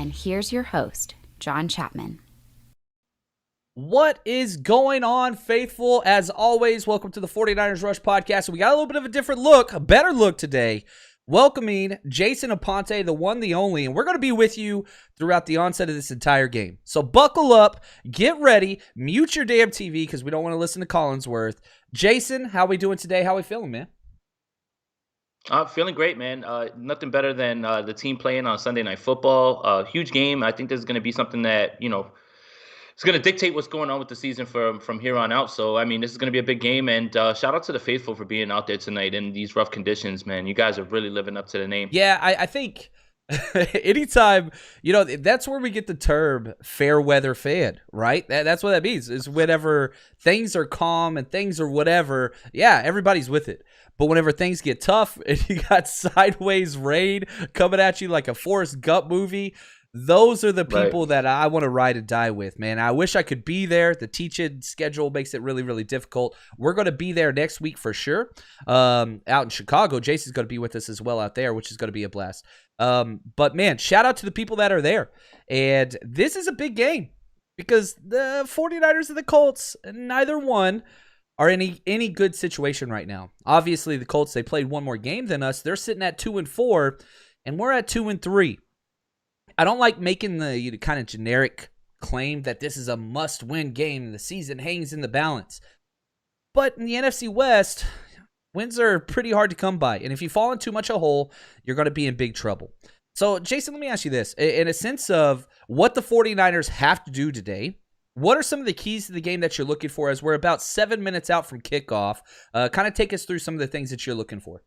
And here's your host, John Chapman. What is going on, faithful? As always, welcome to the 49ers Rush podcast. We got a little bit of a different look, a better look today. Welcoming Jason Aponte, the one, the only, and we're going to be with you throughout the onset of this entire game. So buckle up, get ready, mute your damn TV because we don't want to listen to Collinsworth. Jason, how we doing today? How we feeling, man? Feeling great, man. Nothing better than the team playing on Sunday Night Football. Huge game. I think this is going to be something that, it's going to dictate what's going on with the season from here on out. So, this is going to be a big game. And shout out to the faithful for being out there tonight in these rough conditions, man. You guys are really living up to the name. Yeah, I think anytime, that's where we get the term fair weather fan, right? That's what that means, is whenever things are calm and things are whatever, yeah, everybody's with it. But whenever things get tough and you got sideways rain coming at you like a Forrest Gump movie, those are the people that I want to ride and die with, man. I wish I could be there. The teaching schedule makes it really, really difficult. We're going to be there next week for sure. Out in Chicago, Jason's going to be with us as well out there, which is going to be a blast. But, man, shout out to the people that are there. And this is a big game because the 49ers and the Colts, neither one are in any good situation right now. Obviously, the Colts, they played one more game than us. They're sitting at 2-4, and we're at 2-3. I don't like making the kind of generic claim that this is a must-win game and the season hangs in the balance. But in the NFC West, wins are pretty hard to come by. And if you fall in too much a hole, you're going to be in big trouble. So, Jason, let me ask you this. In a sense of what the 49ers have to do today, what are some of the keys to the game that you're looking for as we're about 7 minutes out from kickoff? Kind of take us through some of the things that you're looking for.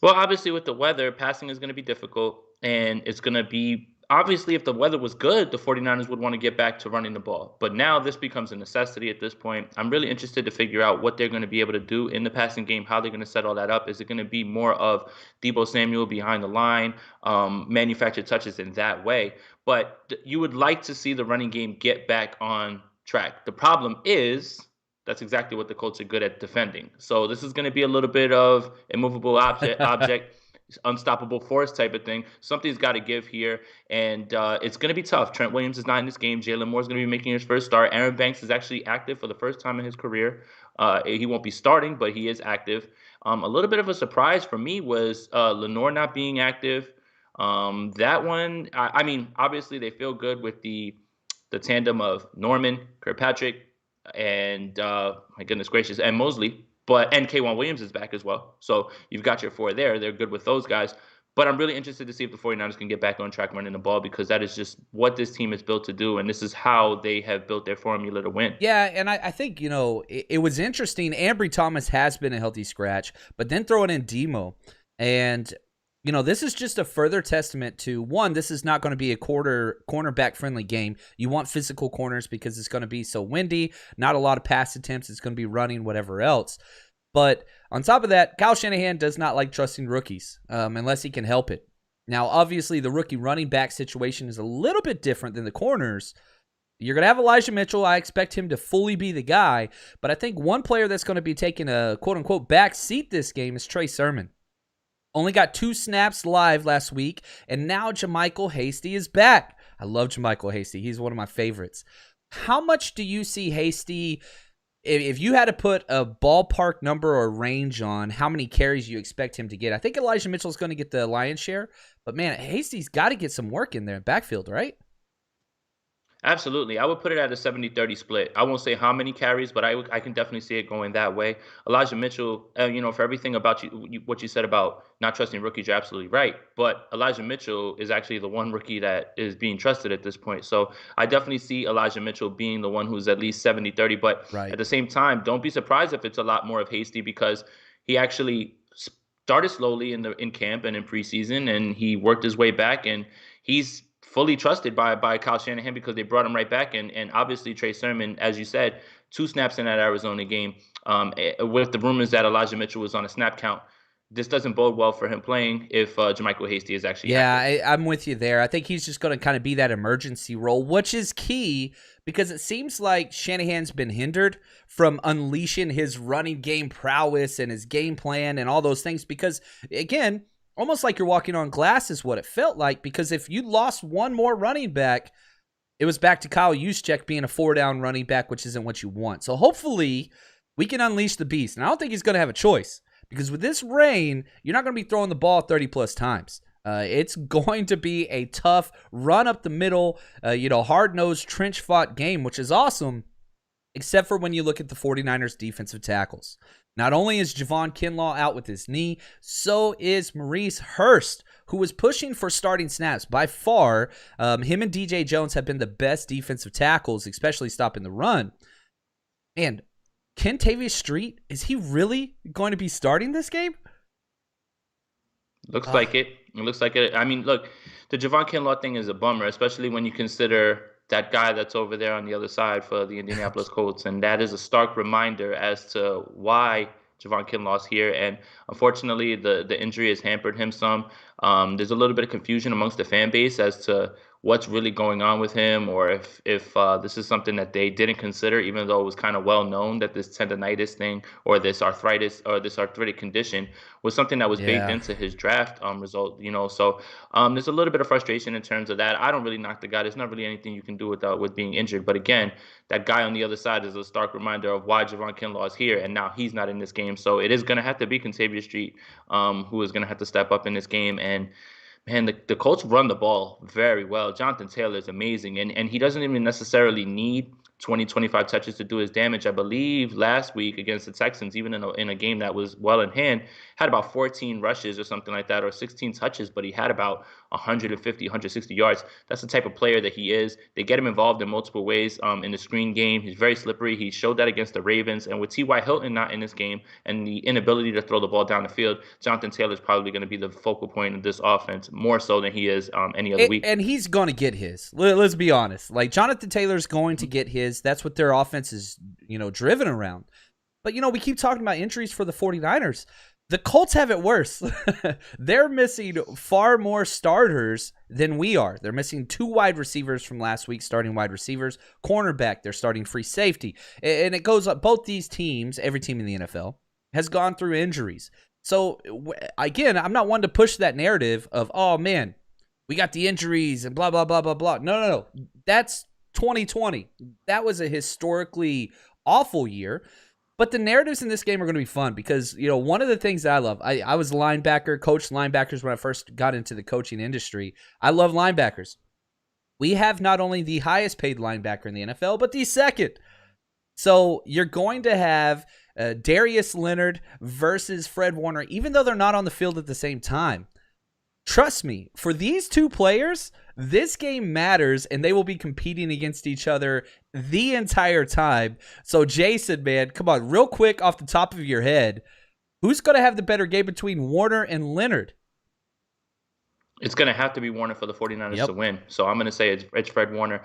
Well, obviously with the weather, passing is going to be difficult. And it's going to be, obviously, if the weather was good, the 49ers would want to get back to running the ball. But now this becomes a necessity at this point. I'm really interested to figure out what they're going to be able to do in the passing game, how they're going to set all that up. Is it going to be more of Deebo Samuel behind the line, manufactured touches in that way? But you would like to see the running game get back on track. The problem is that's exactly what the Colts are good at defending. So this is going to be a little bit of immovable object. Unstoppable force type of thing. Something's got to give here, and it's going to be tough. Trent Williams is not in this game. Jaylon Moore is going to be making his first start. Aaron Banks is actually active for the first time in his career. He won't be starting, but he is active. A little bit of a surprise for me was Leonard not being active. That one, obviously they feel good with the tandem of Norman, Kirkpatrick, and my goodness gracious, and Mosley. And K'Wan Williams is back as well. So you've got your four there. They're good with those guys. But I'm really interested to see if the 49ers can get back on track running the ball, because that is just what this team is built to do. And this is how they have built their formula to win. Yeah, and I think, it was interesting. Ambry Thomas has been a healthy scratch, but then throwing in Demo. And, this is just a further testament to, one, this is not going to be a cornerback-friendly game. You want physical corners because it's going to be so windy, not a lot of pass attempts. It's going to be running, whatever else. But on top of that, Kyle Shanahan does not like trusting rookies unless he can help it. Now, obviously, the rookie running back situation is a little bit different than the corners. You're going to have Elijah Mitchell. I expect him to fully be the guy. But I think one player that's going to be taking a quote-unquote back seat this game is Trey Sermon. Only got 2 snaps live last week, and now JaMycal Hasty is back. I love JaMycal Hasty. He's one of my favorites. How much do you see Hasty, if you had to put a ballpark number or range on how many carries you expect him to get? I think Elijah Mitchell's going to get the lion's share, but man, Hasty's got to get some work in there in backfield, right? Absolutely. I would put it at a 70-30 split. I won't say how many carries, but I can definitely see it going that way. Elijah Mitchell, for everything about what you said about not trusting rookies, you're absolutely right. But Elijah Mitchell is actually the one rookie that is being trusted at this point. So I definitely see Elijah Mitchell being the one who's at least 70-30. But At the same time, don't be surprised if it's a lot more of Hasty, because he actually started slowly in camp and in preseason, and he worked his way back, and he's fully trusted by Kyle Shanahan because they brought him right back. And obviously Trey Sermon, as you said, 2 snaps in that Arizona game. With the rumors that Elijah Mitchell was on a snap count, this doesn't bode well for him playing if JaMycal Hasty is actually active. I'm with you there. I think he's just going to kind of be that emergency role, which is key because it seems like Shanahan's been hindered from unleashing his running game prowess and his game plan and all those things because, again, almost like you're walking on glass is what it felt like, because if you lost one more running back, it was back to Kyle Juszczyk being a 4-down running back, which isn't what you want. So hopefully we can unleash the beast. And I don't think he's going to have a choice, because with this rain, you're not going to be throwing the ball 30-plus times. It's going to be a tough run up the middle, hard-nosed, trench-fought game, which is awesome, except for when you look at the 49ers defensive tackles. Not only is Javon Kinlaw out with his knee, so is Maurice Hurst, who was pushing for starting snaps. By far, him and DJ Jones have been the best defensive tackles, especially stopping the run. And Kentavious Street, is he really going to be starting this game? Looks like it. It looks like it. I mean, look, the Javon Kinlaw thing is a bummer, especially when you consider that guy that's over there on the other side for the Indianapolis Colts. And that is a stark reminder as to why Javon Kinlaw's here. And unfortunately, the injury has hampered him some. There's a little bit of confusion amongst the fan base as to what's really going on with him, or if this is something that they didn't consider, even though it was kind of well known that this tendonitis thing or this arthritis or this arthritic condition was something that was baked into his draft result. So there's a little bit of frustration in terms of that. I don't really knock the guy. There's not really anything you can do with being injured. But again, that guy on the other side is a stark reminder of why Javon Kinlaw is here, and now he's not in this game. So it is going to have to be Kentavious Street who is going to have to step up in this game. And man, the Colts run the ball very well. Jonathan Taylor is amazing, and he doesn't even necessarily need 20, 25 touches to do his damage. I believe last week against the Texans, even in a game that was well in hand, had about 14 rushes or something like that, or 16 touches, but he had about 150, 160 yards. That's the type of player that he is. They get him involved in multiple ways in the screen game. He's very slippery. He showed that against the Ravens. And with T.Y. Hilton not in this game and the inability to throw the ball down the field, Jonathan Taylor is probably going to be the focal point of this offense more so than he is any other week. And he's going to get his. Let's be honest. Like, Jonathan Taylor's going to get his. That's what their offense is, driven around. But, we keep talking about injuries for the 49ers. The Colts have it worse. They're missing far more starters than we are. They're missing 2 wide receivers from last week, starting wide receivers, cornerback, they're starting free safety. And it goes up. Both these teams, every team in the NFL, has gone through injuries. So, again, I'm not one to push that narrative of, oh, man, we got the injuries and blah, blah, blah, blah, blah. No. That's 2020. That was a historically awful year. But the narratives in this game are going to be fun because, one of the things that I love, I was coached linebackers when I first got into the coaching industry. I love linebackers. We have not only the highest paid linebacker in the NFL, but the second. So you're going to have Darius Leonard versus Fred Warner, even though they're not on the field at the same time. Trust me, for these 2 players, this game matters, and they will be competing against each other the entire time. So, Jason, man, come on, real quick off the top of your head, who's going to have the better game between Warner and Leonard? It's going to have to be Warner for the 49ers to win. So I'm going to say it's Fred Warner,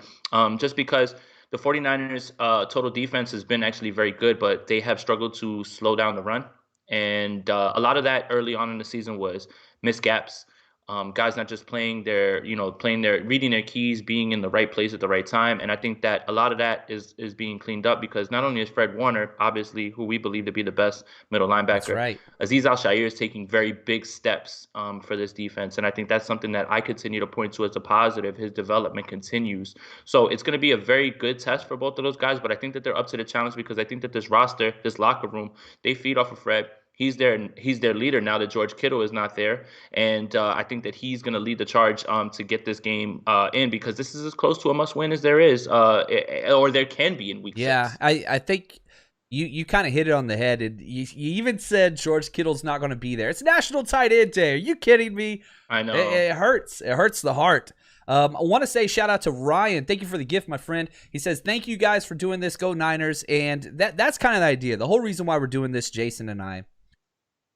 just because the 49ers total defense has been actually very good, but they have struggled to slow down the run. And a lot of that early on in the season was missed gaps. Guys not just reading their keys, being in the right place at the right time. And I think that a lot of that is being cleaned up because not only is Fred Warner, obviously, who we believe to be the best middle linebacker, that's right. Azeez Al-Shaair is taking very big steps for this defense. And I think that's something that I continue to point to as a positive. His development continues. So it's going to be a very good test for both of those guys. But I think that they're up to the challenge because I think that this roster, this locker room, they feed off of Fred. He's their leader now that George Kittle is not there. And I think that he's going to lead the charge to get this game in because this is as close to a must-win as there is or there can be in week 6. Yeah, I think you kind of hit it on the head. And you even said George Kittle's not going to be there. It's National Tight End Day. Are you kidding me? I know. It hurts. It hurts the heart. I want to say shout out to Ryan. Thank you for the gift, my friend. He says, thank you guys for doing this. Go Niners. And that's kind of the idea. The whole reason why we're doing this, Jason and I,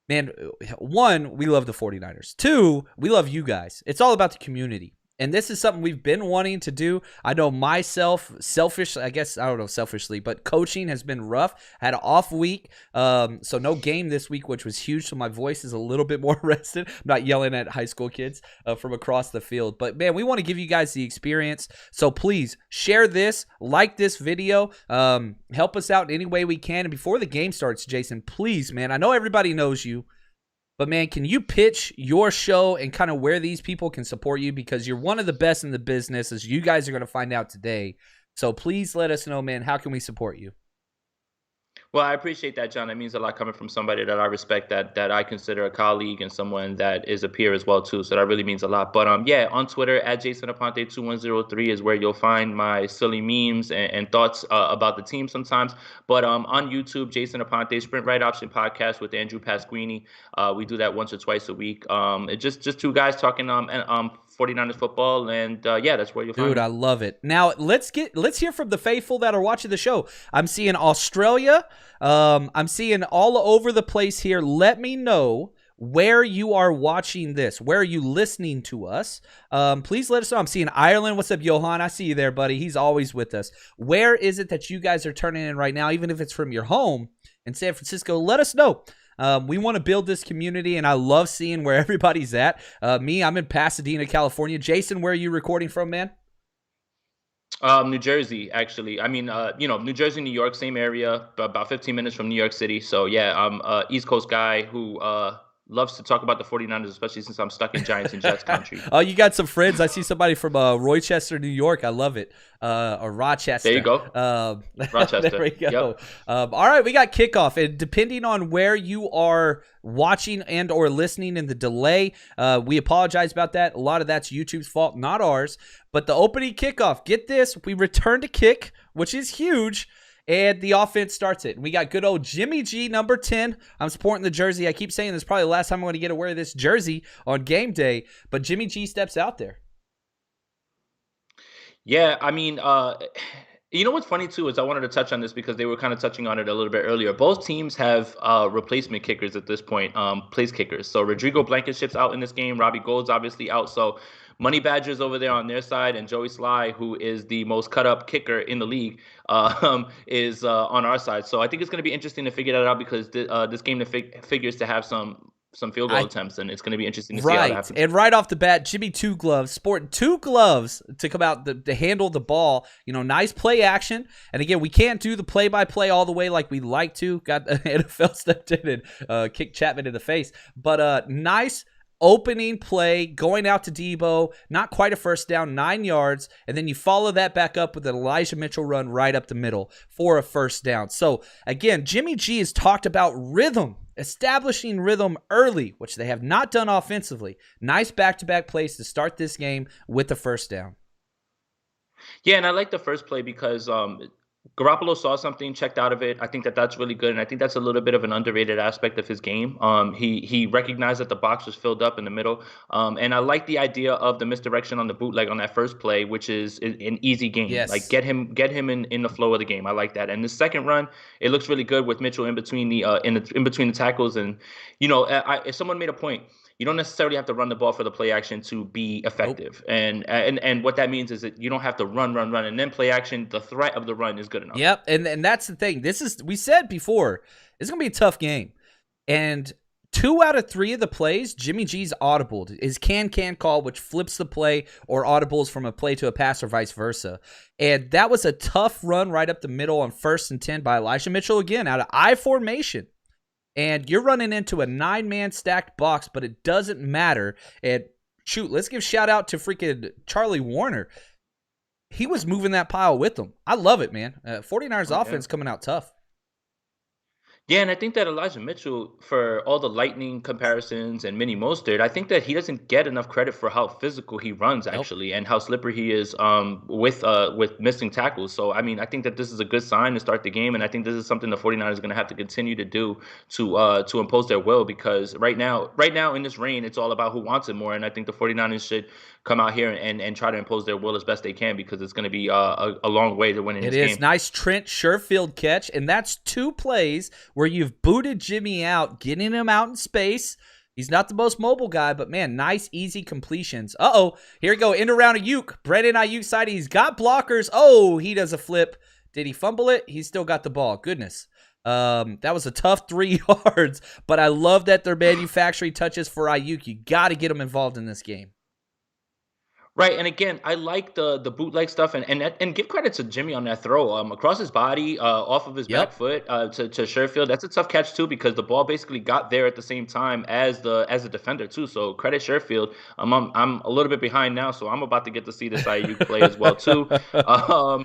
man, 1, we love the 49ers. 2, we love you guys. It's all about the community. And this is something we've been wanting to do. I know myself, selfishly, but coaching has been rough. I had an off week, so no game this week, which was huge, so my voice is a little bit more rested. I'm not yelling at high school kids from across the field. But, man, we want to give you guys the experience. So, please, share this, like this video, help us out in any way we can. And before the game starts, Jason, please, man, I know everybody knows you. But, man, can you pitch your show and kind of where these people can support you? Because you're one of the best in the business, as you guys are going to find out today. So please let us know, man, how can we support you? Well, I appreciate that, John. It means a lot coming from somebody that I respect, that I consider a colleague, and someone that is a peer as well too. So that really means a lot. But yeah, on Twitter at Jason Aponte 2103 is where you'll find my silly memes and thoughts about the team sometimes. But on YouTube, Jason Aponte Sprint Right Option Podcast with Andrew Pasquini. We do that once or twice a week. It's just two guys talking 49ers football, and yeah, that's where you'll find Dude, me. I love it. Now let's hear from the faithful that are watching the show. I'm seeing Australia. I'm seeing all over the place here. Let me know where you are watching this. Where are you listening to us? Please let us know. I'm seeing Ireland. What's up, Johan? I see you there, buddy. He's always with us. Where is it that you guys are turning in right now? Even if it's from your home in San Francisco, let us know. We want to build this community, and I love seeing where everybody's at. I'm in Pasadena, California. Jason, where are you recording from, man? New Jersey, actually. I mean, New Jersey, New York, same area, about 15 minutes from New York City. So, yeah, I'm an East Coast guy who loves to talk about the 49ers, especially since I'm stuck in Giants and Jets country. Oh, you got some friends. I see somebody from Rochester, New York. I love it. Or Rochester. There you go. Rochester. There we go. Yep. All right, we got kickoff. And depending on where you are watching and or listening in the delay, we apologize about that. A lot of that's YouTube's fault, not ours. But the opening kickoff, get this, we return to kick, which is huge. And the offense starts it. We got good old Jimmy G, number 10. I'm supporting the jersey. I keep saying this is probably the last time I'm going to get to wear this jersey on game day. But Jimmy G steps out there. Yeah, I mean, you know what's funny too is I wanted to touch on this because they were kind of touching on it a little bit earlier. Both teams have replacement kickers at this point, place kickers. So Rodrigo Blankenship's out in this game. Robbie Gould's obviously out. So Money Badgers over there on their side, and Joey Sly, who is the most cut-up kicker in the league, is on our side. So I think it's going to be interesting to figure that out because this game figures to have some field goal attempts, and it's going to be interesting to see how that happens. And right off the bat, Jimmy sporting two gloves to come out to handle the ball. Nice play action. And again, we can't do the play-by-play all the way like we like to. Got the NFL stepped in and kicked Chapman in the face. But nice opening play, going out to Debo, not quite a first down, 9 yards, and then you follow that back up with an Elijah Mitchell run right up the middle for a first down. So, again, Jimmy G has talked about rhythm, establishing rhythm early, which they have not done offensively. Nice back-to-back plays to start this game with the first down. Yeah, and I like the first play because Garoppolo saw something, checked out of it. I think that's really good, and I think that's a little bit of an underrated aspect of his game. He recognized that the box was filled up in the middle, and I like the idea of the misdirection on the bootleg on that first play, which is an easy game. Yes. Like get him in the flow of the game. I like that. And the second run, it looks really good with Mitchell in between the tackles. And if someone made a point, you don't necessarily have to run the ball for the play action to be effective. Nope. And what that means is that you don't have to run, and then play action, the threat of the run is good enough. Yep, and that's the thing. We said before, it's going to be a tough game. And 2 out of 3 of the plays, Jimmy G's audibled. His can call, which flips the play or audibles from a play to a pass or vice versa. And that was a tough run right up the middle on 1st and 10 by Elijah Mitchell, again, out of I formation. And you're running into a 9-man stacked box, but it doesn't matter. And shoot, let's give shout out to freaking Charlie Warner. He was moving that pile with them. I love it, man. 49ers offense coming out tough. Yeah, and I think that Elijah Mitchell, for all the lightning comparisons and Mini Mostert, I think that he doesn't get enough credit for how physical he runs, actually, and how slippery he is with missing tackles. So, I mean, I think that this is a good sign to start the game, and I think this is something the 49ers are going to have to continue to do to impose their will, because right now in this reign, it's all about who wants it more, and I think the 49ers should come out here and try to impose their will as best they can, because it's going to be a long way to winning this game. It is. Nice Trent Sherfield catch, and that's 2 plays where you've booted Jimmy out, getting him out in space. He's not the most mobile guy, but, man, nice, easy completions. Here we go, end around Ayuk. Brandon Ayuk side, he's got blockers. He does a flip. Did he fumble it? He's still got the ball. Goodness. That was a tough 3 yards, but I love that they're manufacturing touches for Ayuk. You got to get him involved in this game. Right, and again, I like the bootleg stuff, and give credit to Jimmy on that throw, across his body, off of his back Yep. foot, to Sherfield. That's a tough catch too, because the ball basically got there at the same time as the defender too. So credit Sherfield. I'm a little bit behind now, so I'm about to get to see this IU play as well too. Um,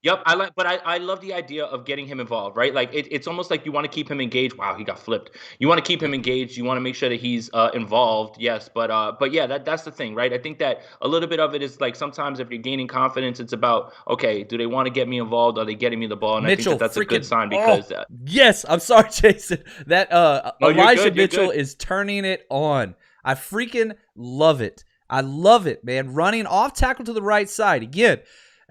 Yep, I love the idea of getting him involved, right? Like it's almost like you want to keep him engaged. Wow, he got flipped. You want to keep him engaged. You want to make sure that he's involved. Yes, but yeah, that's the thing, right? I think that a little bit of it is like sometimes if you're gaining confidence, it's about, okay, do they want to get me involved? Are they getting me the ball? And I think Mitchell, that's a good freaking, sign because yes, I'm sorry, Jason. That no, you're Elijah good. You're Mitchell good. is turning it on. I freaking love it. I love it, man. Running off tackle to the right side. Again,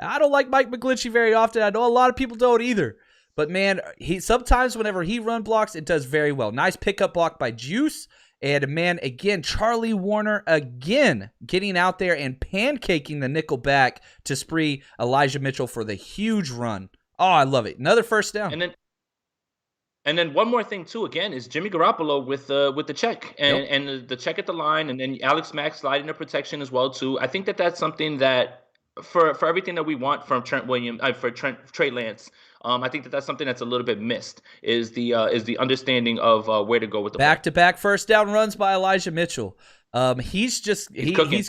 I don't like Mike McGlinchey very often. I know a lot of people don't either. But man, he sometimes whenever he run blocks, it does very well. Nice pickup block by Juice. And man, again, Charlie Warner again getting out there and pancaking the nickel back to spree Elijah Mitchell for the huge run. Oh, I love it. Another first down. And then one more thing too, again, is Jimmy Garoppolo with the check Yep. and the check at the line, and then Alex Mack sliding the protection as well too. I think that that's something that for everything that we want from Trent Williams, for Trey Lance, I think that that's something that's a little bit missed is the understanding of where to go with the ball. Back-to-back first down runs by Elijah Mitchell. He's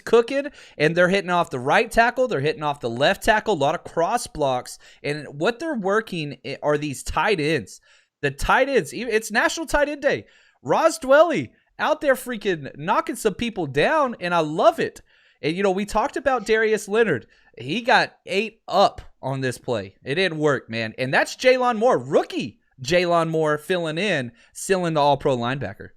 cooking, and they're hitting off the right tackle. They're hitting off the left tackle. A lot of cross blocks, and what they're working are these tight ends. The tight ends. It's National Tight End Day. Ross Dwelly out there freaking knocking some people down, and I love it. And, we talked about Darius Leonard. He got 8 up on this play. It didn't work, man. And that's Jaylon Moore, rookie Jaylon Moore filling in, sealing the all-pro linebacker.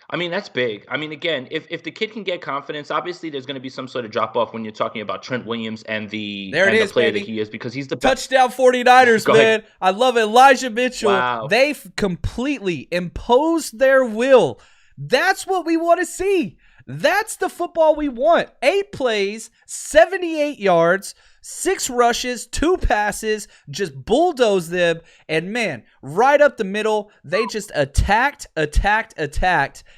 I mean, that's big. I mean, again, if the kid can get confidence, obviously there's going to be some sort of drop-off when you're talking about Trent Williams and the player that he is, because he's the best. Touchdown 49ers, Go man. ahead. I love Elijah Mitchell. Wow. They've completely imposed their will. That's what we want to see. That's the football we want. 8 plays, 78 yards, 6 rushes, 2 passes, just bulldoze them. And man, right up the middle, they just attacked.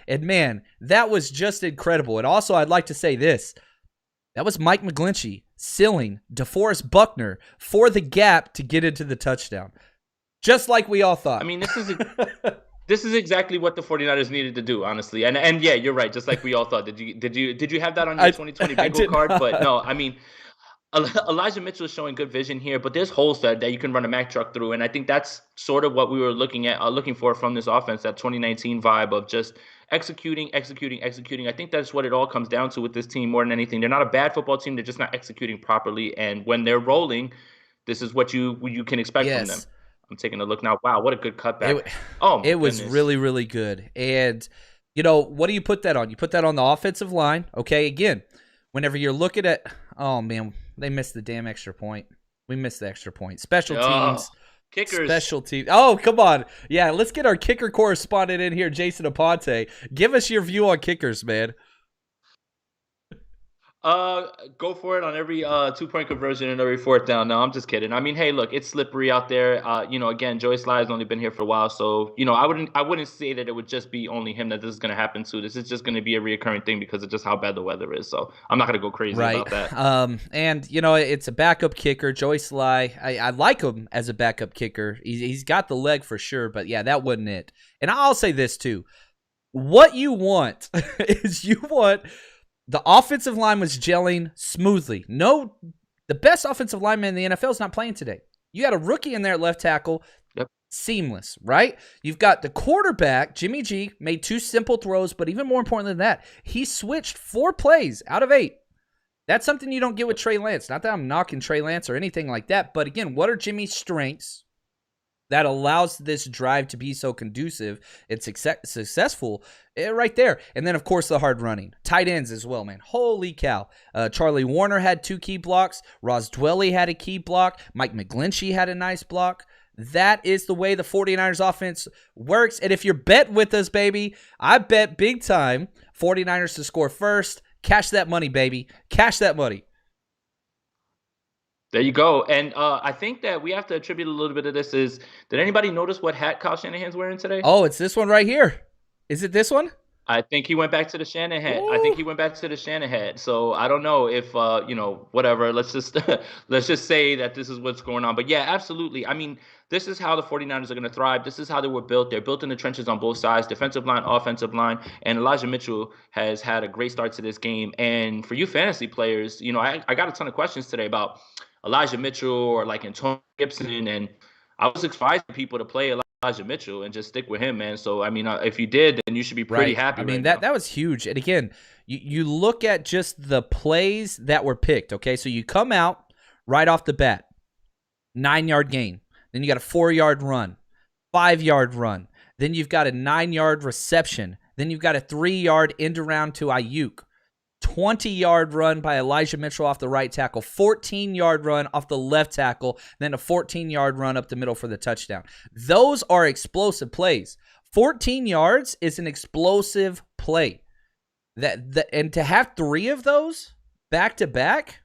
And man, that was just incredible. And also, I'd like to say this. That was Mike McGlinchey sealing DeForest Buckner for the gap to get into the touchdown. Just like we all thought. I mean, this is exactly what the 49ers needed to do, honestly. And yeah, you're right. Just like we all thought. Did you have that on your 2020 bingo card? Not. But no, I mean, Elijah Mitchell is showing good vision here, but there's holes that you can run a Mack truck through, and I think that's sort of what we were looking for from this offense, that 2019 vibe of just executing. I think that's what it all comes down to with this team more than anything. They're not a bad football team. They're just not executing properly, and when they're rolling, this is what you can expect from them. I'm taking a look now. Wow, what a good cutback. It was really, really good. And, what do you put that on? You put that on the offensive line. Okay, again, whenever you're looking at, oh, man, they missed the damn extra point. We missed the extra point. Special teams. Kickers. Special teams. Oh, come on. Yeah, let's get our kicker correspondent in here, Jason Aponte. Give us your view on kickers, man. Go for it on every 2-point conversion and every 4th down. No, I'm just kidding. I mean, hey, look, it's slippery out there. Again, Joey Sly's only been here for a while, so I wouldn't say that it would just be only him that this is going to happen to. This is just going to be a reoccurring thing because of just how bad the weather is. So I'm not going to go crazy about that. And it's a backup kicker, Joey Sly. I like him as a backup kicker. He's got the leg for sure, but yeah, that wasn't it. And I'll say this too: what you want is the offensive line was gelling smoothly. No, the best offensive lineman in the NFL is not playing today. You got a rookie in there at left tackle. Yep. Seamless, right? You've got the quarterback, Jimmy G, made 2 simple throws, but even more important than that, he switched 4 plays out of 8. That's something you don't get with Trey Lance. Not that I'm knocking Trey Lance or anything like that, but again, what are Jimmy's strengths that allows this drive to be so conducive and successful right there? And then, of course, the hard running. Tight ends as well, man. Holy cow. Charlie Warner had 2 key blocks. Ross Dwelly had a key block. Mike McGlinchey had a nice block. That is the way the 49ers offense works. And if you're betting with us, baby, I bet big time 49ers to score first. Cash that money, baby. Cash that money. There you go. And I think that we have to attribute a little bit of this did anybody notice what hat Kyle Shanahan's wearing today? Oh, it's this one right here. Is it this one? I think he went back to the Shanahan. I think Ooh. he went back to the Shanahan. So I don't know if whatever. Let's just let's just say that this is what's going on. But yeah, absolutely. I mean, this is how the 49ers are going to thrive. This is how they were built. They're built in the trenches on both sides, defensive line, offensive line. And Elijah Mitchell has had a great start to this game. And for you fantasy players, I got a ton of questions today about Elijah Mitchell or like Antonio Gibson, and I was advising people to play Elijah Mitchell and just stick with him, man. So I mean, if you did, then you should be pretty Right. happy I mean, right that now. that was huge. And again, you look at just the plays that were picked, okay? So you come out right off the bat, 9-yard gain. Then you got a 4-yard run, 5-yard run. Then you've got a 9-yard reception. Then you've got a 3-yard end around to Ayuk. 20-yard run by Elijah Mitchell off the right tackle, 14-yard run off the left tackle, then a 14-yard run up the middle for the touchdown. Those are explosive plays. 14 yards is an explosive play. And to have 3 of those back to back,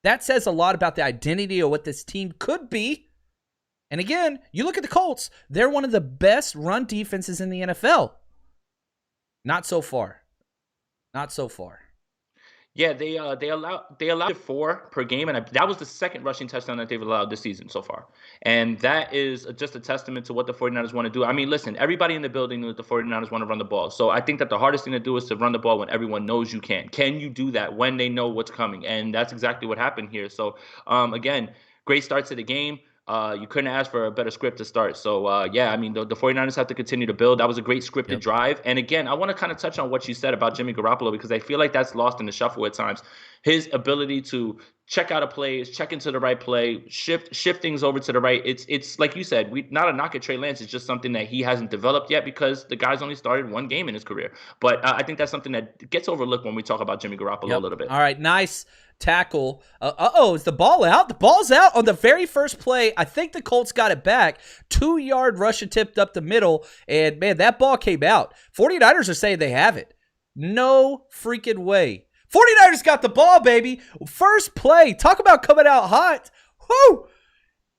that says a lot about the identity of what this team could be. And again, you look at the Colts, they're one of the best run defenses in the NFL. Not so far. Not so far. Yeah, they allowed 4 per game, and that was the second rushing touchdown that they've allowed this season so far. And that is just a testament to what the 49ers want to do. I mean, listen, everybody in the building knew that the 49ers want to run the ball. So I think that the hardest thing to do is to run the ball when everyone knows you can. Can you do that when they know what's coming? And that's exactly what happened here. So again, great start to the game. You couldn't ask for a better script to start. So, yeah, I mean, the 49ers have to continue to build. That was a great scripted drive. And again, I want to kind of touch on what you said about Jimmy Garoppolo, because I feel like that's lost in the shuffle at times. His ability to check out a play, check into the right play, shift things over to the right. It's like you said, not a knock at Trey Lance. It's just something that he hasn't developed yet because the guy's only started 1 game in his career. But I think that's something that gets overlooked when we talk about Jimmy Garoppolo a little bit. All right, nice tackle. Is the ball out? The ball's out on the very first play. I think the Colts got it back. 2-yard rush tipped up the middle, and man, that ball came out. 49ers are saying they have it. No freaking way. 49ers got the ball, baby. First play. Talk about coming out hot. Whoo!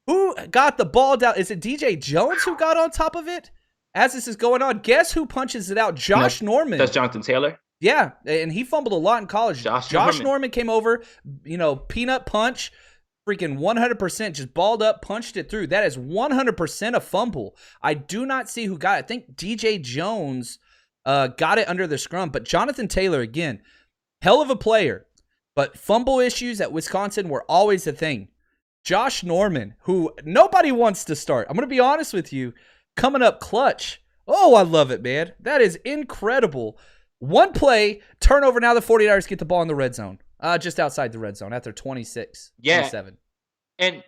Who got the ball down? Is it DJ Jones who got on top of it? As this is going on, guess who punches it out? Josh Norman. That's Jonathan Taylor. Yeah, and he fumbled a lot in college. Josh Norman came over, peanut punch, freaking 100%, just balled up, punched it through. That is 100% a fumble. I do not see who got it. I think DJ Jones got it under the scrum, but Jonathan Taylor, again, hell of a player, but fumble issues at Wisconsin were always a thing. Josh Norman, who nobody wants to start. I'm going to be honest with you, coming up clutch. Oh, I love it, man. That is incredible. 1 play, turnover. Now the 49ers get the ball in the red zone, just outside the red zone at their 26, 27. And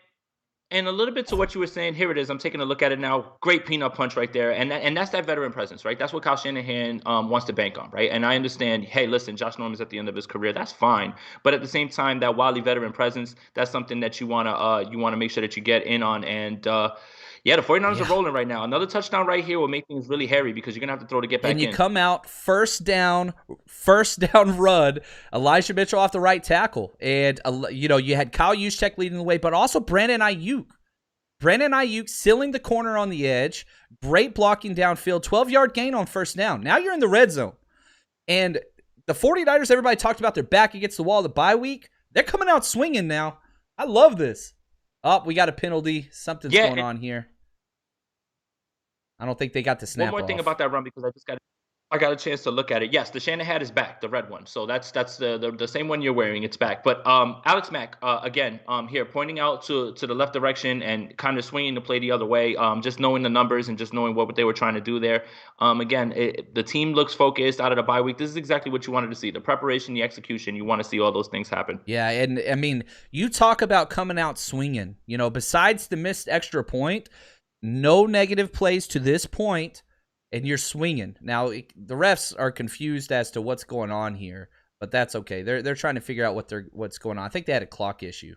a little bit to what you were saying, here it is. I'm taking a look at it now. Great peanut punch right there. And that's that veteran presence, right? That's what Kyle Shanahan wants to bank on, right? And I understand, hey, listen, Josh Norman's at the end of his career. That's fine. But at the same time, that wily veteran presence, that's something that you want to make sure that you get in on. And yeah, the 49ers are rolling right now. Another touchdown right here will make things really hairy because you're going to have to throw to get back in. And you come out first down run, Elijah Mitchell off the right tackle. And, you had Kyle Juszczyk leading the way, but also Brandon Ayuk. Brandon Ayuk sealing the corner on the edge. Great blocking downfield. 12-yard gain on first down. Now you're in the red zone. And the 49ers, everybody talked about their back against the wall the bye week. They're coming out swinging now. I love this. Oh, we got a penalty. Something's going on here. I don't think they got the snap. One more thing about that run, because I got a chance to look at it. Yes, the Shanahan is back, the red one. So that's the same one you're wearing. It's back. But Alex Mack, again, here pointing out to the left direction and kind of swinging the play the other way. Just knowing the numbers and just knowing what they were trying to do there. Again, the team looks focused out of the bye week. This is exactly what you wanted to see. The preparation, the execution. You want to see all those things happen. Yeah, and I mean, you talk about coming out swinging. Besides the missed extra point, no negative plays to this point, and you're swinging. Now, the refs are confused as to what's going on here, but that's okay. They're trying to figure out what's going on. I think they had a clock issue.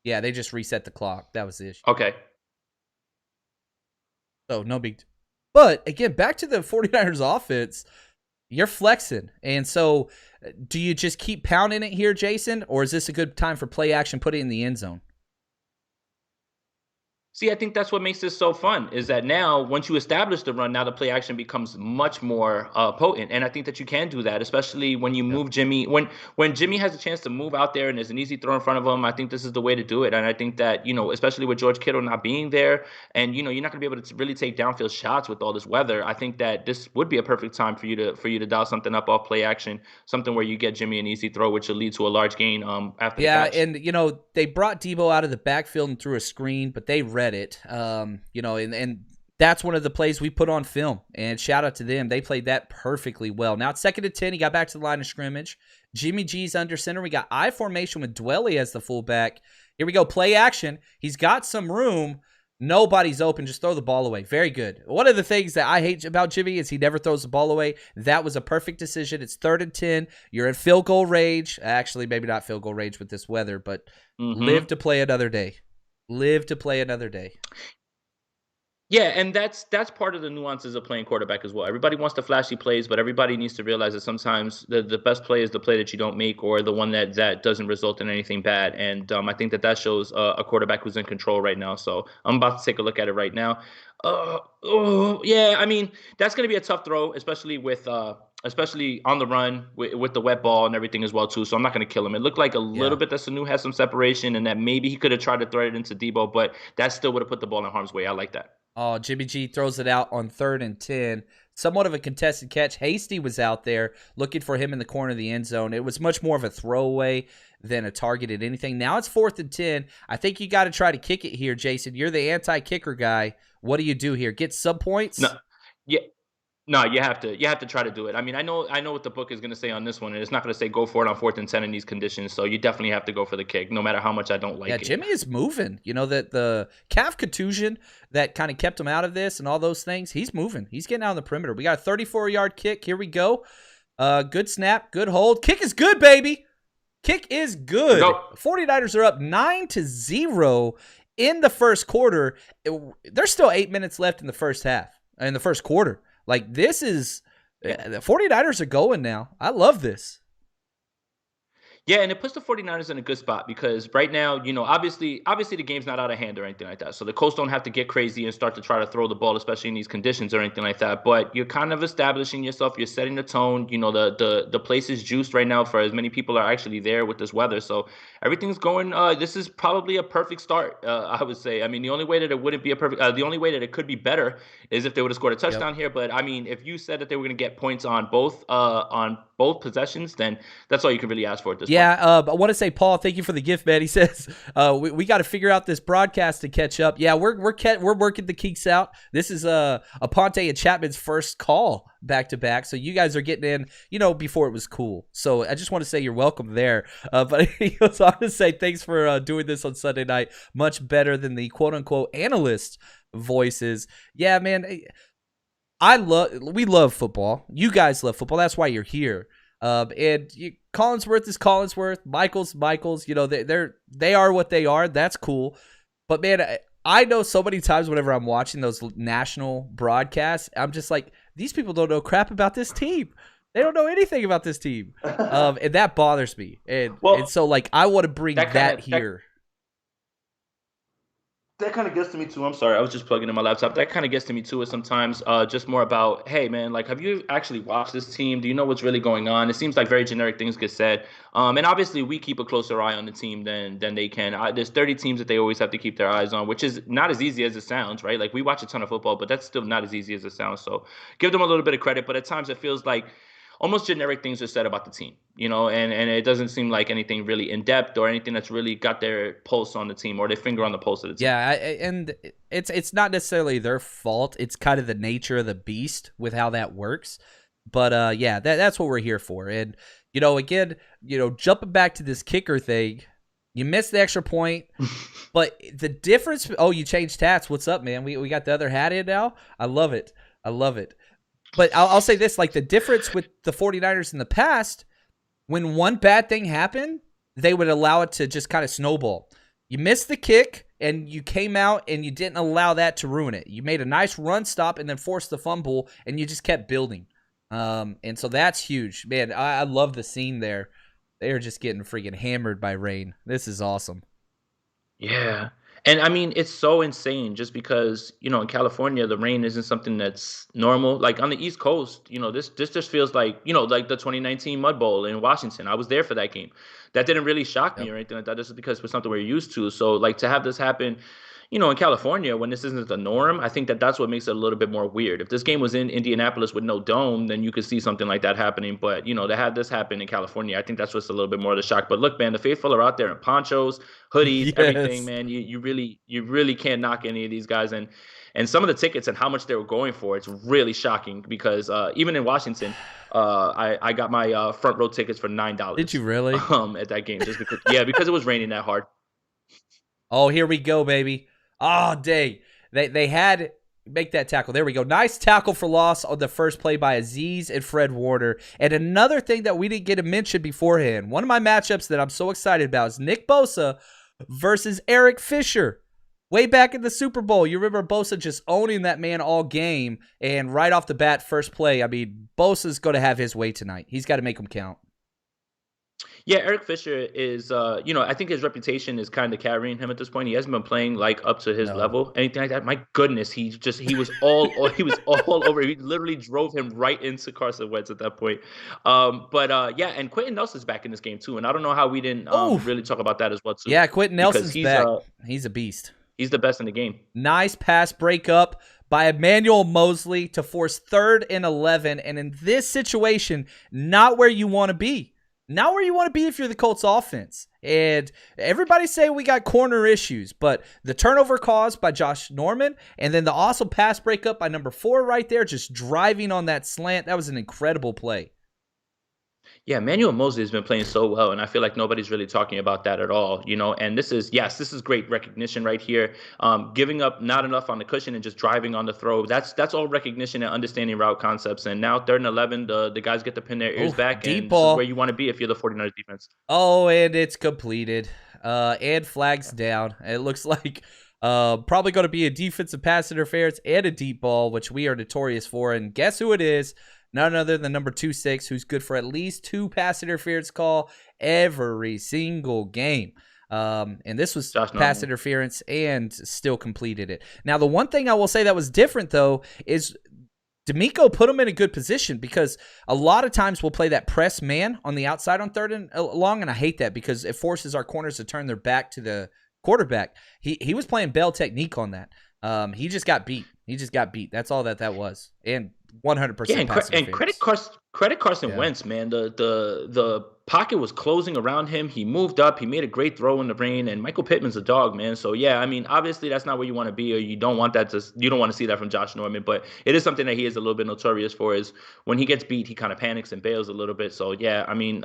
Yeah, they just reset the clock. That was the issue. Okay. So, no big. But, again, back to the 49ers offense, you're flexing. And so, do you just keep pounding it here, Jason, or is this a good time for play action, put it in the end zone? See, I think that's what makes this so fun is that now, once you establish the run, now the play action becomes much more potent, and I think that you can do that, especially when you Yep. move Jimmy. When Jimmy has a chance to move out there and there's an easy throw in front of him, I think this is the way to do it. And I think that especially with George Kittle not being there, and you're not going to be able to really take downfield shots with all this weather. I think that this would be a perfect time for you to dial something up off play action, something where you get Jimmy an easy throw, which will lead to a large gain after the Yeah, catch. and they brought Debo out of the backfield and threw a screen, but they read it. And that's one of the plays we put on film. And shout out to them. They played that perfectly well. Now it's 2nd and 10. He got back to the line of scrimmage. Jimmy G's under center. We got I formation with Dwelly as the fullback. Here we go. Play action. He's got some room. Nobody's open. Just throw the ball away. Very good. One of the things that I hate about Jimmy is he never throws the ball away. That was a perfect decision. It's 3rd and 10. You're in field goal range. Actually, maybe not field goal range with this weather, but live to play another day. Live to play another day. Yeah, and that's part of the nuances of playing quarterback as well. Everybody wants the flashy plays, but everybody needs to realize that sometimes the best play is the play that you don't make, or the one that doesn't result in anything bad. And I think that shows a quarterback who's in control right now. So I'm about to take a look at it right now. Yeah, I mean, that's going to be a tough throw, especially on the run with the wet ball and everything as well too. So I'm not going to kill him. It looked like a little bit that Sanu had some separation and that maybe he could have tried to throw it into Debo, but that still would have put the ball in harm's way. I like that. Oh, Jimmy G throws it out on 3rd and 10. Somewhat of a contested catch. Hasty was out there looking for him in the corner of the end zone. It was much more of a throwaway than a targeted anything. Now it's 4th and 10. I think you got to try to kick it here, Jason. You're the anti-kicker guy. What do you do here? Get sub points? No, yeah, no, you have to try to do it. I mean, I know what the book is going to say on this one, and it's not going to say go for it on 4th and 10 in these conditions. So you definitely have to go for the kick, no matter how much I don't like it. Yeah, Jimmy is moving. That the calf contusion that kind of kept him out of this and all those things, he's moving. He's getting out on the perimeter. We got a 34-yard kick. Here we go. Good snap, good hold. Kick is good, baby. Kick is good. 49ers are up 9-0 in the first quarter. There's still 8 minutes left in the first quarter. Like, this is the 49ers are going now. I love this. Yeah, and it puts the 49ers in a good spot because right now, obviously the game's not out of hand or anything like that. So the Colts don't have to get crazy and start to try to throw the ball, especially in these conditions or anything like that. But you're kind of establishing yourself. You're setting the tone. The place is juiced right now for as many people are actually there with this weather. So everything's going. This is probably a perfect start, I would say. I mean, the only way that it wouldn't be the only way that it could be better is if they would have scored a touchdown here. But I mean, if you said that they were going to get points on both possessions, then that's all you can really ask for at this point. Yeah, I want to say, Paul, thank you for the gift, man. He says we got to figure out this broadcast to catch up. Yeah, we're working the kinks out. This is Aponte and Chapman's first call back to back, so you guys are getting in, before it was cool. So I just want to say you're welcome there. But he goes on to say thanks for doing this on Sunday night. Much better than the quote unquote analyst voices. Yeah, man. We love football. You guys love football. That's why you're here. Collinsworth is Collinsworth. Michael's. They are what they are. That's cool. But man, I know so many times whenever I'm watching those national broadcasts, I'm just like, these people don't know crap about this team. They don't know anything about this team. And that bothers me. And so like I want to bring that here. That kind of gets to me too. I'm sorry, I was just plugging in my laptop. That kind of gets to me too. Is sometimes just more about, hey man, like, have you actually watched this team? Do you know what's really going on? It seems like very generic things get said. And obviously we keep a closer eye on the team than they can. There's 30 teams that they always have to keep their eyes on, which is not as easy as it sounds, right? Like, we watch a ton of football, but that's still not as easy as it sounds. So give them a little bit of credit. But at times it feels like almost generic things are said about the team, and it doesn't seem like anything really in depth or anything that's really got their pulse on the team or their finger on the pulse of the team. Yeah, and it's not necessarily their fault. It's kind of the nature of the beast with how that works. But yeah, that's what we're here for. And again, jumping back to this kicker thing, you missed the extra point, but the difference. Oh, you changed hats. What's up, man? We got the other hat in now. I love it. But I'll say this, like, the difference with the 49ers in the past, when one bad thing happened, they would allow it to just kind of snowball. You missed the kick, and you came out, and you didn't allow that to ruin it. You made a nice run stop and then forced the fumble, and you just kept building. And so that's huge. Man, I love the scene there. They are just getting freaking hammered by rain. This is awesome. Yeah. And I mean, it's so insane just because, in California, the rain isn't something that's normal. Like on the East Coast, this just feels like, like the 2019 Mud Bowl in Washington. I was there for that game. That didn't really shock me Yep. or anything like that. This is because it was something we're used to. So like to have this happen, in California when this isn't the norm, I think that's what makes it a little bit more weird. If this game was in Indianapolis with no dome, then you could see something like that happening. But, to have this happen in California, I think that's what's a little bit more of the shock. But look, man, the faithful are out there in ponchos, hoodies, everything, Yes. man. You really can't knock any of these guys. And some of the tickets and how much they were going for, it's really shocking because even in Washington, I got my front row tickets for Did you $9 really? at that game just because it was raining that hard. Oh, here we go, baby. Oh, dang. They had make that tackle. There we go. Nice tackle for loss on the first play by Aziz and Fred Warner. And another thing that we didn't get to mention beforehand, one of my matchups that I'm so excited about is Nick Bosa versus Eric Fisher. Way back in the Super Bowl, you remember Bosa just owning that man all game, and right off the bat, first play, I mean, Bosa's going to have his way tonight. He's got to make him count. Yeah, Eric Fisher is, I think his reputation is kind of carrying him at this point. He hasn't been playing like up to his No. level, anything like that. My goodness, he was he was all over. He literally drove him right into Carson Wentz at that point. But yeah, and Quentin Nelson's back in this game too, and I don't know how we didn't Oh, really talk about that as well too. yeah, Quentin Because Nelson's back. He's a beast. he's the best in the game. Nice pass breakup by Emmanuel Mosley to force 3rd and 11. And in this situation, not where you want to be. Not where you want to be if you're the Colts offense. And everybody say we got corner issues, but the turnover caused by Josh Norman and then the awesome pass breakup by number 4 right there, just driving on that slant. That was an incredible play. Yeah, Emmanuel Mosley has been playing so well, and I feel like nobody's really talking about that at all. And this is great recognition right here. Giving up not enough on the cushion and just driving on the throw. That's all recognition and understanding route concepts. And now 3rd and 11, the guys get to pin their ears back, deep and ball. this is where you want to be if you're the 49ers defense. Oh, and it's completed. And flags down. It looks like probably going to be a defensive pass interference and a deep ball, which we are notorious for. And guess who it is? None other than number 26, who's good for at least 2 pass interference call every single game. And this was pass interference and still completed it. Now, the one thing I will say that was different, though, is D'Amico put him in a good position because a lot of times we'll play that press man on the outside on 3rd and long, and I hate that because it forces our corners to turn their back to the quarterback. He was playing Bell technique on that. He just got beat. That's all that was. And 100% Yeah, and credit Carson Wentz, man. The pocket was closing around him. He moved up. He made a great throw in the rain. And Michael Pittman's a dog, man. So yeah, I mean, obviously that's not where you want to be, or you don't want to see that from Josh Norman. But it is something that he is a little bit notorious for. Is when he gets beat, he kind of panics and bails a little bit. So yeah, I mean,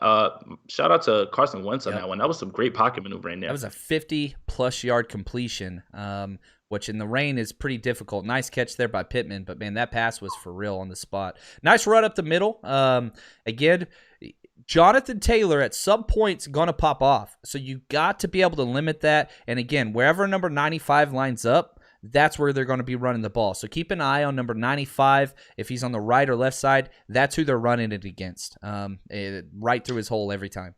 shout out to Carson Wentz on that one. That was some great pocket maneuvering there. That was a 50+ yard completion. Which in the rain is pretty difficult. Nice catch there by Pittman, but man, that pass was for real on the spot. Nice run up the middle. Again, Jonathan Taylor at some point's going to pop off. So you got to be able to limit that. And again, wherever number 95 lines up, that's where they're going to be running the ball. So keep an eye on number 95. If he's on the right or left side, that's who they're running it against. Right through his hole every time.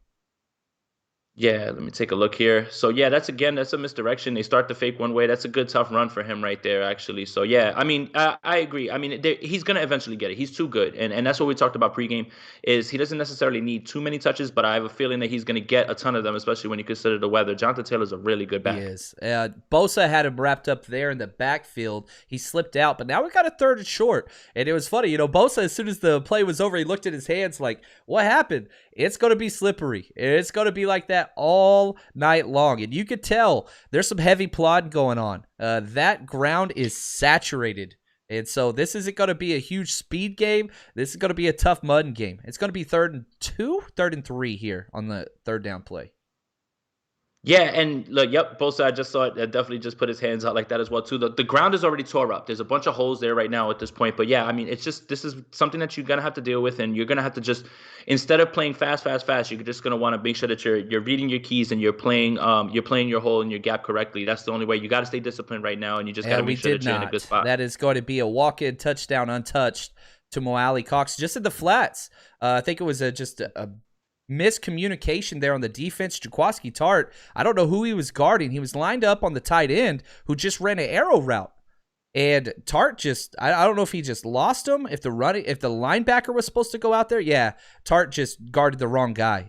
Yeah, let me take a look here. So yeah, that's a misdirection. They start the fake one way. That's a good tough run for him right there, actually. So yeah, I mean, I agree. I mean, he's gonna eventually get it. He's too good, and that's what we talked about pregame. Is he doesn't necessarily need too many touches, but I have a feeling that he's gonna get a ton of them, especially when you consider the weather. Jonathan Taylor's a really good back. He is. Bosa had him wrapped up there in the backfield. He slipped out, but now we got a 3rd and short. And it was funny, Bosa, as soon as the play was over, he looked at his hands like, "What happened?" It's gonna be slippery. It's gonna be like that all night long. And you could tell there's some heavy plodding going on. That ground is saturated. And so this isn't going to be a huge speed game. This is going to be a tough mudding game. It's going to be 3rd and 2, 3rd and 3 here on the 3rd down play. Yeah, and look, yep, Bosa, I just saw it. Definitely just put his hands out like that as well, too. The ground is already tore up. There's a bunch of holes there right now at this point. But yeah, I mean, this is something that you're going to have to deal with. And you're going to have to just, instead of playing fast, you're just going to want to make sure that you're reading your keys and you're playing your hole and your gap correctly. That's the only way. You got to stay disciplined right now, and you just got to make sure that you're in a good spot. That is going to be a walk-in touchdown untouched to Mo Alley Cox just in the flats. I think it was just a miscommunication there on the defense. Jaquiski Tartt, I don't know who he was guarding. He was lined up on the tight end who just ran an arrow route. And Tartt just, I don't know if he just lost him, if the linebacker was supposed to go out there. Yeah, Tartt just guarded the wrong guy.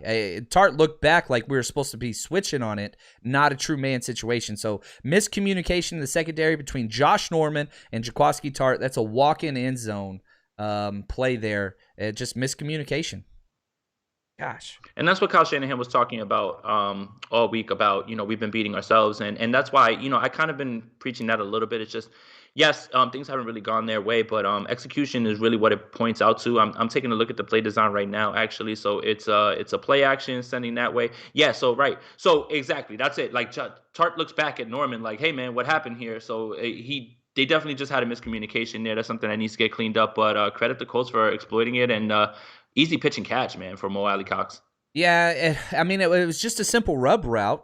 Tartt looked back like we were supposed to be switching on it, not a true man situation. So miscommunication in the secondary between Josh Norman and Jaquiski Tartt. That's a walk-in end zone play there. Just miscommunication. Gosh. And that's what Kyle Shanahan was talking about all week about, we've been beating ourselves. And that's why, I kind of been preaching that a little bit. It's just, yes, things haven't really gone their way, but execution is really what it points out to. I'm taking a look at the play design right now, actually. So it's a play action sending that way. Yeah, so right. So exactly, that's it. Like Tartt looks back at Norman like, hey, man, what happened here? So they definitely just had a miscommunication there. That's something that needs to get cleaned up. But credit the Colts for exploiting it, and easy pitch and catch, man, for Mo Alley-Cox. Yeah, I mean, it was just a simple rub route.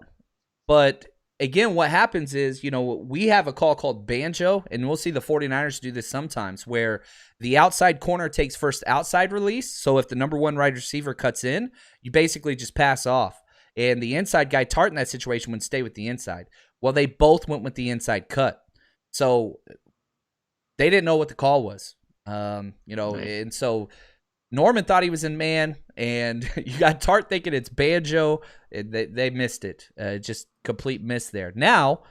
But again, what happens is, we have a call called banjo, and we'll see the 49ers do this sometimes, where the outside corner takes first outside release. So if the number one wide receiver cuts in, you basically just pass off. And the inside guy, Tartt, in that situation, would stay with the inside. Well, they both went with the inside cut. So they didn't know what the call was, Nice. And so Norman thought he was in man, and you got Tartt thinking it's banjo. They missed it. Just complete miss there. Now,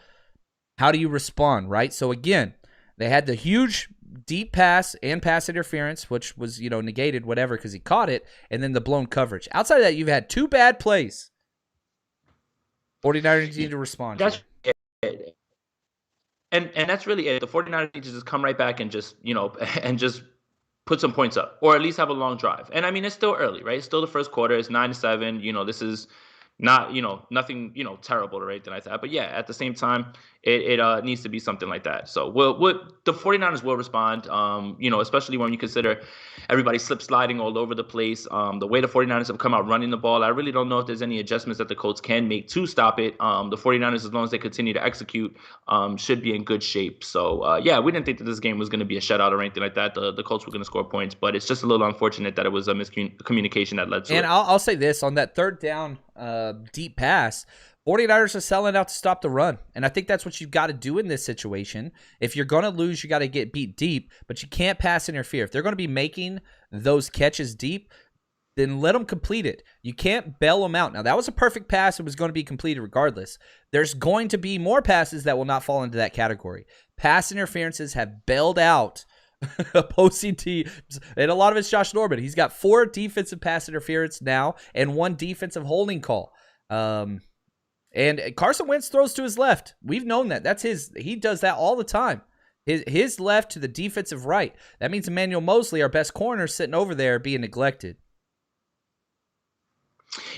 how do you respond, right? So again, they had the huge deep pass and pass interference, which was, negated, whatever, because he caught it, and then the blown coverage. Outside of that, you've had two bad plays. 49ers need to respond. That's it. And that's really it. The 49ers need to just come right back and just, and just put some points up, or at least have a long drive. And I mean, it's still early, right? It's still the first quarter. It's 9-7. This is not, nothing, terrible or anything like that. But yeah, at the same time, it needs to be something like that. So the 49ers will respond, especially when you consider everybody slip sliding all over the place. The way the 49ers have come out running the ball, I really don't know if there's any adjustments that the Colts can make to stop it. The 49ers, as long as they continue to execute, should be in good shape. So yeah, we didn't think that this game was going to be a shutout or anything like that. The Colts were going to score points, but it's just a little unfortunate that it was a miscommunication that led to it. And I'll say this, on that third down deep pass, 49ers are selling out to stop the run. And I think that's what you've got to do in this situation. If you're going to lose, you got to get beat deep, but you can't pass interfere. If they're going to be making those catches deep, then let them complete it. You can't bail them out. Now, that was a perfect pass. It was going to be completed regardless. There's going to be more passes that will not fall into that category. Pass interferences have bailed out opposing teams, and a lot of it's Josh Norman. He's got 4 defensive pass interference now and 1 defensive holding call. And Carson Wentz throws to his left. We've known that. He does that all the time. His left to the defensive right. That means Emmanuel Mosley, our best corner, sitting over there being neglected.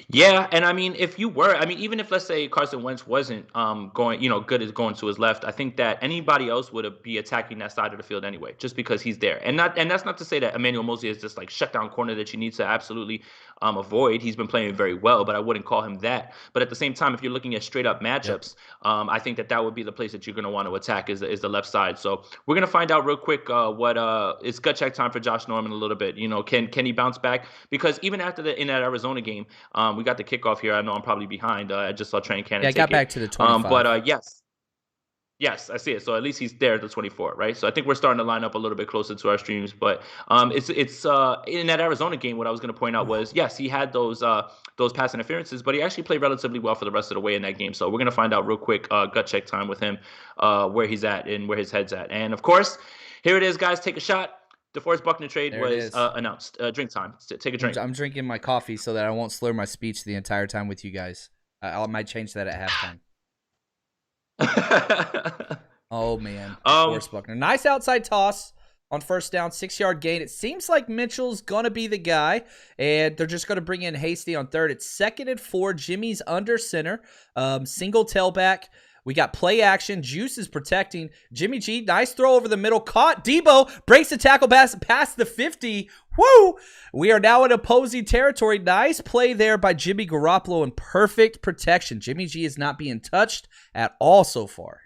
Yeah, and I mean, even if, let's say, Carson Wentz wasn't going, good as going to his left, I think that anybody else would be attacking that side of the field anyway, just because he's there. And that's not to say that Emmanuel Mosley is just like shutdown corner that you need to absolutely avoid. He's been playing very well, but I wouldn't call him that. But at the same time, if you're looking at straight up matchups, I think that would be the place that you're going to want to attack is the left side. So we're going to find out real quick what it's gut check time for Josh Norman a little bit. Can he bounce back? Because even after in that Arizona game, we got the kickoff here. I know I'm probably behind. I just saw Trent Cannon. Yeah, I got back to the 25. But yes, I see it. So at least he's there at the 24, right? So I think we're starting to line up a little bit closer to our streams. But it's in that Arizona game. What I was going to point out was, yes, he had those pass interferences, but he actually played relatively well for the rest of the way in that game. So we're going to find out real quick gut check time with him, where he's at and where his head's at. And of course, here it is, guys. Take a shot. DeForest Buckner trade was announced. Drink time. Take a drink. I'm drinking my coffee so that I won't slur my speech the entire time with you guys. I might change that at halftime. Oh, man. DeForest Buckner. Nice outside toss on first down, 6-yard gain. It seems like Mitchell's going to be the guy, and they're just going to bring in Hasty on third. It's 2nd and 4. Jimmy's under center. Single tailback. We got play action. Juice is protecting. Jimmy G, nice throw over the middle. Caught. Debo breaks the tackle past the 50. Woo! We are now in opposing territory. Nice play there by Jimmy Garoppolo and perfect protection. Jimmy G is not being touched at all so far.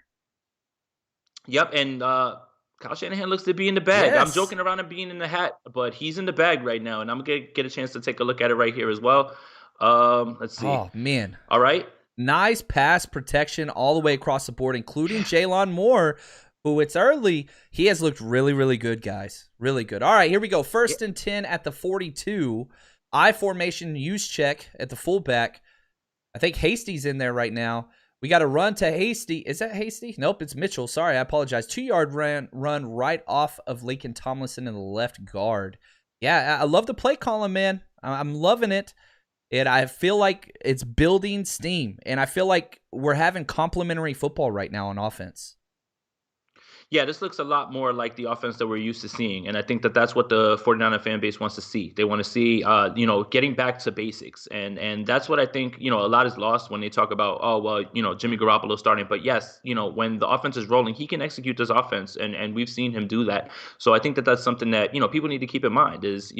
Yep, and Kyle Shanahan looks to be in the bag. Yes. I'm joking around him being in the hat, but he's in the bag right now, and I'm going to get a chance to take a look at it right here as well. Let's see. Oh, man. All right. Nice pass protection all the way across the board, including Jaylon Moore, who it's early. He has looked really, really good, guys. Really good. All right, here we go. 1st and 10 at the 42. I formation use check at the fullback. I think Hasty's in there right now. We got a run to Hasty. Is that Hasty? Nope, it's Mitchell. Sorry, I apologize. 2-yard run right off of Laken Tomlinson in the left guard. Yeah, I love the play calling, man. I'm loving it. And I feel like it's building steam. And I feel like we're having complimentary football right now on offense. Yeah, this looks a lot more like the offense that we're used to seeing. And I think that that's what the 49er fan base wants to see. They want to see, getting back to basics. And that's what I think, a lot is lost when they talk about, Jimmy Garoppolo starting. But yes, when the offense is rolling, he can execute this offense. And we've seen him do that. So I think that that's something that, people need to keep in mind is,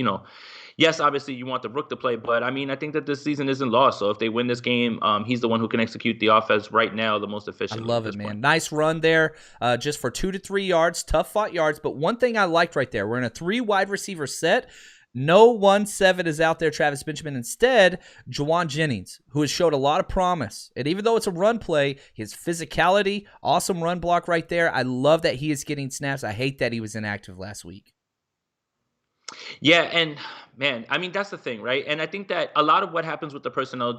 yes, obviously you want the rook to play, but I think that this season isn't lost. So if they win this game, he's the one who can execute the offense right now the most efficient. I love it, man. Point. Nice run there, just for 2 to 3 yards, tough fought yards. But one thing I liked right there, we're in a 3 wide receiver set. No 1-7 is out there, Travis Benjamin. Instead, Juwan Jennings, who has showed a lot of promise. And even though it's a run play, his physicality, awesome run block right there. I love that he is getting snaps. I hate that he was inactive last week. Yeah, and man, that's the thing, right? And I think that a lot of what happens with the personnel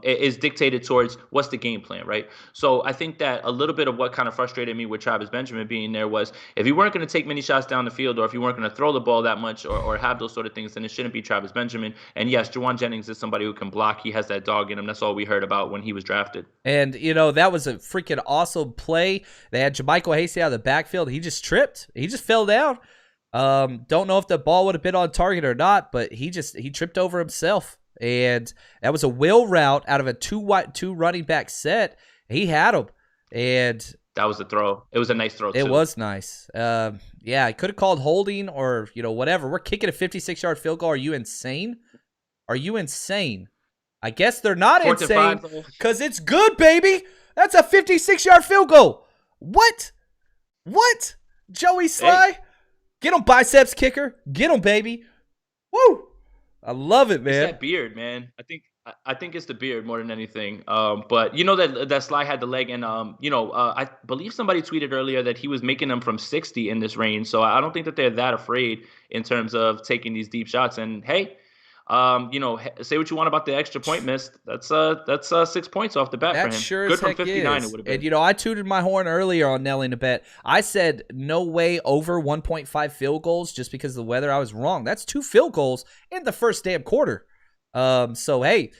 is dictated towards what's the game plan, right? So I think that a little bit of what kind of frustrated me with Travis Benjamin being there was if you weren't going to take many shots down the field or if you weren't going to throw the ball that much or have those sort of things, then it shouldn't be Travis Benjamin. And yes, Juwan Jennings is somebody who can block. He has that dog in him. That's all we heard about when he was drafted. And, that was a freaking awesome play. They had Jermichael Hasty out of the backfield. He just tripped. He just fell down. Don't know if the ball would have been on target or not, but he tripped over himself. And that was a wheel route out of a two running back set. He had him. And that was the throw. It was a nice throw, too. It was nice. I could have called holding or, whatever. We're kicking a 56-yard field goal. Are you insane? Are you insane? I guess they're not insane because it's good, baby. That's a 56-yard field goal. What? Joey Sly? Hey. Get him, biceps kicker. Get him, baby. Woo! I love it, man. It's that beard, man. I think it's the beard more than anything. But that Sly had the leg, and I believe somebody tweeted earlier that he was making them from 60 in this range. So I don't think that they're that afraid in terms of taking these deep shots. And hey, say what you want about the extra point missed. That's 6 points off the bat for him. Sure good from 59 it would have been. And I tooted my horn earlier on nailing a bet. I said no way over 1.5 field goals just because of the weather. I was wrong. That's 2 field goals in the first damn quarter. So hey,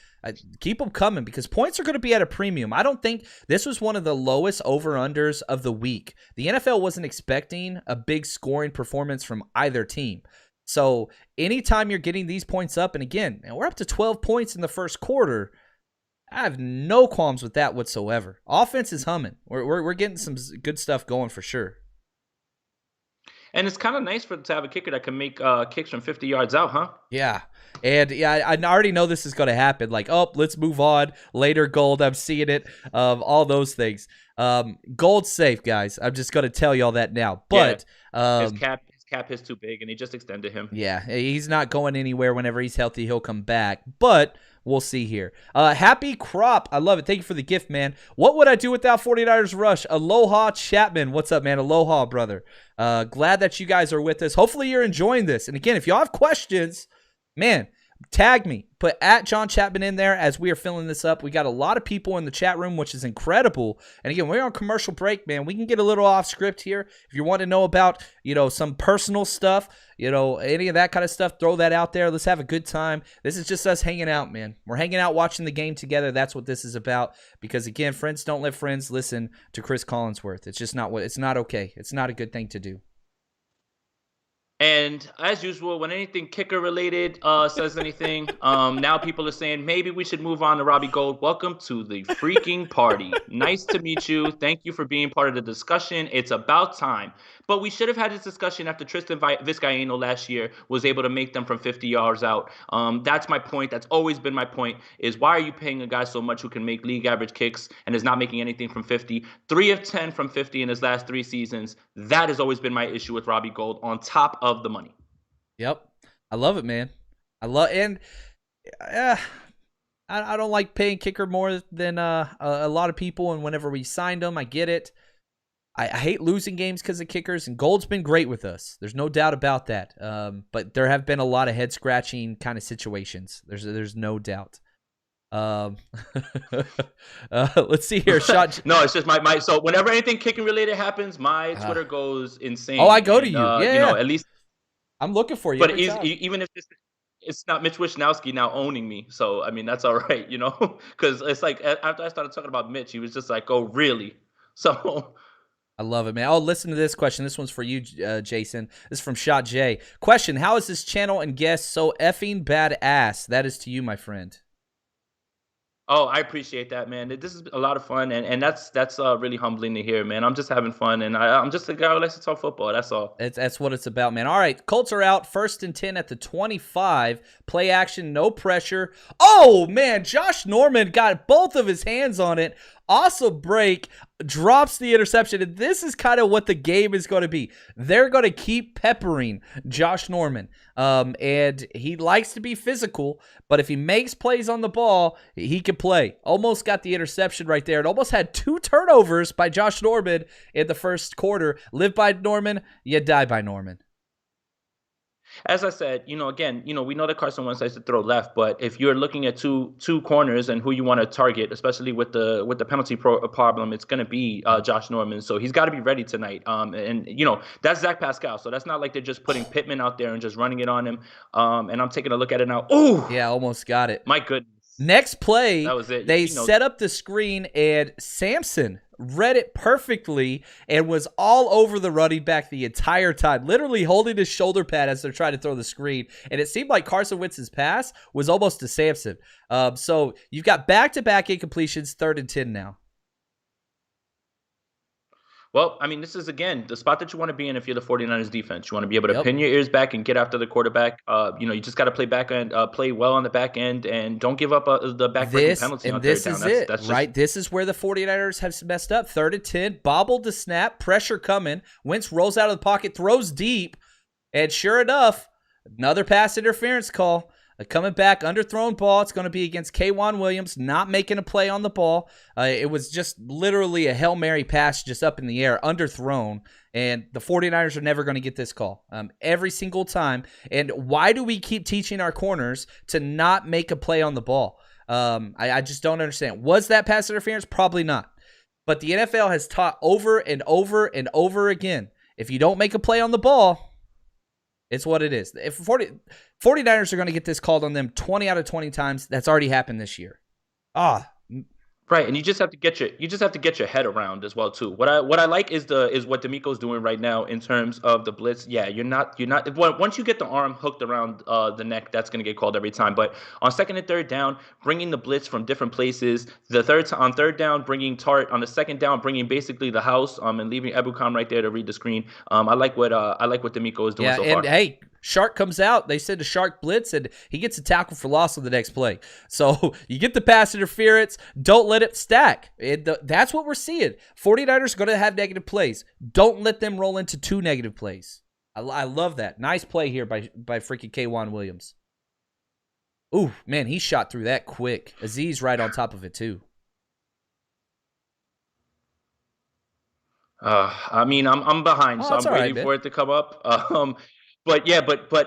keep them coming because points are going to be at a premium. I don't think this was one of the lowest over-unders of the week. The NFL wasn't expecting a big scoring performance from either team. So anytime you're getting these points up, and again, we're up to 12 points in the first quarter, I have no qualms with that whatsoever. Offense is humming. We're getting some good stuff going for sure. And it's kind of nice to have a kicker that can make kicks from 50 yards out, huh? Yeah. And I already know this is going to happen. Like, let's move on. Later, gold. I'm seeing it. All those things. Gold's safe, guys. I'm just going to tell you all that now. But his cap is too big, and he just extended him. Yeah, he's not going anywhere. Whenever he's healthy, he'll come back. But we'll see here. Happy Crop. I love it. Thank you for the gift, man. What would I do without 49ers Rush? Aloha Chapman. What's up, man? Aloha, brother. Glad that you guys are with us. Hopefully you're enjoying this. And again, if y'all have questions, man, tag me. Put @John Chapman in there as we are filling this up. We got a lot of people in the chat room, which is incredible. And again, we're on commercial break, man. We can get a little off script here. If you want to know about, some personal stuff, any of that kind of stuff, throw that out there. Let's have a good time. This is just us hanging out, man. We're hanging out watching the game together. That's what this is about. Because again, friends don't let friends listen to Chris Collinsworth. It's just it's not okay. It's not a good thing to do. And as usual, when anything kicker related says anything, now people are saying maybe we should move on to Robbie Gold. Welcome to the freaking party. Nice to meet you. Thank you for being part of the discussion. It's about time. But we should have had this discussion after Tristan Vizcaino last year was able to make them from 50 yards out. That's my point. That's always been my point is why are you paying a guy so much who can make league average kicks and is not making anything from 50? 3 of 10 from 50 in his last 3 seasons. That has always been my issue with Robbie Gold on top of the money. Yep. I love it, man. I don't like paying kicker more than a lot of people, and whenever we signed them, I get it. I hate losing games because of kickers, and Gold's been great with us. There's no doubt about that. But there have been a lot of head-scratching kind of situations. There's no doubt. Let's see here. Shot. No, it's just my. So whenever anything kicking related happens, my Twitter goes insane. Oh, I go to you. Yeah. At least I'm looking for you. But even if it's not Mitch Wishnowsky now owning me, so I mean that's all right, because it's like after I started talking about Mitch, he was just like, "Oh, really?" So I love it, man. Oh, listen to this question. This one's for you, Jason. This is from Shot J. Question: how is this channel and guest so effing badass? That is to you, my friend. Oh, I appreciate that, man. This is a lot of fun, and that's really humbling to hear, man. I'm just having fun, and I'm just a guy who likes to talk football. That's all. That's what it's about, man. All right, Colts are out, 1st and 10 at the 25. Play action, no pressure. Oh, man, Josh Norman got both of his hands on it. Awesome break, drops the interception, and this is kind of what the game is going to be. They're going to keep peppering Josh Norman, and he likes to be physical, but if he makes plays on the ball, he can play. Almost got the interception right there. It almost had 2 turnovers by Josh Norman in the first quarter. Live by Norman, you die by Norman. As I said, again, we know that Carson Wentz likes to throw left, but if you're looking at two corners and who you want to target, especially with the penalty problem, it's going to be Josh Norman. So he's got to be ready tonight. And that's Zach Pascal. So that's not like they're just putting Pittman out there and just running it on him. And I'm taking a look at it now. Oh, yeah, almost got it. My goodness. Next play, that was it. They set up the screen, and Sampson read it perfectly and was all over the running back the entire time, literally holding his shoulder pad as they're trying to throw the screen. And it seemed like Carson Wentz's pass was almost to Sampson. So you've got back-to-back incompletions, 3rd and 10 now. Well, I mean, this is, again, the spot that you want to be in if you're the 49ers defense. You want to be able to pin your ears back and get after the quarterback. You just got to play well on the back end, and don't give up the back-breaking penalty on third down. That's just right? This is where the 49ers have messed up. 3rd and 10, bobbled the snap, pressure coming. Wentz rolls out of the pocket, throws deep, and sure enough, another pass interference call. Coming back, underthrown ball. It's going to be against K'Wan Williams, not making a play on the ball. It was just literally a Hail Mary pass just up in the air, underthrown. And the 49ers are never going to get this call every single time. And why do we keep teaching our corners to not make a play on the ball? I just don't understand. Was that pass interference? Probably not. But the NFL has taught over and over and over again, if you don't make a play on the ball, it's what it is. If 49ers are going to get this called on them 20 out of 20 times, that's already happened this year. Right, and you just have to get your head around as well too. What I like is what D'Amico's doing right now in terms of the blitz. Yeah, you're not once you get the arm hooked around the neck, that's going to get called every time. But on 2nd and 3rd down, bringing the blitz from different places. On 3rd down, bringing Tart. On the 2nd down, bringing basically the house and leaving Ebukam right there to read the screen. I like what D'Amico is doing so far. And hey, Shark comes out. They send a Shark blitz, and he gets a tackle for loss on the next play. So you get the pass interference. Don't let it stack. That's what we're seeing. 49ers are going to have negative plays. Don't let them roll into 2 negative plays. I love that. Nice play here by freaking K'Wan Williams. Ooh, man, he shot through that quick. Aziz right on top of it, too. I mean, I'm behind, so I'm waiting for it to come up. But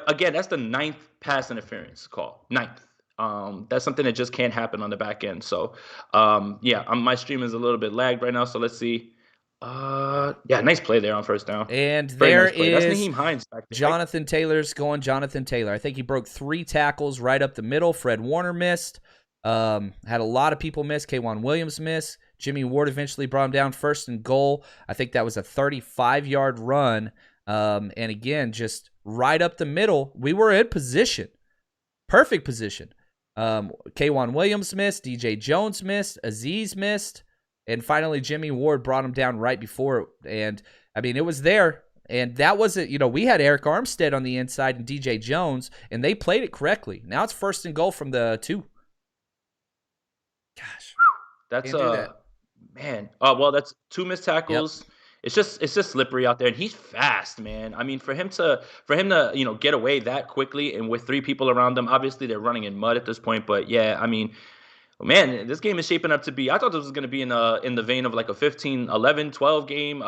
again, that's the 9th pass interference call. 9th. That's something that just can't happen on the back end. So, my stream is a little bit lagged right now. So let's see. Nice play there on 1st down. And there that's Naheem Hines back there. Jonathan Taylor's going Jonathan Taylor. I think he broke 3 tackles right up the middle. Fred Warner missed. Had a lot of people miss. K'Wan Williams missed. Jimmy Ward eventually brought him down 1st and goal. I think that was a 35-yard run. And again, just right up the middle. We were in position. Perfect position. K'Wan Williams missed. DJ Jones missed. Aziz missed. And finally, Jimmy Ward brought him down right before it. And, I mean, it was there. And that wasn't, we had Eric Armstead on the inside and DJ Jones, and they played it correctly. Now it's 1st and goal from the 2. Gosh. That's, man. Well, that's 2 missed tackles. Yep. It's just slippery out there, and he's fast, man. I mean, for him to get away that quickly and with 3 people around him, obviously they're running in mud at this point. But yeah, I mean, Man, this game is shaping up to be. I thought this was going to be in the vein of like a 15, 11, 12 game.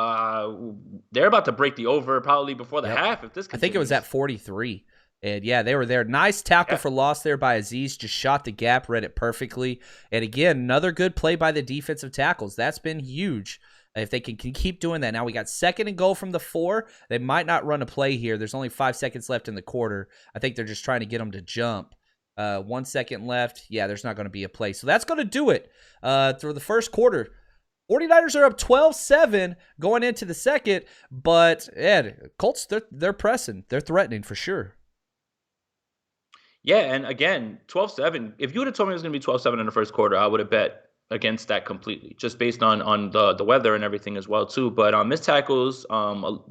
They're about to break the over probably before the half if this continues. I think it was at 43. And yeah, they were there. Nice tackle for loss there by Azeez. Just shot the gap, read it perfectly. And again, another good play by the defensive tackles. That's been huge. If they can keep doing that. Now we got 2nd and goal from the 4. They might not run a play here. There's only 5 seconds left in the quarter. I think they're just trying to get them to jump. 1 second left. Yeah, there's not going to be a play. So that's going to do it through the first quarter. 49ers are up 12-7 going into the second. But, Colts, they're pressing. They're threatening for sure. Yeah, and again, 12-7. If you would have told me it was going to be 12-7 in the first quarter, I would have bet against that completely, just based on the weather and everything as well too. But missed tackles, a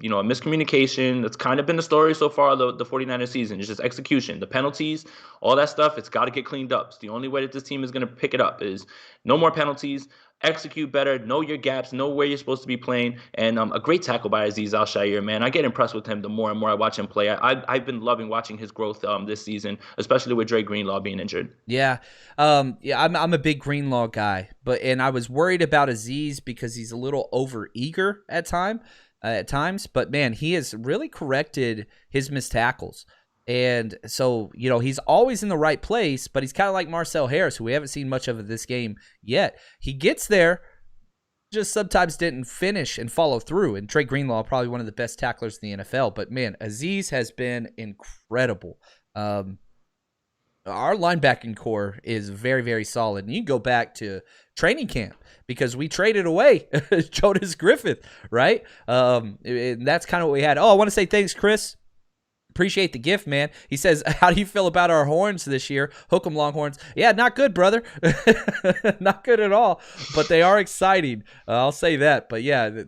miscommunication. That's kind of been the story so far of the 49ers season. It's just execution, the penalties, all that stuff. It's got to get cleaned up. It's the only way that this team is going to pick it up is no more penalties. Execute better, know your gaps, know where you're supposed to be playing, and a great tackle by Azeez Al-Shaair, man. I get impressed with him the more and more I watch him play. I've been loving watching his growth this season, especially with Dre Greenlaw being injured. Yeah, I'm a big Greenlaw guy, and I was worried about Azeez because he's a little over-eager at times, but man, he has really corrected his missed tackles. And so, he's always in the right place, but he's kind of like Marcel Harris, who we haven't seen much of this game yet. He gets there, just sometimes didn't finish and follow through. And Trey Greenlaw, probably one of the best tacklers in the NFL. But, man, Azeez has been incredible. Our linebacking core is very, very solid. And you can go back to training camp because we traded away Jonas Griffith, right? And that's kind of what we had. Oh, I want to say thanks, Chris. Appreciate the gift, man. He says, how do you feel about our horns this year? Hook 'em Longhorns. Yeah, not good, brother. Not good at all. But they are exciting. I'll say that. But yeah,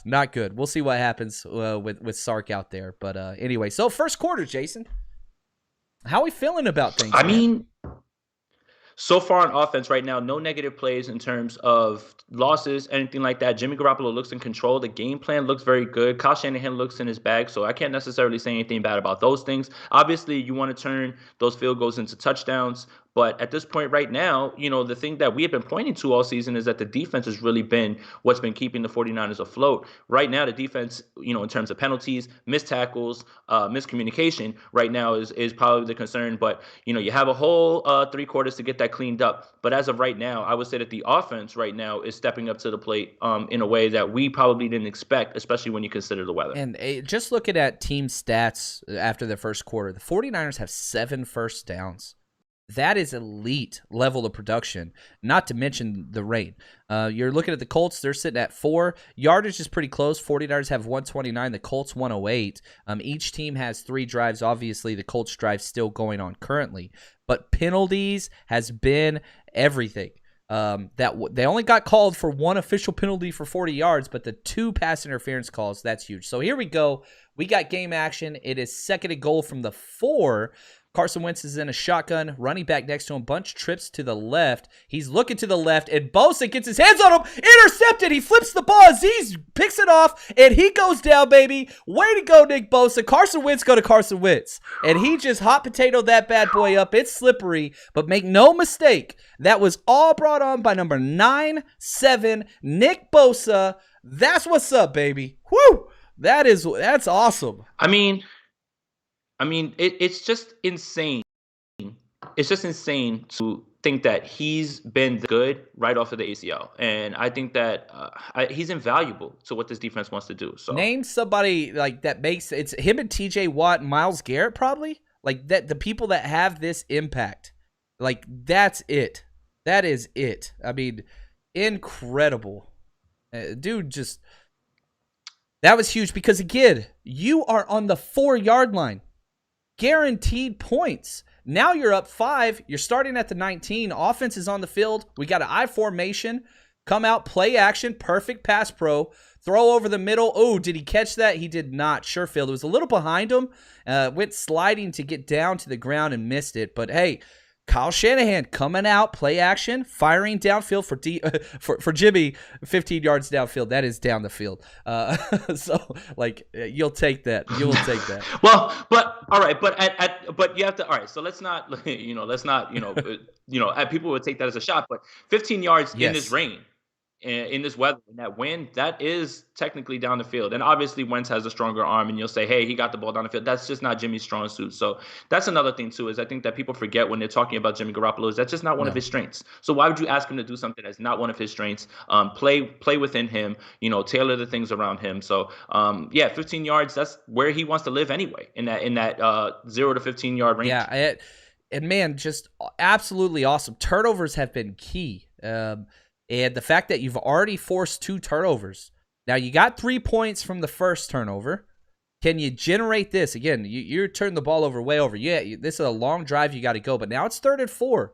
not good. We'll see what happens with Sark out there. But anyway, so first quarter, Jason. How are we feeling about things? I mean, so far on offense right now, no negative plays in terms of losses, anything like that. Jimmy Garoppolo looks in control. The game plan looks very good. Kyle Shanahan looks in his bag, so I can't necessarily say anything bad about those things. Obviously, you want to turn those field goals into touchdowns. But at this point right now, the thing that we have been pointing to all season is that the defense has really been what's been keeping the 49ers afloat. Right now, the defense, in terms of penalties, missed tackles, miscommunication right now is probably the concern. But, you have a whole 3 quarters to get that cleaned up. But as of right now, I would say that the offense right now is stepping up to the plate in a way that we probably didn't expect, especially when you consider the weather. And just looking at team stats after the first quarter, the 49ers have 7 first downs. That is elite level of production, not to mention the rain. You're looking at the Colts. They're sitting at 4. Yardage is pretty close. 49ers have 129. The Colts 108. Each team has 3 drives. Obviously, the Colts drive still going on currently. But penalties has been everything. They only got called for 1 official penalty for 40 yards, but the 2 pass interference calls, that's huge. So here we go. We got game action. It is 2nd and goal from the 4. Carson Wentz is in a shotgun, running back next to him, bunch trips to the left. He's looking to the left, and Bosa gets his hands on him, intercepted. He flips the ball. Azeez picks it off, and he goes down, baby. Way to go, Nick Bosa. Carson Wentz go to Carson Wentz. And he just hot potatoed that bad boy up. It's slippery, but make no mistake, that was all brought on by number 9-7, Nick Bosa. That's what's up, baby. Woo! That's awesome. I mean, it's just insane. It's just insane to think that he's been good right off of the ACL. And I think that he's invaluable to what this defense wants to do. So name somebody like that makes it's him and TJ Watt and Myles Garrett probably. Like that, the people that have this impact. Like that's it. That is it. I mean, incredible. Dude, just that was huge because again, you are on the 4-yard line. Guaranteed points. Now you're up 5. You're starting at the 19. Offense is on the field. We got an I formation. Come out, play action. Perfect pass pro. Throw over the middle. Oh, did he catch that? He did not. Sherfield. It was a little behind him. Went sliding to get down to the ground and missed it. But hey, Kyle Shanahan coming out, play action, firing downfield for Jimmy, 15 yards downfield. That is down the field. So like you'll take that. You will take that. Well, but all right, but you have to. All right, so let's not people would take that as a shot, but 15 yards in this Yes. rain, in this weather, in that wind, that is technically down the field. And obviously, Wentz has a stronger arm, and you'll say, hey, he got the ball down the field. That's just not Jimmy's strong suit. So that's another thing, too, is I think that people forget when they're talking about Jimmy Garoppolo is that's just not one of his strengths. So why would you ask him to do something that's not one of his strengths? Play within him, tailor the things around him. So, 15 yards, that's where he wants to live anyway, in that 0 to 15-yard range. Yeah, and man, just absolutely awesome. Turnovers have been key. And the fact that you've already forced 2 turnovers. Now, you got 3 points from the first turnover. Can you generate this? Again, you turn the ball over way over. Yeah, this is a long drive you got to go, but now it's 3rd and 4.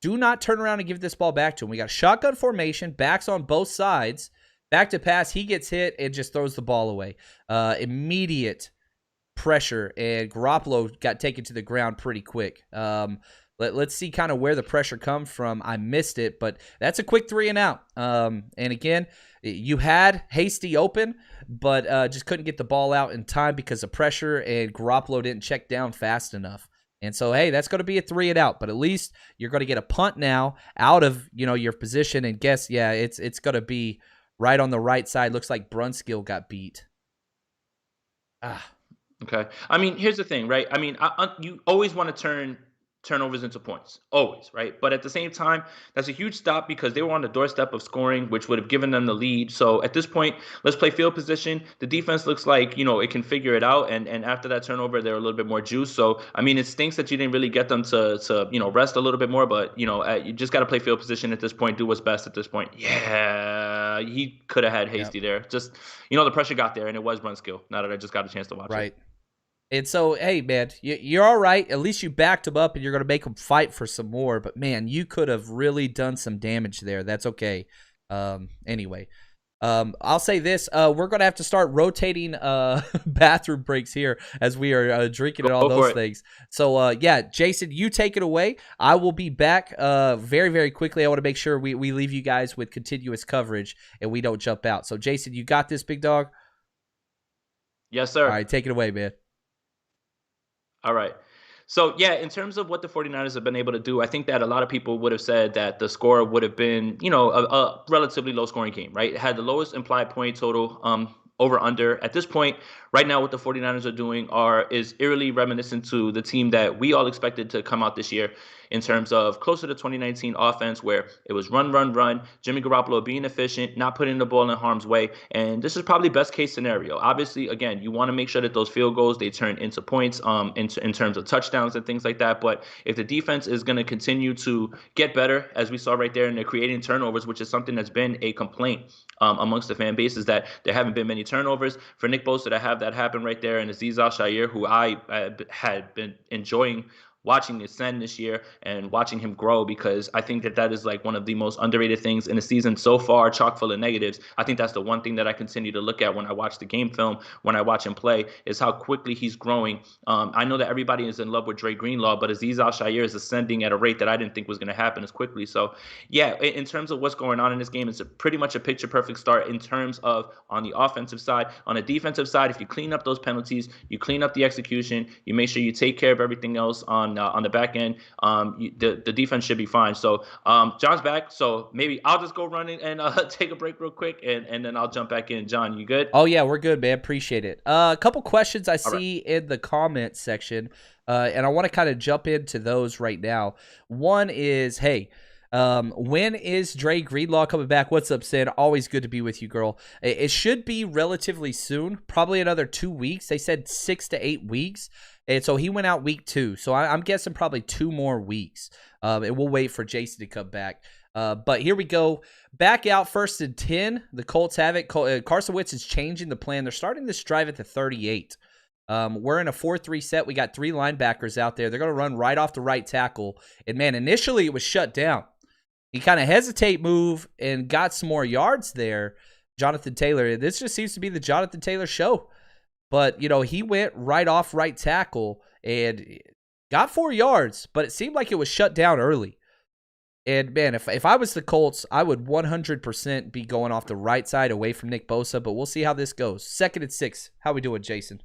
Do not turn around and give this ball back to him. We got shotgun formation, backs on both sides. Back to pass, he gets hit and just throws the ball away. Immediate pressure, and Garoppolo got taken to the ground pretty quick. Let's see kind of where the pressure comes from. I missed it, but that's a quick 3 and out. And again, you had Hasty open, but just couldn't get the ball out in time because of pressure, and Garoppolo didn't check down fast enough. And so, hey, that's going to be a 3 and out, but at least you're going to get a punt now out of your position. And guess, it's going to be right on the right side. Looks like Brunskill got beat. Okay. I mean, here's the thing, right? I mean, you always want to turn turnovers into points, always, right? But at the same time, that's a huge stop because they were on the doorstep of scoring, which would have given them the lead. So at this point, let's play field position. The defense looks like, it can figure it out. And after that turnover, they're a little bit more juice. So, I mean, it stinks that you didn't really get them to rest a little bit more, but, you just got to play field position at this point, do what's best at this point. Yeah, he could have had Hasty there. Just, the pressure got there, and it was Brunskill, now that I just got a chance to watch it. Right. And so, hey, man, you're all right. At least you backed him up, and you're going to make him fight for some more. But, man, you could have really done some damage there. That's okay. Anyway, I'll say this. We're going to have to start rotating bathroom breaks here as we are drinking and all those things. So, Jason, you take it away. I will be back very, very quickly. I want to make sure we leave you guys with continuous coverage and we don't jump out. So, Jason, you got this, big dog? Yes, sir. All right, take it away, man. All right. So, in terms of what the 49ers have been able to do, I think that a lot of people would have said that the score would have been, a relatively low-scoring game, right? It had the lowest implied point total over-under. At this point, right now, what the 49ers are doing is eerily reminiscent to the team that we all expected to come out this year in terms of closer to 2019 offense, where it was run, Jimmy Garoppolo being efficient, not putting the ball in harm's way. And this is probably best case scenario. Obviously, again, you want to make sure that those field goals, they turn into points in terms of touchdowns and things like that. But if the defense is going to continue to get better, as we saw right there, and they're creating turnovers, which is something that's been a complaint amongst the fan base, is that there haven't been many turnovers. For Nick Bosa to have that happen right there, and Azeez Al-Shaair, who I had been enjoying watching ascend this year and watching him grow, because I think that is like one of the most underrated things in the season so far, chock full of negatives. I think that's the one thing that I continue to look at when I watch the game film, when I watch him play, is how quickly he's growing. I know that everybody is in love with Dre Greenlaw, but Azeez Al-Shaair is ascending at a rate that I didn't think was going to happen as quickly. So, in terms of what's going on in this game, it's pretty much a picture-perfect start in terms of on the offensive side. On the defensive side, if you clean up those penalties, you clean up the execution, you make sure you take care of everything else on the back end, the defense should be fine. So John's back, so maybe I'll just go running and take a break real quick, and then I'll jump back in. John, you good? Oh, yeah, we're good, man. Appreciate it. A couple questions I see in the comment section, and I want to kind of jump into those right now. One is, hey, when is Dre Greenlaw coming back? What's up, Sid? Always good to be with you, girl. It should be relatively soon, probably another 2 weeks. They said 6 to 8 weeks. And so he went out week 2. So I'm guessing probably 2 more weeks. And we'll wait for Jason to come back. But here we go. Back out 1st and 10. The Colts have it. Carson Wentz is changing the plan. They're starting this drive at the 38. We're in a 4-3 set. We got 3 linebackers out there. They're going to run right off the right tackle. And, man, initially it was shut down. He kind of move and got some more yards there. Jonathan Taylor. This just seems to be the Jonathan Taylor show. But, he went right off right tackle and got 4 yards, but it seemed like it was shut down early. And, man, if I was the Colts, I would 100% be going off the right side away from Nick Bosa, but we'll see how this goes. 2nd and 6. How we doing, Jason?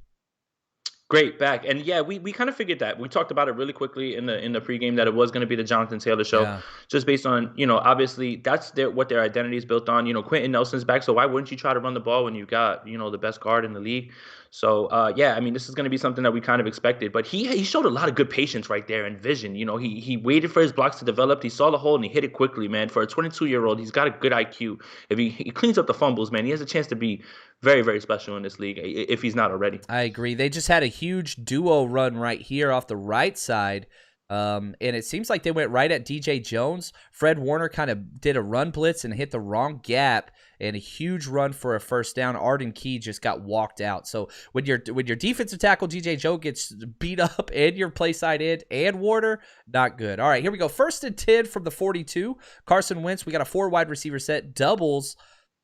Great back. And yeah, we kind of figured that. We talked about it really quickly in the pregame that it was going to be the Jonathan Taylor show, just based on, obviously that's what their identity is built on. Quentin Nelson's back, so why wouldn't you try to run the ball when you got, the best guard in the league? So, yeah, I mean, this is going to be something that we kind of expected. But he showed a lot of good patience right there and vision. He waited for his blocks to develop. He saw the hole and he hit it quickly, man. For a 22-year-old, he's got a good IQ. If he cleans up the fumbles, man, he has a chance to be very, very special in this league if he's not already. I agree. They just had a huge duo run right here off the right side. And it seems like they went right at DJ Jones. Fred Warner kind of did a run blitz and hit the wrong gap, and a huge run for a first down. Arden Key just got walked out. So when your defensive tackle DJ Jones gets beat up and your play side end and Warner, not good. All right, here we go. 1st and 10 from the 42. Carson Wentz. We got a 4 wide receiver set, doubles,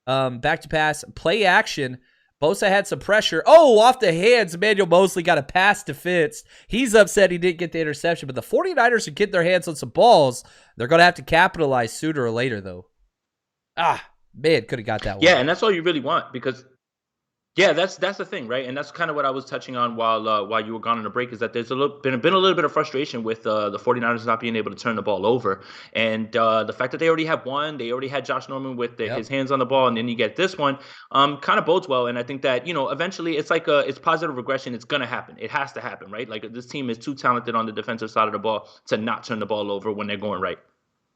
back to pass, play action. Bosa had some pressure. Oh, off the hands. Emmanuel Mosley got a pass defense. He's upset he didn't get the interception, but the 49ers are getting their hands on some balls. They're going to have to capitalize sooner or later, though. Man, could have got that one. Yeah, and that's all you really want because yeah, that's the thing, right? And that's kind of what I was touching on while you were gone on the break, is that there's been a little bit of frustration with the 49ers not being able to turn the ball over. And the fact that they already have one, they already had Josh Norman with his hands on the ball, and then you get this one, kind of bodes well. And I think that, eventually it's like it's positive regression. It's going to happen. It has to happen, right? Like this team is too talented on the defensive side of the ball to not turn the ball over when they're going right.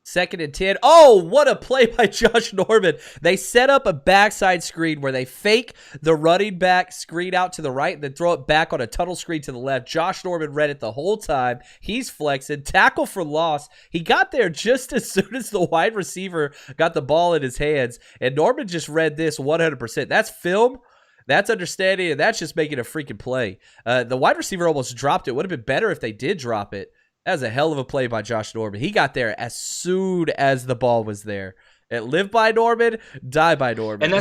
2nd and 10. Oh, what a play by Josh Norman. They set up a backside screen where they fake the running back screen out to the right and then throw it back on a tunnel screen to the left. Josh Norman read it the whole time. He's flexing. Tackle for loss. He got there just as soon as the wide receiver got the ball in his hands, and Norman just read this 100%. That's film. That's understanding, and that's just making a freaking play. The wide receiver almost dropped it. Would have been better if they did drop it. That was a hell of a play by Josh Norman. He got there as soon as the ball was there. It live by Norman, die by Norman. And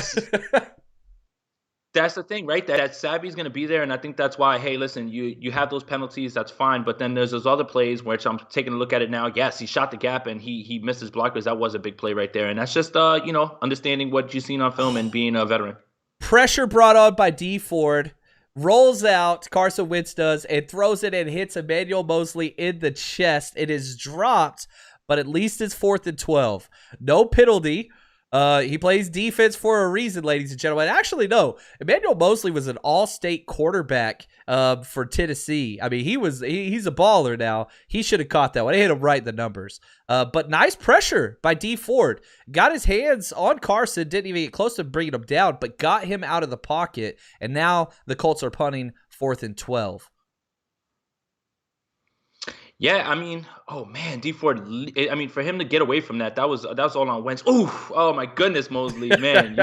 that's the thing, right? That Savvy's going to be there, and I think that's why, hey, listen, you have those penalties, that's fine, but then there's those other plays, which I'm taking a look at it now. Yes, he shot the gap, and he missed his blockers. That was a big play right there, and that's just, understanding what you've seen on film and being a veteran. Pressure brought on by D Ford. Rolls out, Carson Wentz does, and throws it and hits Emmanuel Mosley in the chest. It is dropped, but at least it's 4th and 12. No penalty. He plays defense for a reason, ladies and gentlemen. Actually, no. Emmanuel Mosley was an all-state quarterback for Tennessee. I mean, he's a baller now. He should have caught that one. He hit him right in the numbers. But nice pressure by D Ford. Got his hands on Carson. Didn't even get close to bringing him down, but got him out of the pocket. And now the Colts are punting 4th and 12. Yeah, I mean, oh man, D Ford. I mean, for him to get away from that was all on Wentz. Oof, oh my goodness, Mosley, man,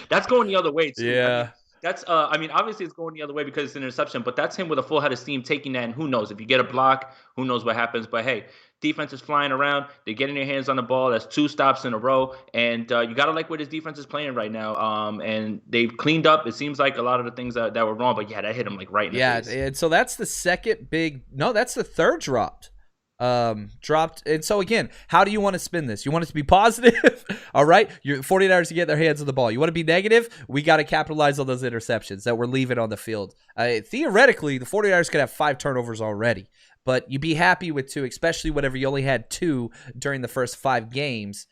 that's going the other way too. Yeah, that's obviously it's going the other way because it's an interception, but that's him with a full head of steam taking that, and who knows if you get a block, who knows what happens. But hey, defense is flying around. They're getting their hands on the ball. That's 2 stops in a row, and you gotta like what his defense is playing right now. And they've cleaned up. It seems like a lot of the things that were wrong, but yeah, that hit him like right in the face. Yeah, and so that's the second big. No, that's the third dropped. And so again, how do you want to spin this? You want it to be positive? All right, your 49ers to get their hands on the ball. You want to be negative? We got to capitalize on those interceptions that we're leaving on the field. Theoretically, the 49ers could have 5 turnovers already, but you'd be happy with 2, especially whenever you only had 2 during the first 5 games.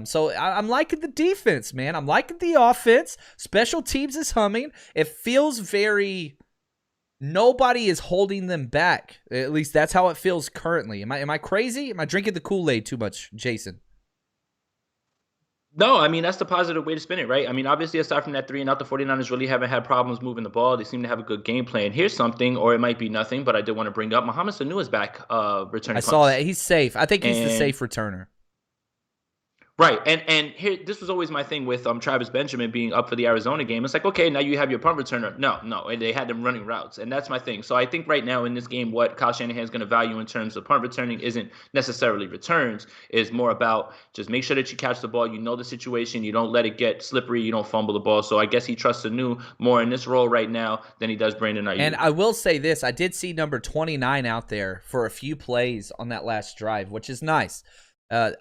So I'm liking the defense, man. I'm liking the offense. Special teams is humming. It feels very... Nobody is holding them back. At least that's how it feels currently. Am I crazy? Am I drinking the Kool-Aid too much, Jason? No, I mean, that's the positive way to spin it, right? I mean, obviously, aside from that 3 and out, the 49ers really haven't had problems moving the ball. They seem to have a good game plan. Here's something, or it might be nothing, but I did want to bring up Mohamed Sanu is back returning punts. I saw that. He's safe. I think he's the safe returner. Right, and here, this was always my thing with Travis Benjamin being up for the Arizona game. It's like, okay, now you have your punt returner. No, and they had them running routes, and that's my thing. So I think right now in this game, what Kyle Shanahan is going to value in terms of punt returning isn't necessarily returns. Is more about just make sure that you catch the ball. You know the situation. You don't let it get slippery. You don't fumble the ball. So I guess he trusts Sanu more in this role right now than he does Brandon Ayuk. And I will say this: I did see number 29 out there for a few plays on that last drive, which is nice.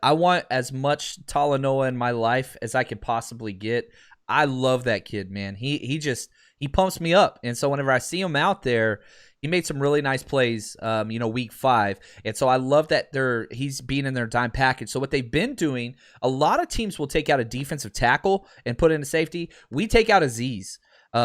I want as much Talanoa in my life as I could possibly get. I love that kid, man. He pumps me up. And so whenever I see him out there, he made some really nice plays, week 5. And so I love that he's being in their dime package. So what they've been doing, a lot of teams will take out a defensive tackle and put in a safety. We take out Azeez.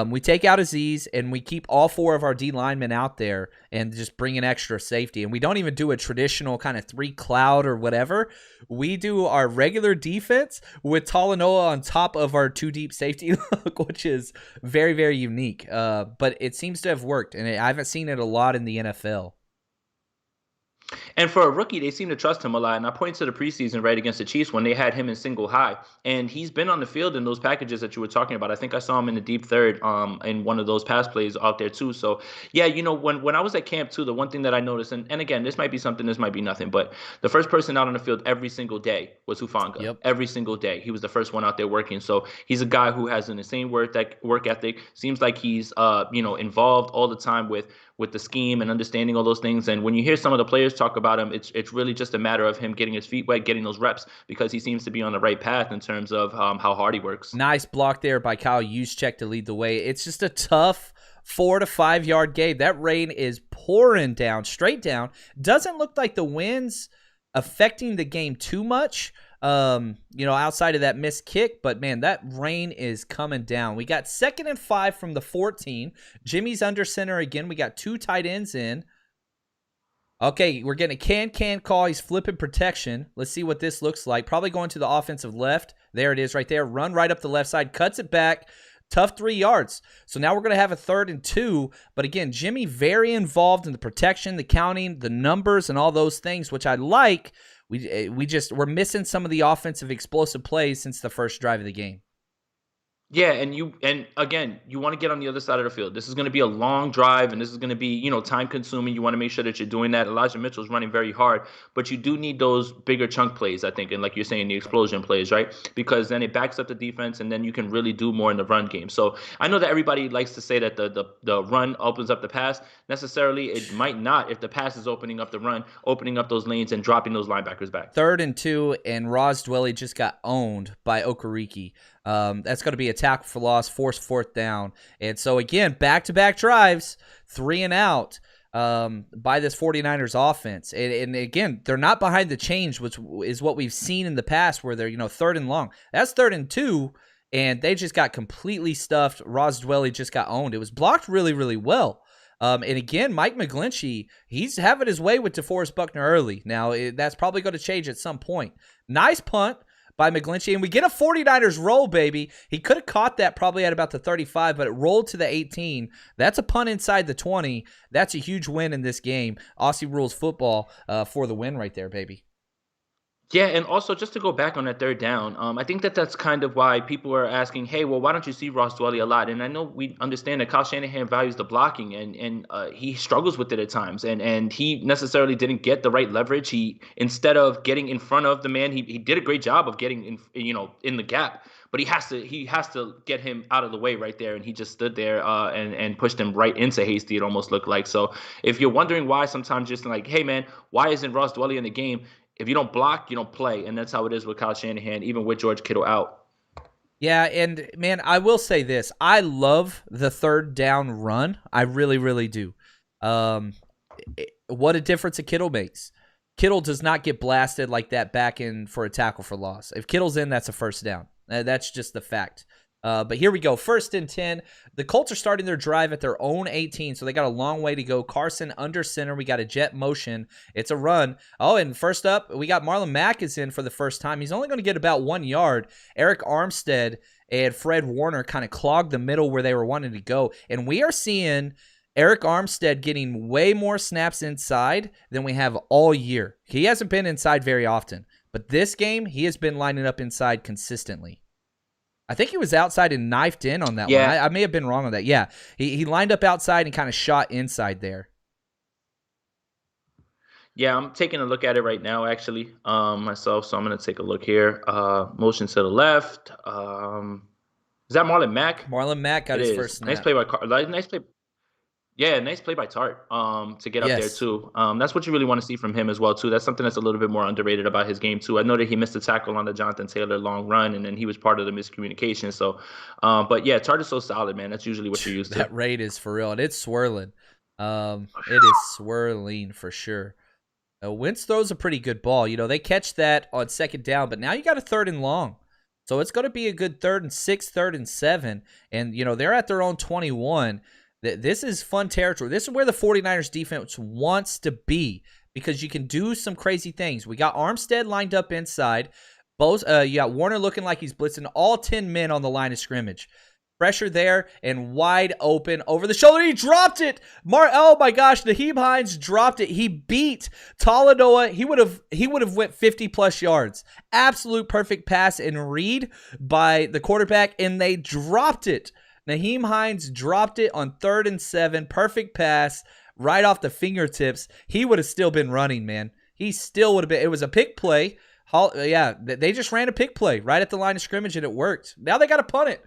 We take out Azeez and we keep all 4 of our D linemen out there and just bring an extra safety. And we don't even do a traditional kind of 3 cloud or whatever. We do our regular defense with Talanoa on top of our 2 deep safety look, which is very, very unique. But it seems to have worked, and I haven't seen it a lot in the NFL. And for a rookie, they seem to trust him a lot. And I point to the preseason right against the Chiefs when they had him in single high. And he's been on the field in those packages that you were talking about. I think I saw him in the deep third in one of those pass plays out there too. So, yeah, when I was at camp too, the one thing that I noticed, and again, this might be something, this might be nothing, but the first person out on the field every single day was Hufanga. Yep. Every single day. He was the first one out there working. So he's a guy who has an insane work ethic. Seems like he's involved all the time with the scheme and understanding all those things. And when you hear some of the players talk about him, it's really just a matter of him getting his feet wet, getting those reps, because he seems to be on the right path in terms of how hard he works. Nice block there by Kyle Juszczyk to lead the way. It's just a tough 4 to 5 yard gain. That rain is pouring down, straight down. Doesn't look like the wind's affecting the game too much. Outside of that missed kick, but man, that rain is coming down. We got 2nd and 5 from the 14. Jimmy's under center again. We got 2 tight ends in. Okay, we're getting a can call. He's flipping protection. Let's see what this looks like. Probably going to the offensive left. There it is right there. Run right up the left side, cuts it back. Tough 3 yards. So now we're going to have a 3rd and 2. But again, Jimmy very involved in the protection, the counting, the numbers, and all those things, which I like. We're missing some of the offensive explosive plays since the first drive of the game. Yeah, and again, you want to get on the other side of the field. This is going to be a long drive, and this is going to be, time consuming. You want to make sure that you're doing that. Elijah Mitchell's running very hard, but you do need those bigger chunk plays, I think, and like you're saying, the explosion plays, right? Because then it backs up the defense, and then you can really do more in the run game. So I know that everybody likes to say that the run opens up the pass. Necessarily, it might not if the pass is opening up the run, opening up those lanes, and dropping those linebackers back. 3rd and 2, and Ross Dwelley just got owned by Okereke. That's going to be a tackle for loss, forced 4th down. And so, again, back-to-back drives, 3 and out by this 49ers offense. And again, they're not behind the chains, which is what we've seen in the past where they're, 3rd and long. That's 3rd and 2, and they just got completely stuffed. Ross Dwelley just got owned. It was blocked really, really well. And again, Mike McGlinchey, he's having his way with DeForest Buckner early. Now, that's probably going to change at some point. Nice punt by McGlinchey, and we get a 49ers roll, baby. He could have caught that probably at about the 35, but it rolled to the 18. That's a punt inside the 20. That's a huge win in this game. Aussie Rules football for the win right there, baby. Yeah, and also just to go back on that 3rd down, I think that's kind of why people are asking, hey, well, why don't you see Ross Dwelley a lot? And I know we understand that Kyle Shanahan values the blocking, and he struggles with it at times, and he necessarily didn't get the right leverage. He, instead of getting in front of the man, he did a great job of getting in the gap, but he has to get him out of the way right there, and he just stood there and pushed him right into Hasty. It almost looked like. So if you're wondering why, sometimes just like, hey man, why isn't Ross Dwelley in the game? If you don't block, you don't play, and that's how it is with Kyle Shanahan, even with George Kittle out. Yeah, and man, I will say this. I love the 3rd down run. I really, really do. What a difference a Kittle makes. Kittle does not get blasted like that back in for a tackle for loss. If Kittle's in, that's a 1st down. That's just the fact. But here we go. 1st and 10. The Colts are starting their drive at their own 18, so they got a long way to go. Carson under center. We got a jet motion. It's a run. Oh, and first up, we got Marlon Mack is in for the first time. He's only going to get about 1 yard. Eric Armstead and Fred Warner kind of clogged the middle where they were wanting to go. And we are seeing Eric Armstead getting way more snaps inside than we have all year. He hasn't been inside very often. But this game, he has been lining up inside consistently. I think he was outside and knifed in on that one. I may have been wrong on that. Yeah, he lined up outside and kind of shot inside there. Yeah, I'm taking a look at it right now, actually, myself. So I'm going to take a look here. Motion to the left. Is that Marlon Mack? Marlon Mack got his first snap. Nice play by nice play. Yeah, nice play by Tart to get up there too. That's what you really want to see from him as well too. That's something that's a little bit more underrated about his game too. I know that he missed a tackle on the Jonathan Taylor long run, and then he was part of the miscommunication. So, but yeah, Tart is so solid, man. That's usually what you're used to. That rate is for real, and it's swirling. It is swirling for sure. Wentz throws a pretty good ball. You know, they catch that on second down, but now you got a 3rd and long. So it's going to be a good 3rd and 6, 3rd and 7. And, you know, they're at their own 21. This is fun territory. This is where the 49ers defense wants to be because you can do some crazy things. We got Armstead lined up inside. You got Warner looking like he's blitzing all 10 men on the line of scrimmage. Pressure there and wide open over the shoulder. He dropped it. Oh my gosh, Nyheim Hines dropped it. He beat Talanoa. He would have went 50+ yards. Absolute perfect pass and read by the quarterback, and they dropped it. Nyheim Hines dropped it on 3rd and 7. Perfect pass right off the fingertips. He would have still been running, man. He still would have been. It was a pick play. They just ran a pick play right at the line of scrimmage, and it worked. Now they got to punt it.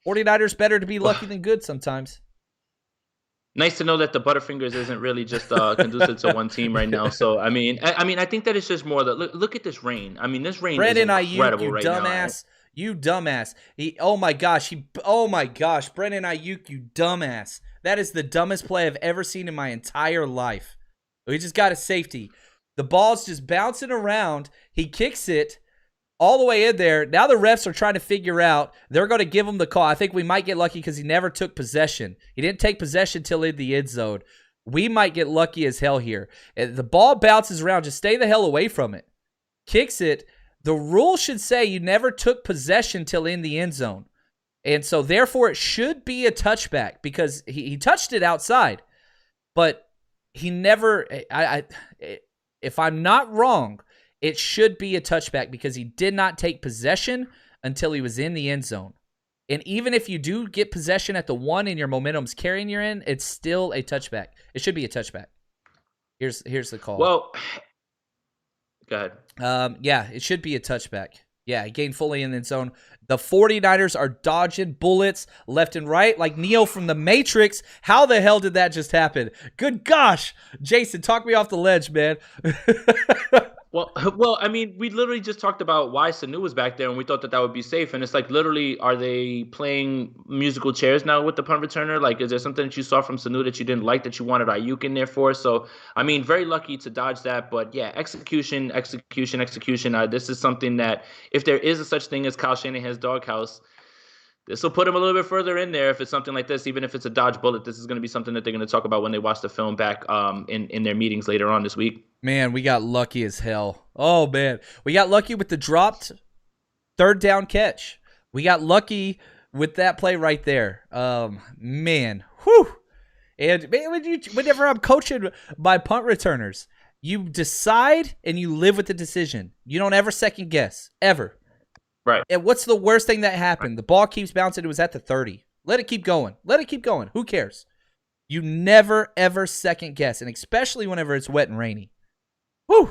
49ers better to be lucky than good sometimes. Nice to know that the Butterfingers isn't really just conducive to one team right now. So I mean, I think that it's just more that look at this rain. I mean, this rain is incredible right now. You dumbass. Oh my gosh, Brandon Ayuk, you dumbass. That is the dumbest play I've ever seen in my entire life. We just got a safety. The ball's just bouncing around. He kicks it all the way in there. Now the refs are trying to figure out. They're going to give him the call. I think we might get lucky because he never took possession. He didn't take possession till in the end zone. We might get lucky as hell here. The ball bounces around. Just stay the hell away from it. Kicks it. The rule should say you never took possession till in the end zone. And so therefore it should be a touchback because he touched it outside. But he never, if I'm not wrong, it should be a touchback because he did not take possession until he was in the end zone. And even if you do get possession at the 1 and your momentum's carrying you in, it's still a touchback. It should be a touchback. Here's the call. Well, go ahead. Yeah, it should be a touchback. Yeah, he gained fully in the end zone. The 49ers are dodging bullets left and right like Neo from the Matrix. How the hell did that just happen? Good gosh. Jason, talk me off the ledge, man. Well, I mean, we literally just talked about why Sanu was back there, and we thought that would be safe. And it's like, literally, are they playing musical chairs now with the punt returner? Like, is there something that you saw from Sanu that you didn't like that you wanted Ayuk in there for? So, I mean, very lucky to dodge that. But yeah, execution. This is something that, if there is a such thing as Kyle Shanahan's doghouse, this will put him a little bit further in there if it's something like this. Even if it's a dodge bullet, this is going to be something that they're going to talk about when they watch the film back in their meetings later on this week. Man, we got lucky as hell. Oh, man. We got lucky with the dropped 3rd down catch. We got lucky with that play right there. Man. Whew. And whenever I'm coaching my punt returners, you decide and you live with the decision. You don't ever second guess. Ever. Right. And what's the worst thing that happened? The ball keeps bouncing. It was at the 30. Let it keep going. Who cares? You never, ever second guess, and especially whenever it's wet and rainy. Whew.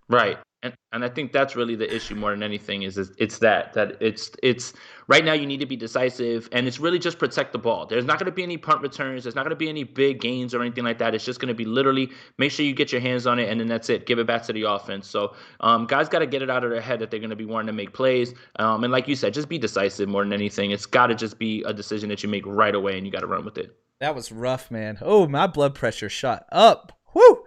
Right. And I think that's really the issue more than anything is it's that it's right now you need to be decisive, and it's really just protect the ball. There's not going to be any punt returns. There's not going to be any big gains or anything like that. It's just going to be literally make sure you get your hands on it, and then that's it. Give it back to the offense. So guys got to get it out of their head that they're going to be wanting to make plays. And like you said, just be decisive more than anything. It's got to just be a decision that you make right away, and you got to run with it. That was rough, man. Oh, my blood pressure shot up. Woo!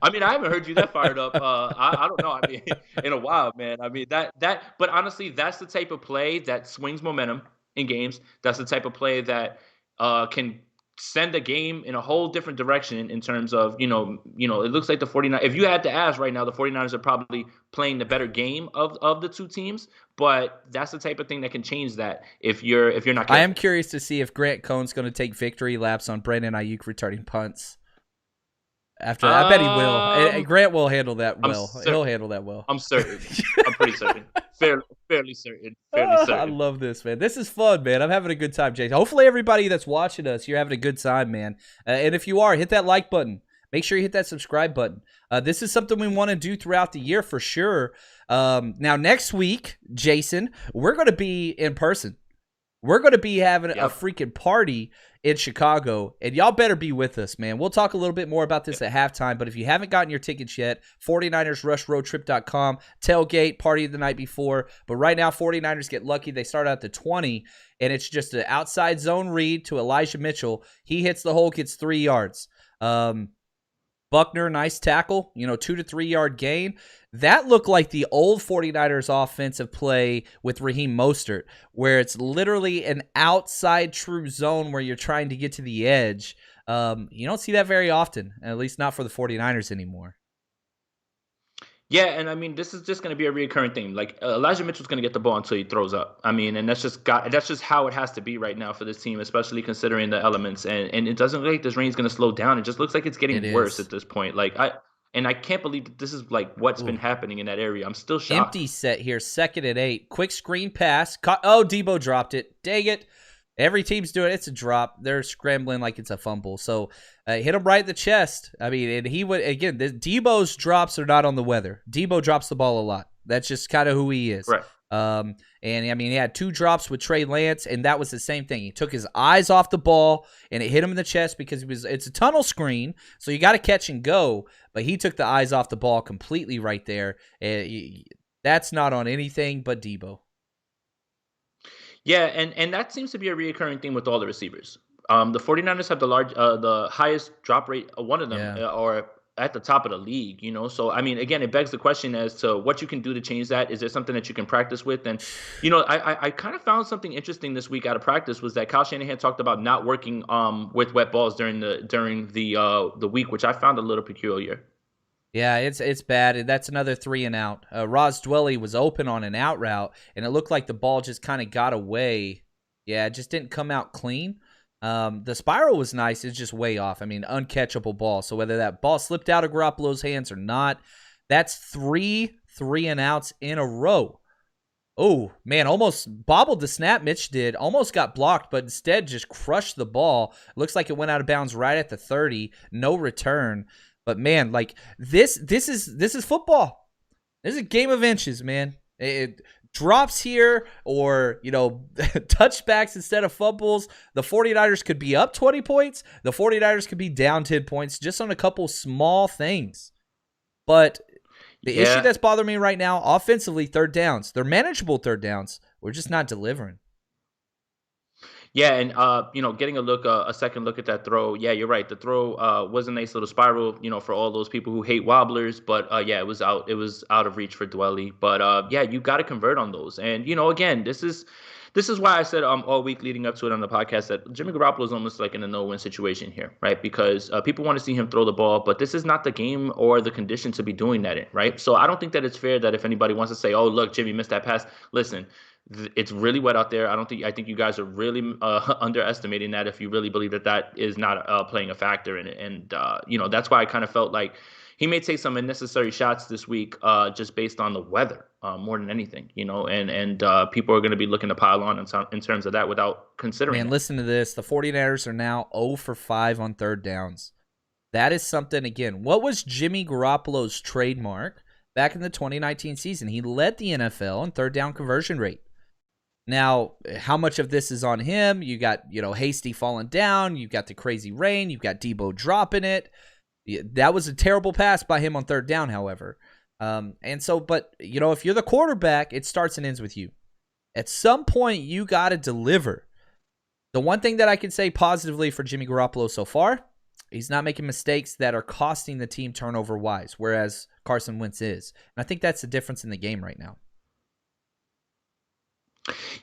I mean, I haven't heard you that fired up. I don't know. I mean, in a while, man. I mean, but honestly, that's the type of play that swings momentum in games. That's the type of play that can send a game in a whole different direction in terms of, it looks like the 49ers, if you had to ask right now, the 49ers are probably playing the better game of the two teams, but that's the type of thing that can change that if you're not careful. I am curious to see if Grant Cohn's going to take victory laps on Brandon Ayuk returning punts. After I bet he will. And Grant will handle that I'm well. He'll handle that well. I'm certain. I'm pretty certain. Fairly certain. Fairly certain. I love this, man. This is fun, man. I'm having a good time, Jason. Hopefully everybody that's watching us, you're having a good time, man. And if you are, hit that like button. Make sure you hit that subscribe button. This is something we want to do throughout the year for sure. Now, next week, Jason, we're going to be in person. We're going to be having a freaking party in Chicago, and y'all better be with us, man. We'll talk a little bit more about this at halftime, but if you haven't gotten your tickets yet, 49ersrushroadtrip.com, tailgate, party the night before. But right now, 49ers get lucky. They start out to 20, and it's just an outside zone read to Elijah Mitchell. He hits the hole, gets 3 yards. Buckner, nice tackle, 2 to 3 yard gain. That looked like the old 49ers offensive play with Raheem Mostert, where it's literally an outside true zone where you're trying to get to the edge. You don't see that very often, at least not for the 49ers anymore. Yeah, and I mean, this is just going to be a recurring thing. Like Elijah Mitchell's going to get the ball until he throws up. I mean, and that's just how it has to be right now for this team, especially considering the elements. And it doesn't look like this rain's going to slow down. It just looks like it's getting worse at this point. Like I can't believe that this is like what's been happening in that area. I'm still shocked. Empty set here, 2nd and 8. Quick screen pass. Debo dropped it. Dang it. Every team's doing it. It's a drop. They're scrambling like it's a fumble. So hit him right in the chest. I mean, and he would, again, Debo's drops are not on the weather. Debo drops the ball a lot. That's just kind of who he is. Right. And I mean, he had 2 drops with Trey Lance, and that was the same thing. He took his eyes off the ball, and it hit him in the chest because it's a tunnel screen, so you got to catch and go. But he took the eyes off the ball completely right there. That's not on anything but Debo. Yeah, and that seems to be a reoccurring theme with all the receivers. The 49ers have the highest drop rate, one of them, or at the top of the league, So, I mean, again, it begs the question as to what you can do to change that. Is there something that you can practice with? And, I kind of found something interesting this week out of practice was that Kyle Shanahan talked about not working with wet balls during the week, which I found a little peculiar. Yeah, it's bad. And that's another 3 and out. Ross Dwelly was open on an out route, and it looked like the ball just kind of got away. Yeah, it just didn't come out clean. The spiral was nice. It's just way off. I mean, uncatchable ball. So whether that ball slipped out of Garoppolo's hands or not, that's 3 and outs in a row. Oh, man, almost bobbled the snap, Mitch did. Almost got blocked, but instead just crushed the ball. Looks like it went out of bounds right at the 30. No return. But man, like this is football. This is a game of inches, man. It drops here or, touchbacks instead of fumbles. The 49ers could be up 20 points. The 49ers could be down 10 points just on a couple small things. But the issue that's bothering me right now, offensively, 3rd downs. They're manageable 3rd downs. We're just not delivering. Yeah, and getting a second look at that throw. Yeah, you're right. The throw was a nice little spiral, for all those people who hate wobblers. But it was out. It was out of reach for Dwelly. But you got to convert on those. And again, this is why I said all week leading up to it on the podcast that Jimmy Garoppolo is almost like in a no-win situation here, right? Because people want to see him throw the ball, but this is not the game or the condition to be doing that in, right? So I don't think that it's fair that if anybody wants to say, "Oh, look, Jimmy missed that pass," listen. It's really wet out there. I think you guys are really underestimating that if you really believe that is not playing a factor in it. And, that's why I kind of felt like he may take some unnecessary shots this week just based on the weather more than anything, and people are going to be looking to pile on in terms of that without considering Man, listen to this. The 49ers are now 0 for 5 on 3rd downs. That is something, again, what was Jimmy Garoppolo's trademark back in the 2019 season? He led the NFL in 3rd down conversion rate. Now, how much of this is on him? You got, Hasty falling down. You got the crazy rain. You got Debo dropping it. That was a terrible pass by him on 3rd down, however. But if you're the quarterback, it starts and ends with you. At some point, you got to deliver. The one thing that I can say positively for Jimmy Garoppolo so far, he's not making mistakes that are costing the team turnover-wise, whereas Carson Wentz is. And I think that's the difference in the game right now.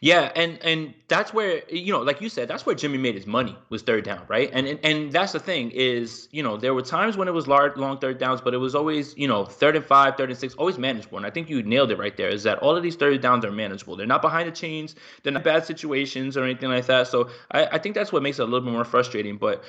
Yeah, and that's where, like you said, that's where Jimmy made his money, was third down, right? And that's the thing is, there were times when it was long third downs, but it was always, 3rd and 5, 3rd and 6, always manageable. And I think you nailed it right there. Is that all of these third downs are manageable? They're not behind the chains. They're not bad situations or anything like that. So I think that's what makes it a little bit more frustrating. But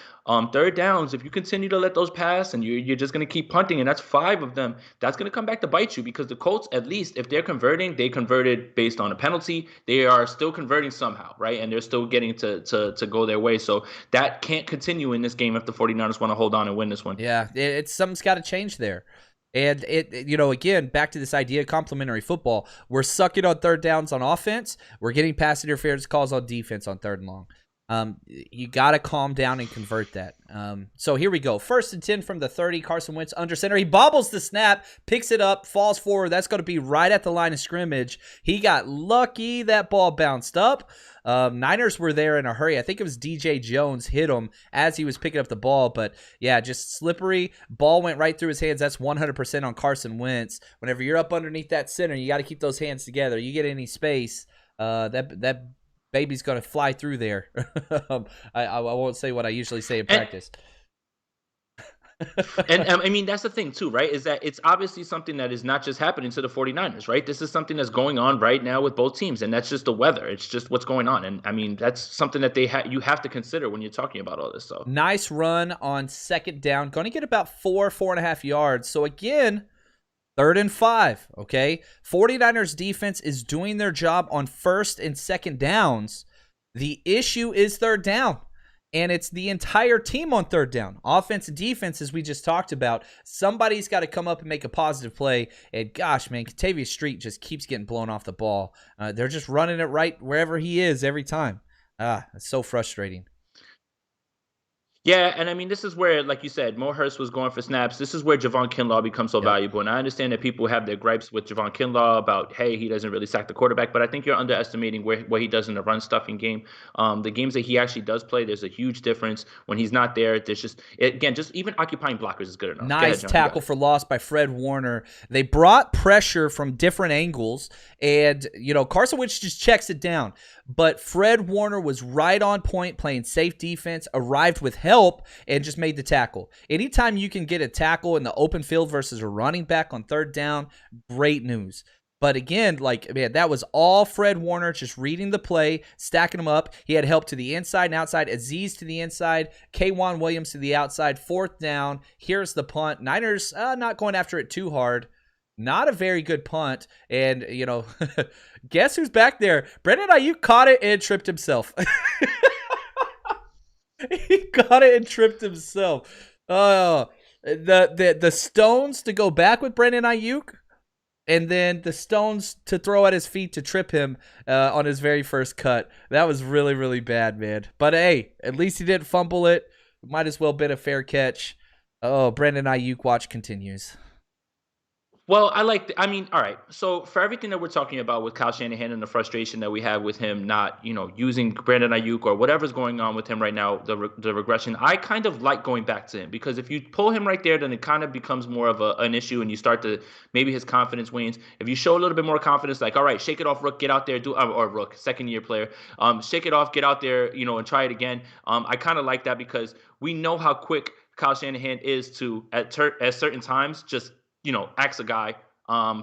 third downs, if you continue to let those pass and you're just going to keep punting, and that's 5 of them, that's going to come back to bite you, because the Colts, at least if they're converting, they converted based on a penalty. They are still converting somehow, right? And they're still getting to go their way. So that can't continue in this game if the 49ers want to hold on and win this one. Yeah, it's something's got to change there. And again, back to this idea of complementary football. We're sucking on third downs on offense. We're getting pass interference calls on defense on 3rd and long. You got to calm down and convert that. So here we go. 1st and 10 from the 30. Carson Wentz under center. He bobbles the snap, picks it up, falls forward. That's going to be right at the line of scrimmage. He got lucky. That ball bounced up. Niners were there in a hurry. I think it was DJ Jones hit him as he was picking up the ball. But, yeah, just slippery. Ball went right through his hands. That's 100% on Carson Wentz. Whenever you're up underneath that center, you got to keep those hands together. You get any space, that baby's going to fly through there. I won't say what I usually say in practice. And I mean, that's the thing too, right? Is that it's obviously something that is not just happening to the 49ers, right? This is something that's going on right now with both teams, and that's just the weather. It's just what's going on. And I mean, that's something that you have to consider when you're talking about all this stuff. Nice run on 2nd down. Going to get about 4.5 yards. So again, 3rd and 5, okay? 49ers defense is doing their job on 1st and 2nd downs. The issue is 3rd down, and it's the entire team on 3rd down. Offense and defense, as we just talked about. Somebody's got to come up and make a positive play, and gosh, man, Kentavious Street just keeps getting blown off the ball. They're just running it right wherever he is every time. It's so frustrating. Yeah, and I mean, this is where, like you said, Mo Hurst was going for snaps. This is where Javon Kinlaw becomes so valuable. And I understand that people have their gripes with Javon Kinlaw about, hey, he doesn't really sack the quarterback. But I think you're underestimating what he does in the run stuffing game. The games that he actually does play, there's a huge difference. When he's not there, there's just even occupying blockers is good enough. Nice tackle for loss by Fred Warner. They brought pressure from different angles, and, Carson Wentz just checks it down. But Fred Warner was right on point, playing safe defense, arrived with help, and just made the tackle. Anytime you can get a tackle in the open field versus a running back on 3rd down, great news. But again, that was all Fred Warner, just reading the play, stacking them up. He had help to the inside and outside. Azeez to the inside, K'Wan Williams to the outside. 4th down. Here's the punt. Niners not going after it too hard. Not a very good punt. And, guess who's back there? Brandon Ayuk caught it and tripped himself. He caught it and tripped himself. The stones to go back with Brandon Ayuk, and then the stones to throw at his feet to trip him on his very first cut. That was really, really bad, man. But, hey, at least he didn't fumble it. Might as well been a fair catch. Oh, Brandon Ayuk watch continues. Well, all right. So for everything that we're talking about with Kyle Shanahan and the frustration that we have with him not, using Brandon Ayuk or whatever's going on with him right now, the regression, I kind of like going back to him, because if you pull him right there, then it kind of becomes more of an issue, and you start to, maybe his confidence wanes. If you show a little bit more confidence, like, all right, shake it off, Rook, get out there, or Rook, 2nd-year player, shake it off, get out there, and try it again. I kind of like that, because we know how quick Kyle Shanahan is to, at certain times, just axe a guy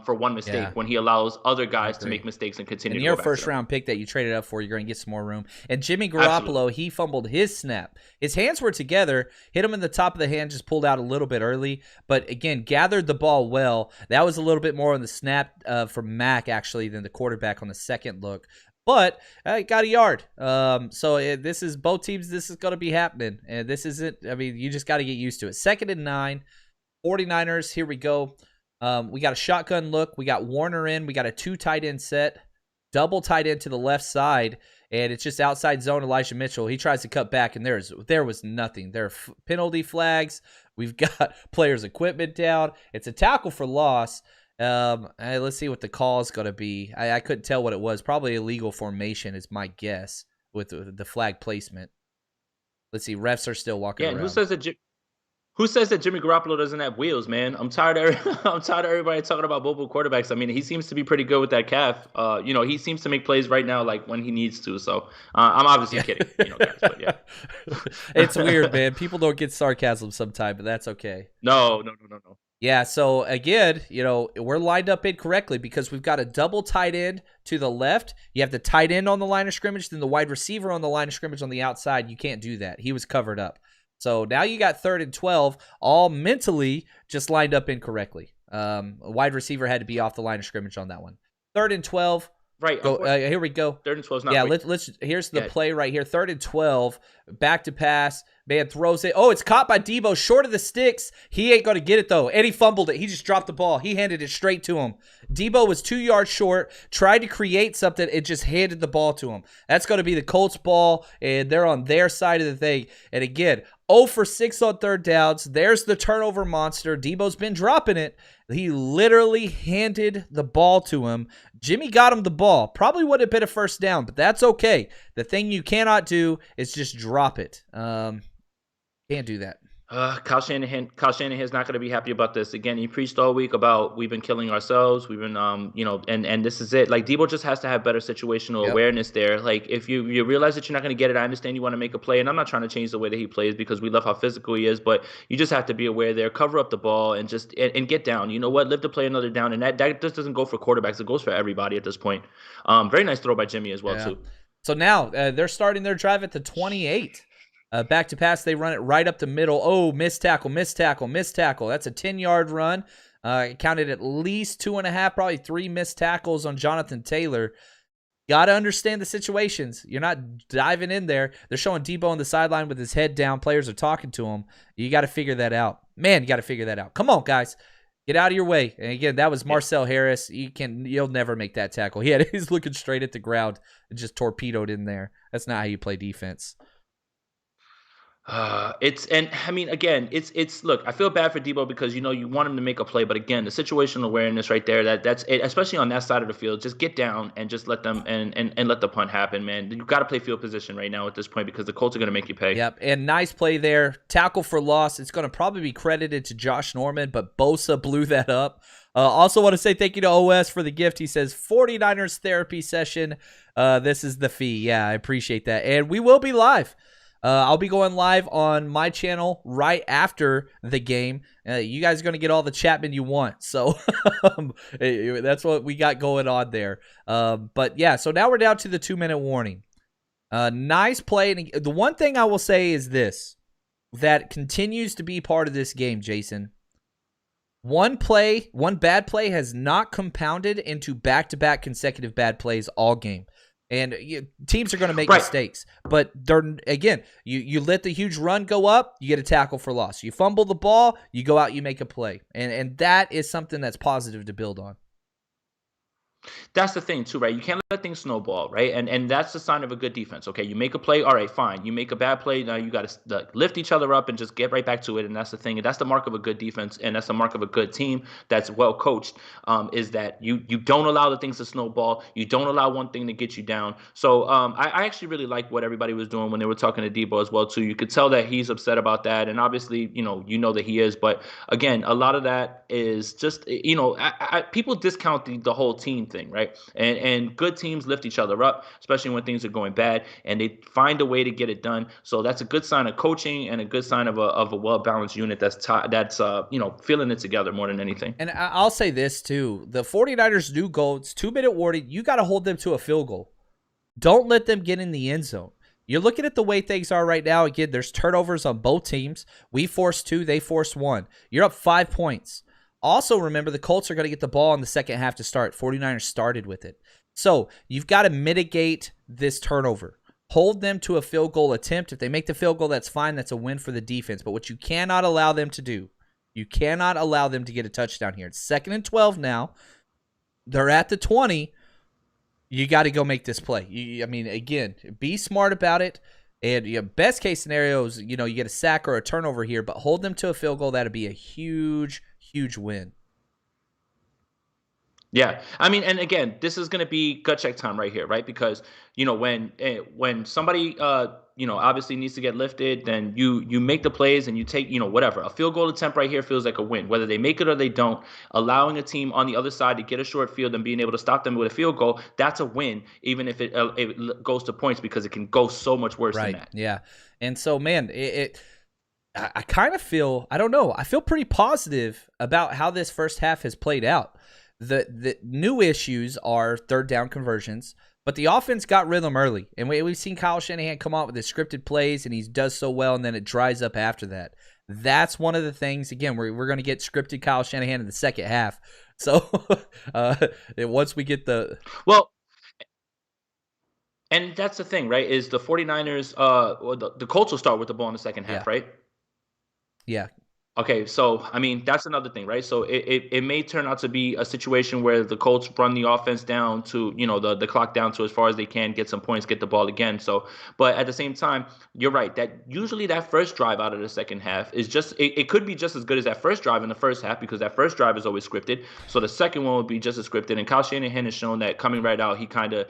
for one mistake when he allows other guys to make mistakes and continue to go back. And your first-round pick that you traded up for, you're going to get some more room. And Jimmy Garoppolo, He fumbled his snap. His hands were together, hit him in the top of the hand, just pulled out a little bit early. But, again, gathered the ball well. That was a little bit more on the snap from Mack, actually, than the quarterback on the second look. But got a yard. This is both teams. This is going to be happening. And this isn't, you just got to get used to it. 2nd and 9. 49ers, here we go. We got a shotgun look. We got Warner in. We got a 2 tight end set. Double tight end to the left side. And it's just outside zone Elijah Mitchell. He tries to cut back, and there was nothing. There are penalty flags. We've got players' equipment down. It's a tackle for loss. Let's see what the call is going to be. I couldn't tell what it was. Probably illegal formation is my guess with the flag placement. Let's see. Refs are still walking around. Who Who says that Jimmy Garoppolo doesn't have wheels, man? I'm tired of I'm tired of everybody talking about mobile quarterbacks. I mean, he seems to be pretty good with that calf. He seems to make plays right now, like when he needs to. So I'm obviously kidding, guys. But yeah, It's weird, man. People don't get sarcasm sometimes, but that's okay. No. Yeah, so again, we're lined up incorrectly because we've got a double tight end to the left. You have the tight end on the line of scrimmage, then the wide receiver on the line of scrimmage on the outside. You can't do that. He was covered up. So now you got 3rd and 12, all mentally just lined up incorrectly. A wide receiver had to be off the line of scrimmage on that one. 3rd and 12. Right. Go, here we go. 3rd and 12 is not. Yeah, let's. Here's the play right here. 3rd and 12. Back to pass. Man throws it. Oh, it's caught by Debo short of the sticks. He ain't going to get it, though. And he fumbled it. He just dropped the ball. He handed it straight to him. Debo was 2 yards short, tried to create something. It just handed the ball to him. That's going to be the Colts ball, and they're on their side of the thing. And again, 0 for 6 on 3rd downs. There's the turnover monster. Debo's been dropping it. He literally handed the ball to him. Jimmy got him the ball. Probably would have been a 1st down, but that's okay. The thing you cannot do is just drop it. Can't do that. Kyle Shanahan's not going to be happy about this. Again, he preached all week about we've been killing ourselves. We've been, and this is it. Like, Debo just has to have better situational awareness there. Like, if you realize that you're not going to get it, I understand you want to make a play, and I'm not trying to change the way that he plays because we love how physical he is, but you just have to be aware there, cover up the ball, and just and get down. You know what? Live to play another down, and that just doesn't go for quarterbacks. It goes for everybody at this point. Very nice throw by Jimmy as well, too. So now they're starting their drive at the 28. Back to pass, they run it right up the middle. Oh, missed tackle. That's a 10-yard run. Counted at least 2.5, probably 3 missed tackles on Jonathan Taylor. Got to understand the situations. You're not diving in there. They're showing Debo on the sideline with his head down. Players are talking to him. You got to figure that out. Man, you got to figure that out. Come on, guys. Get out of your way. And again, that was Marcel Harris. You'll never make that tackle. He's looking straight at the ground and just torpedoed in there. That's not how you play defense. Look, I feel bad for Debo because you want him to make a play, but again, the situational awareness right there, that's it, especially on that side of the field. Just get down and just let them and let the punt happen, man. You got to play field position right now at this point because the Colts are going to make you pay. Yep, and nice play there. Tackle for loss. It's going to probably be credited to Josh Norman, but Bosa blew that up. Also want to say thank you to OS for the gift. He says 49ers therapy session. This is the fee. Yeah, I appreciate that. And we will be live. I'll be going live on my channel right after the game. You guys are going to get all the Chapman you want. So that's what we got going on there. But yeah, so now we're down to the 2-minute warning. Nice play. And the one thing I will say is this, that continues to be part of this game, Jason. One bad play has not compounded into back-to-back consecutive bad plays all game. And teams are going to make mistakes. But, again, you let the huge run go up, you get a tackle for loss. You fumble the ball, you go out, you make a play. And that is something that's positive to build on. That's the thing, too, right? You can't let things snowball, right? And that's the sign of a good defense. Okay, you make a play, all right, fine. You make a bad play, now you got to lift each other up and just get right back to it. And that's the thing. And that's the mark of a good defense, and that's the mark of a good team that's well coached, is that you don't allow the things to snowball. You don't allow one thing to get you down. So I actually really like what everybody was doing when they were talking to Debo as well, too. You could tell that he's upset about that, and obviously, you know that he is. But, again, a lot of that is just, people discount the whole team thing, right? And good teams lift each other up, especially when things are going bad, and they find a way to get it done. So that's a good sign of coaching and a good sign of a well-balanced unit that's feeling it together more than anything. And I'll say this too: the 49ers do go. It's 2-minute warning. You got to hold them to a field goal. Don't let them get in the end zone. You're looking at the way things are right now. Again, there's turnovers on both teams. We forced 2, they forced 1. You're up 5 points. Also, remember, the Colts are going to get the ball in the second half to start. 49ers started with it. So you've got to mitigate this turnover. Hold them to a field goal attempt. If they make the field goal, that's fine. That's a win for the defense. But what you cannot allow them to do, you cannot allow them to get a touchdown here. It's 2nd and 12 now. They're at the 20. You got to go make this play. Again, be smart about it. And best case scenario is, you get a sack or a turnover here, but hold them to a field goal. That'd be a huge win. Yeah, I mean, and again, this is going to be gut check time right here, right? Because when somebody obviously needs to get lifted, then you make the plays and you take whatever. A field goal attempt right here feels like a win, whether they make it or they don't. Allowing a team on the other side to get a short field and being able to stop them with a field goal, that's a win, even if it goes to points, because it can go so much worse than Right. that. Yeah. And so, man, I kind of feel, I don't know, I feel pretty positive about how this first half has played out. The new issues are third down conversions, but the offense got rhythm early. And we've seen Kyle Shanahan come out with his scripted plays, and he does so well, and then it dries up after that. That's one of the things, again, we're going to get scripted Kyle Shanahan in the second half. So once we get the... Well, and that's the thing, right? Is the 49ers, or the Colts will start with the ball in the second half, right? Yeah. Okay, so I mean that's another thing, right? So it may turn out to be a situation where the Colts run the offense down to the clock down to as far as they can, get some points, get the ball again. So, but at the same time, you're right that usually that first drive out of the second half is just it could be just as good as that first drive in the first half, because that first drive is always scripted. So the second one would be just as scripted. And Kyle Shanahan has shown that coming right out, he kind of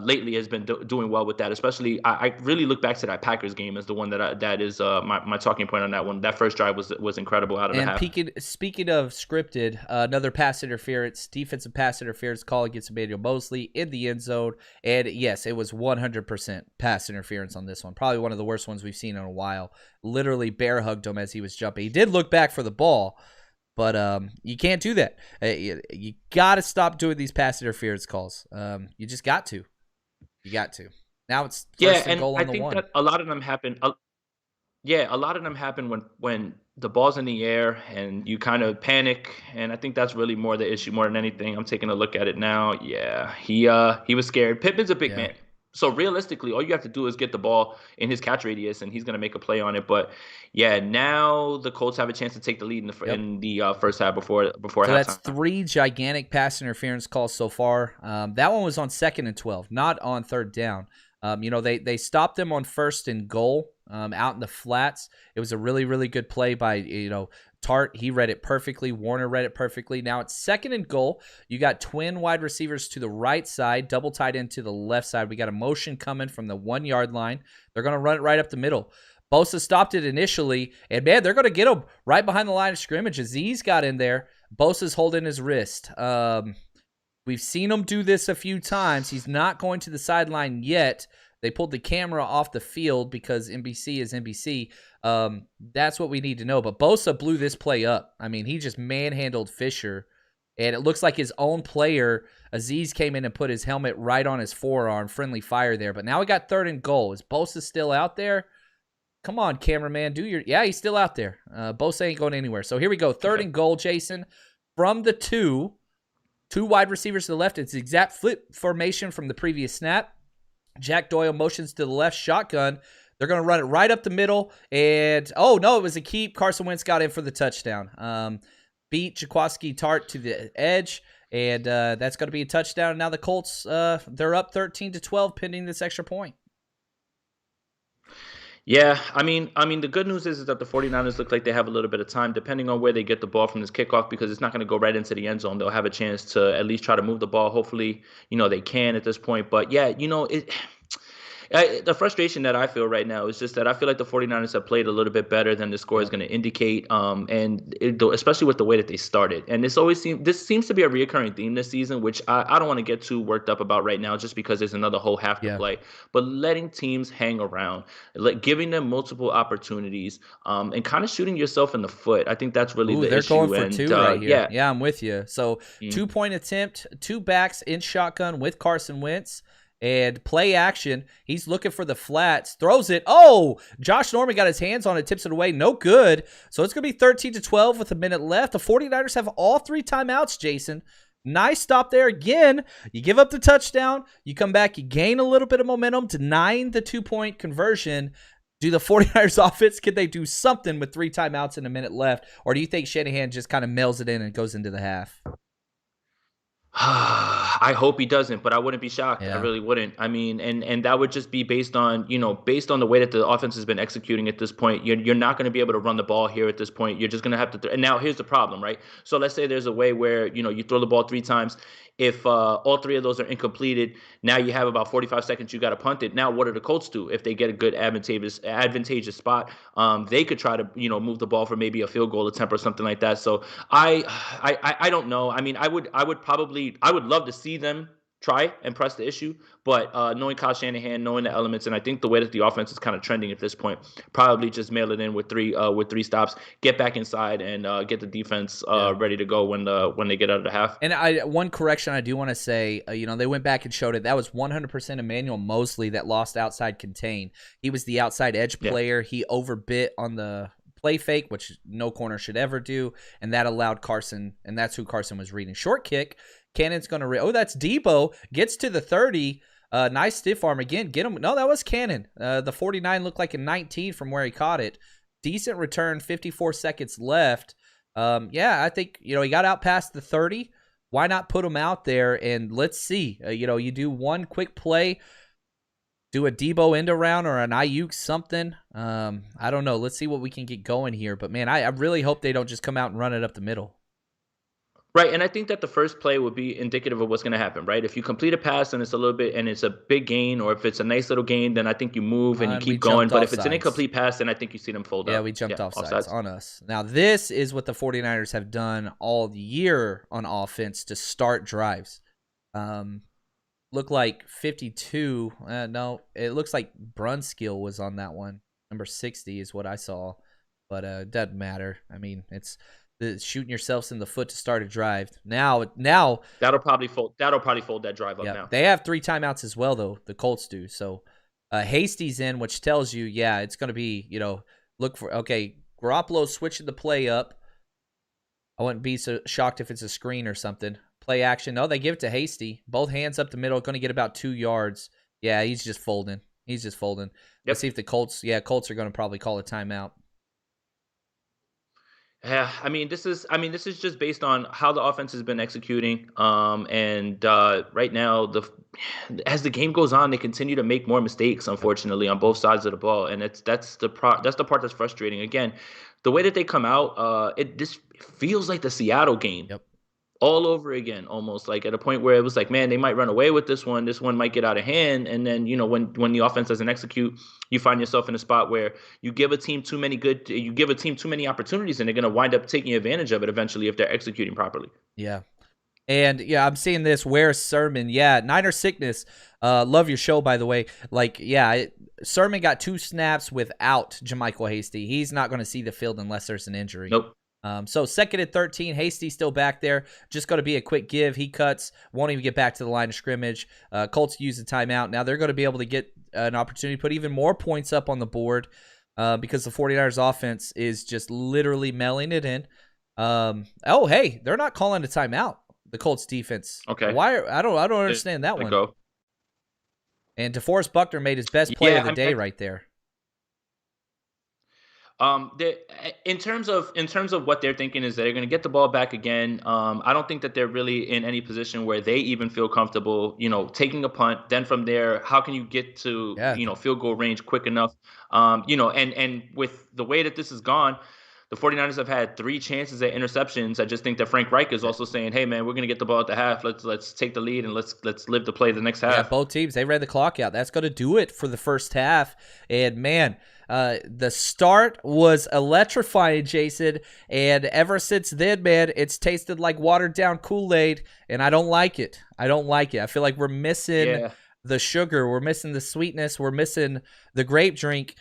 lately has been doing well with that. Especially, I really look back to that Packers game as the one that is my talking point on that one. That first drive was incredible out of the half. And speaking of scripted, another pass interference, defensive pass interference call against Emmanuel Mosley in the end zone. And yes, it was 100% pass interference on this one. Probably one of the worst ones we've seen in a while. Literally bear hugged him as he was jumping. He did look back for the ball, but you can't do that. You got to stop doing these pass interference calls. You just got to. You got to. Now it's first and goal on the one. I think that a lot of them happen. A lot of them happen when the ball's in the air and you kind of panic, and I think that's really more the issue more than anything. I'm taking a look at it now. Yeah, he was scared. Pittman's a big man. So realistically, all you have to do is get the ball in his catch radius, and he's going to make a play on it. But yeah, now the Colts have a chance to take the lead in the first half before halftime. That's 3 gigantic pass interference calls so far. That one was on 2nd and 12, not on third down. They stopped them on 1st and goal out in the flats. It was a really, really good play by Tart. He read it perfectly. Warner read it perfectly. Now it's 2nd and goal. You got twin wide receivers to the right side, double tight end to the left side. We got a motion coming from the 1-yard line. They're going to run it right up the middle. Bosa stopped it initially, and man, they're going to get him right behind the line of scrimmage. Aziz got in there. Bosa's holding his wrist. We've seen him do this a few times. He's not going to the sideline yet. They pulled the camera off the field because NBC is NBC. That's what we need to know. But Bosa blew this play up. I mean, he just manhandled Fisher. And it looks like his own player, Aziz, came in and put his helmet right on his forearm. Friendly fire there. But now we got 3rd and goal. Is Bosa still out there? Come on, cameraman. Yeah, he's still out there. Bosa ain't going anywhere. So here we go. 3rd and goal, Jason. From the 2 wide receivers to the left. It's the exact flip formation from the previous snap. Jack Doyle motions to the left, shotgun. They're going to run it right up the middle. And, oh, no, it was a keep. Carson Wentz got in for the touchdown. Beat Jaquaski Tart to the edge, and that's going to be a touchdown. And now the Colts, they're up 13-12 pending this extra point. Yeah, I mean, the good news is that the 49ers look like they have a little bit of time, depending on where they get the ball from this kickoff, because it's not going to go right into the end zone. They'll have a chance to at least try to move the ball. Hopefully, they can at this point. But yeah, the frustration that I feel right now is just that I feel like the 49ers have played a little bit better than the score is going to indicate, especially with the way that they started. And this seems to be a reoccurring theme this season, which I don't want to get too worked up about right now just because there's another whole half to play. But letting teams hang around, giving them multiple opportunities, and kind of shooting yourself in the foot. I think that's really the issue. They're going for 2 right here. Yeah, I'm with you. So 2-point attempt, 2 backs in shotgun with Carson Wentz. And play action. He's looking for the flats. Throws it. Oh, Josh Norman got his hands on it. Tips it away. No good. So it's going to be 13-12 with a minute left. The 49ers have all 3 timeouts, Jason. Nice stop there. Again, you give up the touchdown. You come back. You gain a little bit of momentum, denying the 2-point conversion. Do the 49ers offense, can they do something with 3 timeouts and a minute left? Or do you think Shanahan just kind of mails it in and goes into the half? I hope he doesn't, but I wouldn't be shocked. I Yeah. really wouldn't. I mean, and that would just be based on, based on the way that the offense has been executing at this point. You're not going to be able to run the ball here at this point. You're just going to have to. And now here's the problem, right? So let's say there's a way where, you throw the ball 3 times. If all 3 of those are incompleted, now you have about 45 seconds. You got to punt it. Now, what do the Colts do if they get a good advantageous spot? They could try to move the ball for maybe a field goal attempt or something like that. So I don't know. I mean, I would love to see them try and press the issue, but knowing Kyle Shanahan, knowing the elements, and I think the way that the offense is kind of trending at this point, probably just mail it in with three stops, get back inside, and get the defense ready to go when they get out of the half. And one correction I do want to say, they went back and showed it. That was 100% Emmanuel Mosley that lost outside contain. He was the outside edge player. He overbit on the play fake, which no corner should ever do, and that allowed Carson, and that's who Carson was reading. Short kick. Cannon's going to that's Debo. Gets to the 30. Nice stiff arm again. Get him. No, that was Cannon. The 49 looked like a 19 from where he caught it. Decent return, 54 seconds left. I think, he got out past the 30. Why not put him out there and let's see. You do one quick play, do a Debo end around or an Ayuk something. I don't know. Let's see what we can get going here. But, man, I really hope they don't just come out and run it up the middle. Right, and I think that the first play would be indicative of what's going to happen, right? If you complete a pass and it's a little bit and it's a big gain, or if it's a nice little gain, then I think you move and you keep going. But if it's an incomplete pass, then I think you see them fold out. Yeah, we jumped offsides on us. Now, this is what the 49ers have done all year on offense to start drives. Look like 52. No, it looks like Brunskill was on that one. Number 60 is what I saw, but it doesn't matter. I mean, it's shooting yourselves in the foot to start a drive. Now that'll probably fold that drive up now. They have 3 timeouts as well, though. The Colts do. So Hasty's in, which tells you, it's going to be, look for Garoppolo switching the play up. I wouldn't be so shocked if it's a screen or something. Play action. No, they give it to Hasty. Both hands up the middle, going to get about 2 yards. Yeah, he's just folding. Yep. Let's see if the Colts are going to probably call a timeout. Yeah, this is just based on how the offense has been executing. And right now, as the game goes on, they continue to make more mistakes, unfortunately, on both sides of the ball, and that's the part that's frustrating. Again, the way that they come out, it just feels like the Seattle game. Yep. All over again, almost like at a point where it was like, man, they might run away with this one. This one might get out of hand. And then, when the offense doesn't execute, you find yourself in a spot where you give a team too many opportunities, and they're going to wind up taking advantage of it eventually if they're executing properly. Yeah. And I'm seeing this. Where's Sermon? Yeah. Niner sickness. Love your show, by the way. Sermon got 2 snaps without Jermichael Hasty. He's not going to see the field unless there's an injury. Nope. So 2nd and 13, Hasty still back there. Just going to be a quick give. He cuts. Won't even get back to the line of scrimmage. Colts use the timeout. Now they're going to be able to get an opportunity to put even more points up on the board because the 49ers offense is just literally mailing it in. They're not calling a timeout. The Colts defense. Okay. Why? I don't understand that one. Go. And DeForest Buckner made his best play of the day right there. In terms of what they're thinking is that they're going to get the ball back again. I don't think that they're really in any position where they even feel comfortable, taking a punt. Then from there, how can you get to, field goal range quick enough? And with the way that this has gone, the 49ers have had 3 chances at interceptions. I just think that Frank Reich is also saying, hey, man, we're going to get the ball at the half. Let's take the lead and let's live the play the next half. Yeah, both teams, they ran the clock out. That's going to do it for the first half. And, man, the start was electrifying, Jason. And ever since then, man, it's tasted like watered-down Kool-Aid, and I don't like it. I feel like we're missing the sugar. We're missing the sweetness. We're missing the grape drink.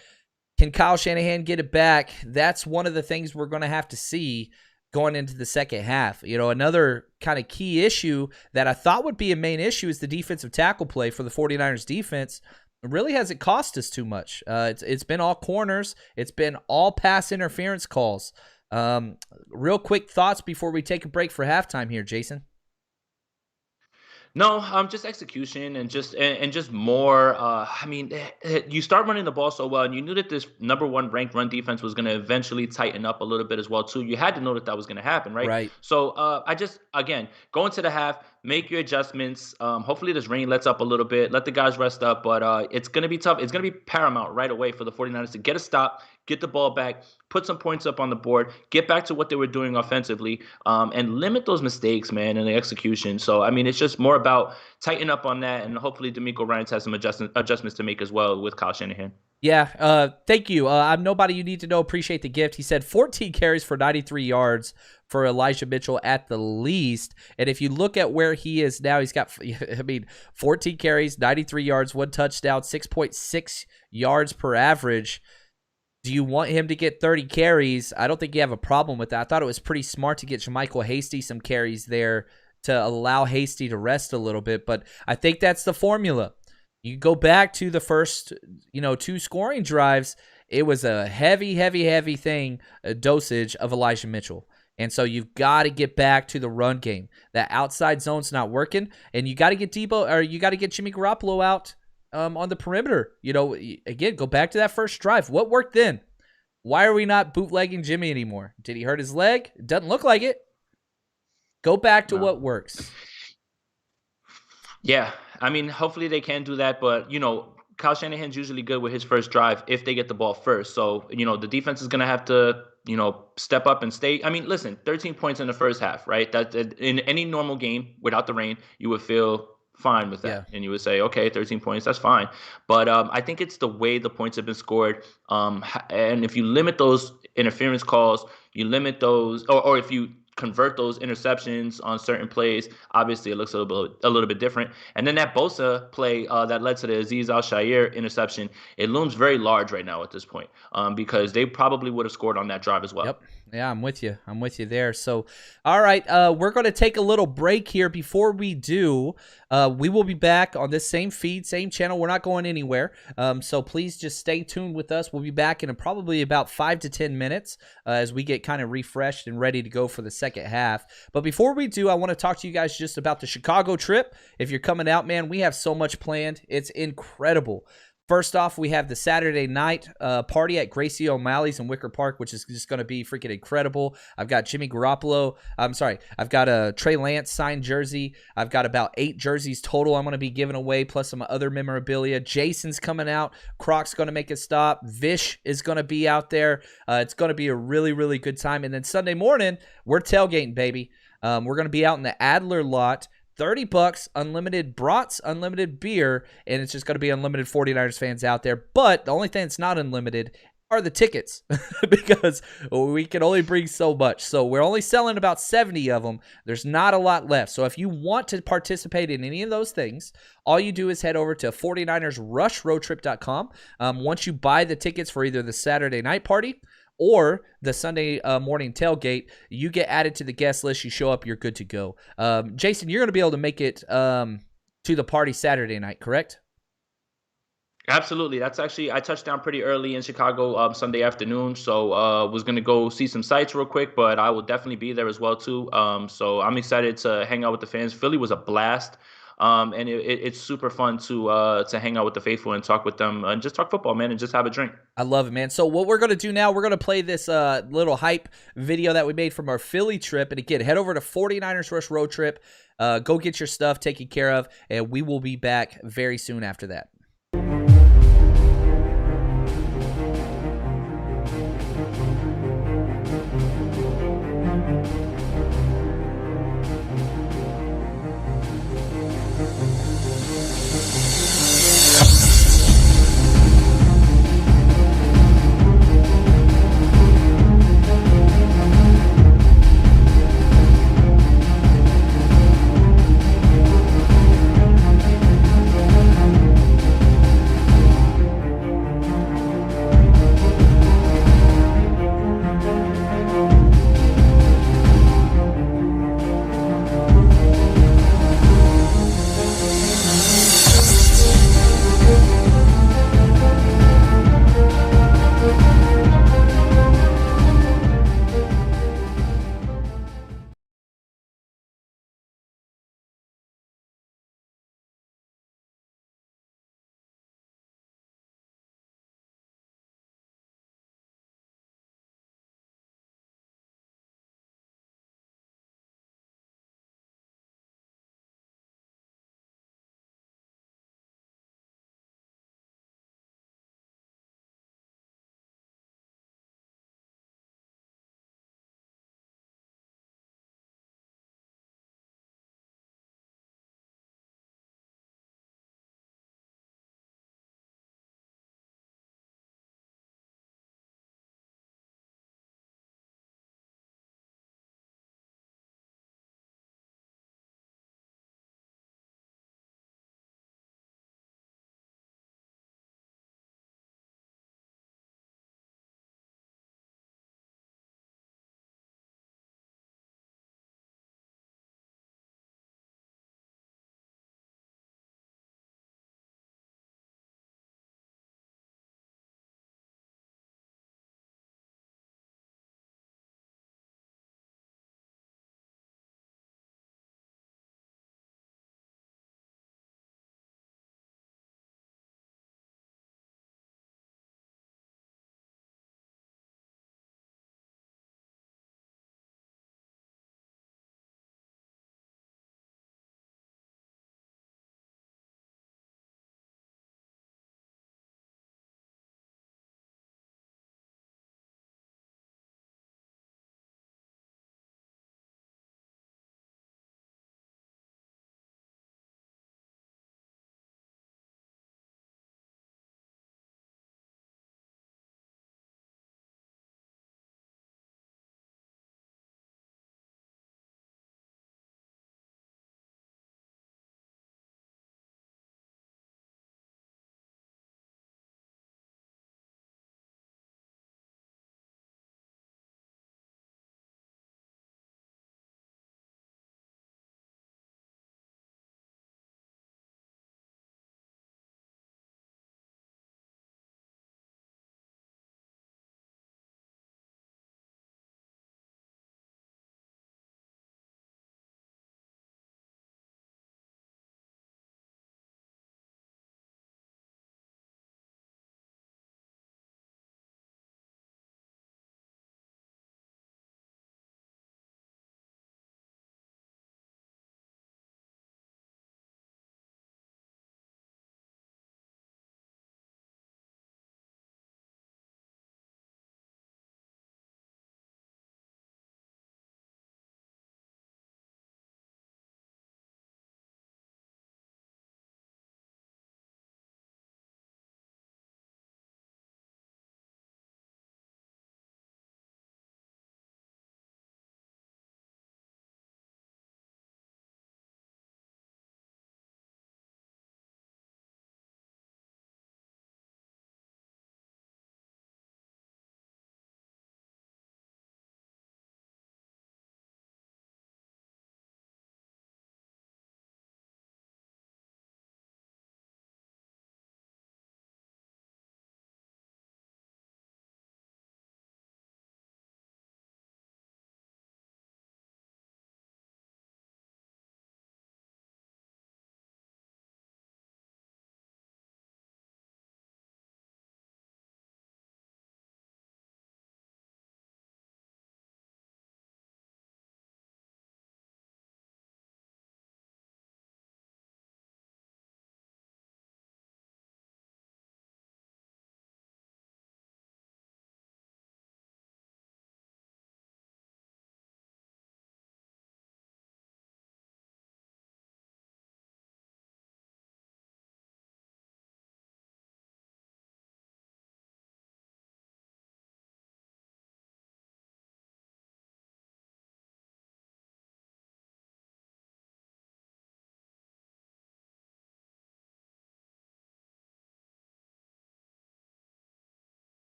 Can Kyle Shanahan get it back? That's one of the things we're going to have to see going into the second half. Another kind of key issue that I thought would be a main issue is the defensive tackle play for the 49ers defense. It really hasn't cost us too much. It's been all corners. It's been all pass interference calls. Real quick thoughts before we take a break for halftime here, Jason. No, just execution and just more. I mean, you start running the ball so well, and you knew that this number one ranked run defense was going to eventually tighten up a little bit as well too. You had to know that that was going to happen, right? Right. So I just again go into the half, make your adjustments. Hopefully this rain lets up a little bit, let the guys rest up, but it's going to be tough. It's going to be paramount right away for the 49ers to get a stop, get the ball back, put some points up on the board, get back to what they were doing offensively, and limit those mistakes, man, and the execution. So, I mean, it's just more about tighten up on that, and hopefully D'Amico Ryans has some adjustments to make as well with Kyle Shanahan. Yeah, thank you. I'm nobody you need to know. Appreciate the gift. He said 14 carries for 93 yards for Elijah Mitchell at the least. And if you look at where he is now, he's got, 14 carries, 93 yards, 1 touchdown, 6.6 yards per average. Do you want him to get 30 carries? I don't think you have a problem with that. I thought it was pretty smart to get JaMychal Hasty some carries there to allow Hasty to rest a little bit. But I think that's the formula. You go back to the first, 2 scoring drives, it was a heavy thing, a dosage of Elijah Mitchell. And so you've got to get back to the run game. That outside zone's not working, and you got to get Jimmy Garoppolo out on the perimeter. Again, go back to that first drive. What worked then? Why are we not bootlegging Jimmy anymore? Did he hurt his leg? It doesn't look like it. Go back to what works. Yeah, I mean, hopefully they can do that, but, Kyle Shanahan's usually good with his first drive if they get the ball first. So, the defense is going to have to, step up and stay. I mean, listen, 13 points in the first half, right? That in any normal game without the rain, you would feel fine with that. Yeah. And you would say, okay, 13 points, that's fine. But I think it's the way the points have been scored. And if you limit those interference calls, you limit those, or if you convert those interceptions on certain plays, obviously it looks a little bit different. And then that Bosa play that led to the Azeez Al-Shaair interception, it looms very large right now at this point, because they probably would have scored on that drive as well. Yep. Yeah, I'm with you there. So, all right, we're going to take a little break here. Before we do, we will be back on this same feed, same channel. We're not going anywhere. So please just stay tuned with us. We'll be back in probably about 5 to 10 minutes as we get kind of refreshed and ready to go for the second half. But before we do, I want to talk to you guys just about the Chicago trip. If you're coming out, man, we have so much planned. It's incredible. First off, we have the Saturday night party at Gracie O'Malley's in Wicker Park, which is just going to be freaking incredible. I've got Jimmy Garoppolo. I've got a Trey Lance signed jersey. I've got about 8 jerseys total I'm going to be giving away, plus some other memorabilia. Jason's coming out. Croc's going to make a stop. Vish is going to be out there. It's going to be a really, really good time. And then Sunday morning, we're tailgating, baby. We're going to be out in the Adler lot. $30, unlimited brats, unlimited beer, and it's just going to be unlimited 49ers fans out there. But the only thing that's not unlimited are the tickets because we can only bring so much. So we're only selling about 70 of them. There's not a lot left. So if you want to participate in any of those things, all you do is head over to 49ersrushroadtrip.com. Once you buy the tickets for either the Saturday night party or the Sunday morning tailgate, you get added to the guest list. You show up, you're good to go. Jason, you're going to be able to make it to the party Saturday night, correct? Absolutely. That's actually, I touched down pretty early in Chicago Sunday afternoon, so was going to go see some sights real quick, but I will definitely be there as well too. So I'm excited to hang out with the fans. Philly was a blast. And it's super fun to hang out with the faithful and talk with them and just talk football, man, and just have a drink. I love it, man. So what we're going to do now, we're going to play this little hype video that we made from our Philly trip. And again, head over to 49ers Rush Road Trip. Go get your stuff taken care of, and we will be back very soon after that.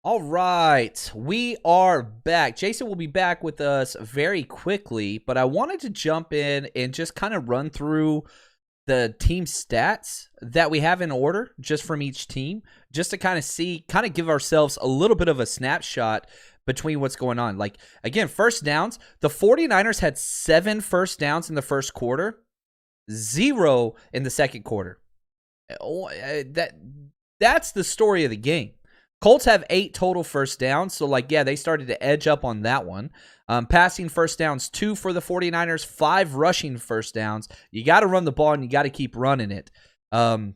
All right, we are back. Jason will be back with us very quickly, but I wanted to jump in and just kind of run through the team stats that we have in order just from each team, just to kind of give ourselves a little bit of a snapshot between what's going on. Like, again, first downs, the 49ers had 7 first downs in the first quarter, 0 in the second quarter. That's the story of the game. Colts have 8 total first downs, so they started to edge up on that one. Passing first downs, 2 for the 49ers, 5 rushing first downs. You got to run the ball, and you got to keep running it. The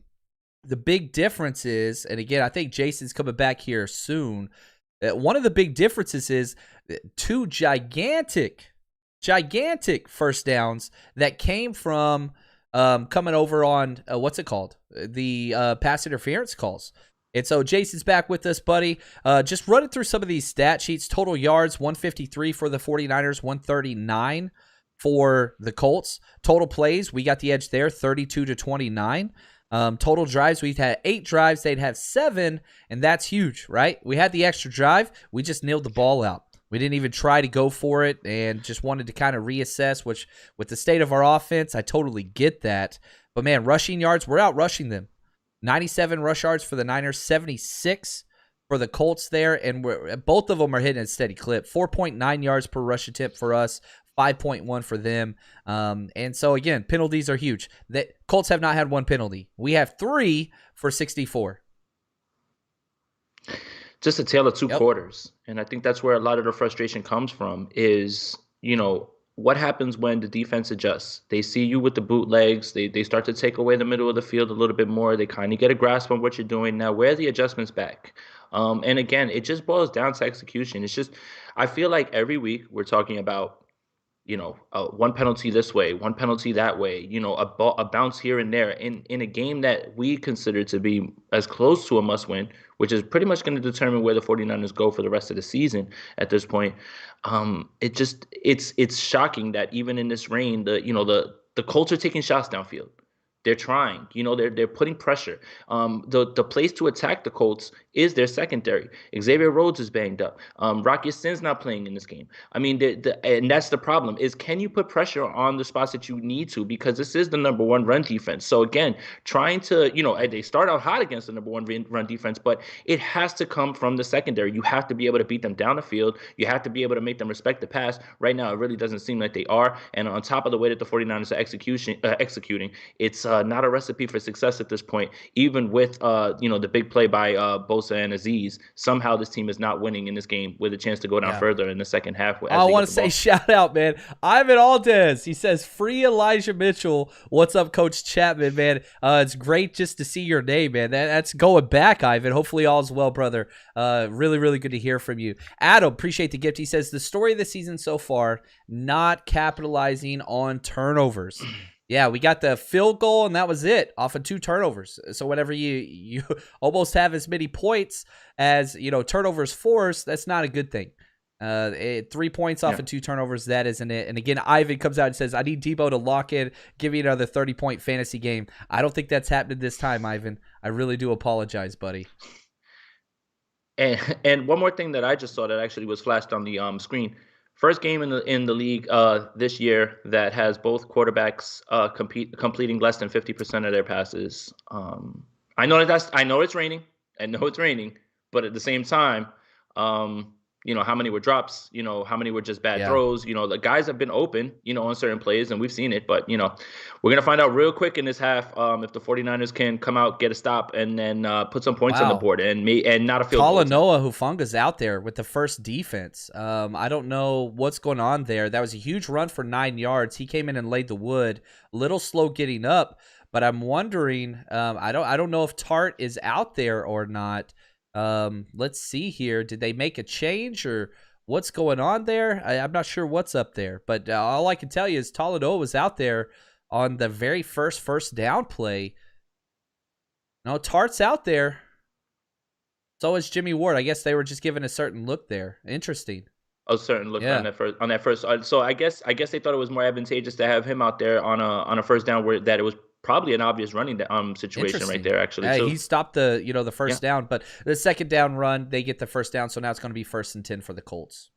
big difference is, and again, I think Jason's coming back here soon, one of the big differences is 2 gigantic first downs that came from coming over on, the pass interference calls. And so Jason's back with us, buddy. Just running through some of these stat sheets. Total yards, 153 for the 49ers, 139 for the Colts. Total plays, we got the edge there, 32-29. Total drives, we've had 8 drives. They'd have 7, and that's huge, right? We had the extra drive. We just nailed the ball out. We didn't even try to go for it and just wanted to kind of reassess, which with the state of our offense, I totally get that. But, man, rushing yards, we're out rushing them. 97 rush yards for the Niners, 76 for the Colts there, and both of them are hitting a steady clip. 4.9 yards per rush attempt for us, 5.1 for them. And so, again, penalties are huge. The Colts have not had 1 penalty. We have 3 for 64. Just a tale of 2 quarters. And I think that's where a lot of the frustration comes from is, what happens when the defense adjusts? They see you with the bootlegs. They start to take away the middle of the field a little bit more. They kind of get a grasp on what you're doing. Now, where are the adjustments back? And again, it just boils down to execution. It's just, I feel like every week we're talking about, 1 penalty this way, 1 penalty that way, a bounce here and there in a game that we consider to be as close to a must win, which is pretty much going to determine where the 49ers go for the rest of the season at this point. It's shocking that even in this rain, the Colts are taking shots downfield. They're trying, they're putting pressure. The place to attack the Colts is their secondary. Xavier Rhodes is banged up. Rocky Sin's not playing in this game. I mean, and that's the problem is, can you put pressure on the spots that you need to? Because this is the number 1 run defense. So again, trying to, they start out hot against the number 1 run defense, but it has to come from the secondary. You have to be able to beat them down the field. You have to be able to make them respect the pass. Right now, it really doesn't seem like they are. And on top of the way that the 49ers are executing, it's not a recipe for success at this point. Even with the big play by Bosa and Aziz, somehow this team is not winning in this game with a chance to go down further in the second half. I want to say shout out, man. Ivan Aldez. He says, free Elijah Mitchell. What's up, Coach Chapman, man? It's great just to see your name, man. That's going back, Ivan. Hopefully all's well, brother. Really, really good to hear from you. Adam, appreciate the gift. He says, the story of the season so far, not capitalizing on turnovers. Yeah, we got the field goal, and that was it off of 2 turnovers. So whenever you almost have as many points as, turnovers forced, that's not a good thing. 3 points off of 2 turnovers, that isn't it. And again, Ivan comes out and says, I need Debo to lock in, give me another 30-point fantasy game. I don't think that's happening this time, Ivan. I really do apologize, buddy. And one more thing that I just saw that actually was flashed on the screen. First game in the league this year that has both quarterbacks completing less than 50% of their passes. I know it's raining. But at the same time, how many were drops, how many were just bad throws. The guys have been open, on certain plays, and we've seen it. But, we're going to find out real quick in this half if the 49ers can come out, get a stop, and then put some points on the board and not a field goal. Noah Hufanga's out there with the first defense. I don't know what's going on there. That was a huge run for 9 yards. He came in and laid the wood. A little slow getting up, but I'm wondering, I don't know if Tart is out there or not. Let's see here. Did they make a change or what's going on there? I'm not sure what's up there, but all I can tell you is Talanoa was out there on the very first down play. No, Tart's out there. So is Jimmy Ward. I guess they were just given a certain look there. Interesting. A certain look on that first. So I guess they thought it was more advantageous to have him out there on a first down where that it was probably an obvious running situation right there, actually. Too. He stopped the first Yeah. down, but the second down run, they get the first down, so now it's going to be 1st and 10 for the Colts.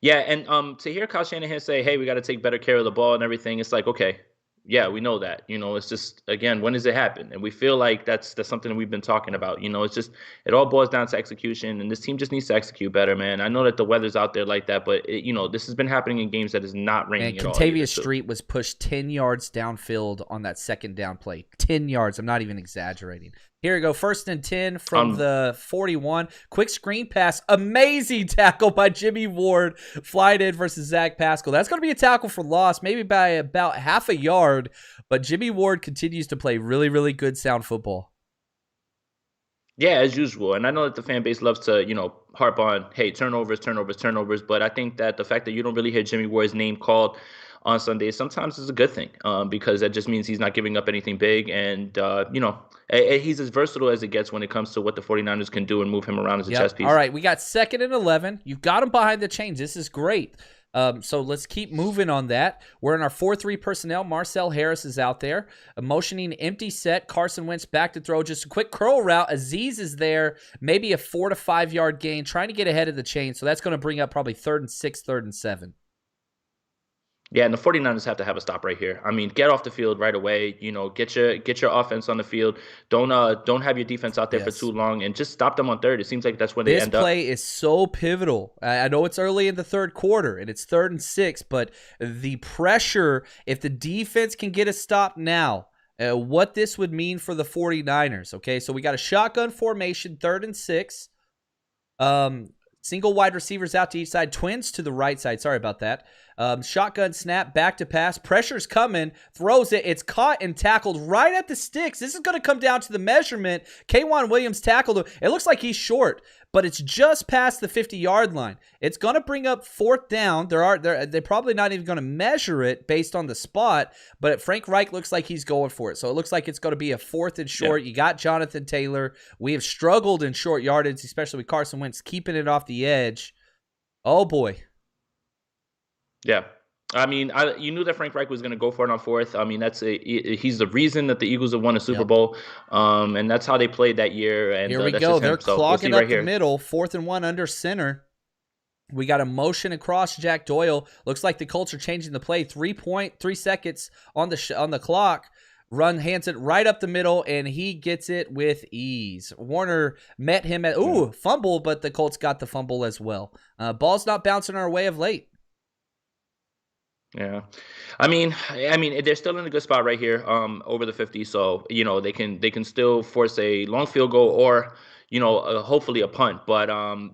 Yeah, and to hear Kyle Shanahan say, "Hey, we got to take better care of the ball and everything," it's like, okay, yeah, we know that. It's just again, when does it happen? And we feel like that's something that we've been talking about. It's just it all boils down to execution, and this team just needs to execute better, man. I know that the weather's out there like that, but this has been happening in games that is not raining And at all. Either, Contavious Street was pushed 10 yards downfield on that second down play. 10 yards. I'm not even exaggerating. Here we go. 1st and 10 from the 41. Quick screen pass. Amazing tackle by Jimmy Ward. Flying in versus Zach Pascal. That's going to be a tackle for loss, maybe by about half a yard. But Jimmy Ward continues to play really, really good sound football. Yeah, as usual. And I know that the fan base loves to, harp on, hey, turnovers. But I think that the fact that you don't really hear Jimmy Ward's name called on Sundays sometimes is a good thing, because that just means he's not giving up anything big. And, he's as versatile as it gets when it comes to what the 49ers can do and move him around as a chess piece. All right, we got 2nd and 11. You've got him behind the chains. This is great. So let's keep moving on that. We're in our 4-3 personnel. Marcel Harris is out there. A motioning empty set. Carson Wentz back to throw. Just a quick curl route. Aziz is there. Maybe a 4 to 5 yard gain. Trying to get ahead of the chain. So that's going to bring up probably 3rd and 6, 3rd and 7. Yeah, and the 49ers have to have a stop right here. I mean, get off the field right away. Get your offense on the field. Don't have your defense out there for too long, and just stop them on 3rd. It seems like that's when they end up. This play is so pivotal. I know it's early in the 3rd quarter, and it's 3rd and 6, but the pressure, if the defense can get a stop now, what this would mean for the 49ers. Okay, so we got a shotgun formation, 3rd and 6. Single wide receivers out to each side, twins to the right side. Sorry about that. Shotgun snap, back to pass. Pressure's coming, throws it. It's caught and tackled right at the sticks. This is going to come down to the measurement. K'Wan Williams tackled him. It looks like he's short, but it's just past the 50-yard line. It's going to bring up 4th down. They're probably not even going to measure it based on the spot, but Frank Reich looks like he's going for it. So it looks like it's going to be a 4th and short. Yeah. You got Jonathan Taylor. We have struggled in short yardage, especially with Carson Wentz keeping it off the edge. Oh, boy. Yeah. I mean, you knew that Frank Reich was going to go for it on 4th. I mean, he's the reason that the Eagles have won a Super Bowl, and that's how they played that year. And here we go. They're clogging up the middle. 4th and 1 under center. We got a motion across Jack Doyle. Looks like the Colts are changing the play. 3.3 seconds on the clock. Run hands it right up the middle, and he gets it with ease. Warner met him at fumble, but the Colts got the fumble as well. Ball's not bouncing our way of late. Yeah, I mean, they're still in a good spot right here, over the 50. So they can still force a long field goal or hopefully a punt. But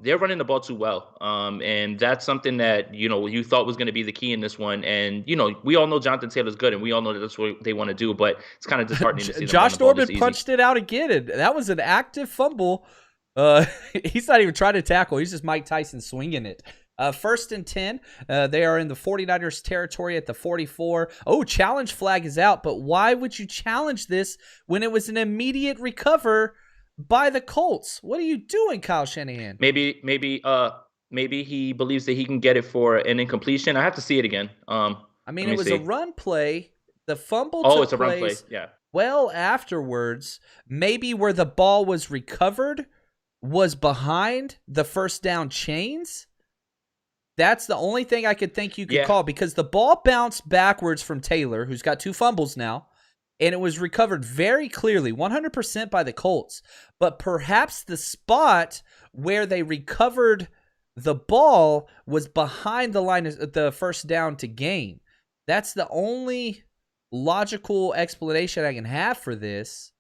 they're running the ball too well, and that's something that you thought was going to be the key in this one. And we all know Jonathan Taylor's good, and we all know that that's what they want to do. But it's kind of disheartening to see them Josh Norman punched it out again, and that was an active fumble. He's not even trying to tackle; he's just Mike Tyson swinging it. 1st and 10. They are in the 49ers territory at the 44. Oh, challenge flag is out, but why would you challenge this when it was an immediate recover by the Colts? What are you doing, Kyle Shanahan? Maybe he believes that he can get it for an incompletion. I have to see it again. I mean, it was a run play. The fumble took it's a run play. Yeah. Well, afterwards, maybe where the ball was recovered was behind the first down chains. That's the only thing I could think you could call, because the ball bounced backwards from Taylor, who's got 2 fumbles now, and it was recovered very clearly, 100% by the Colts. But perhaps the spot where they recovered the ball was behind the line of the first down to gain. That's the only logical explanation I can have for this.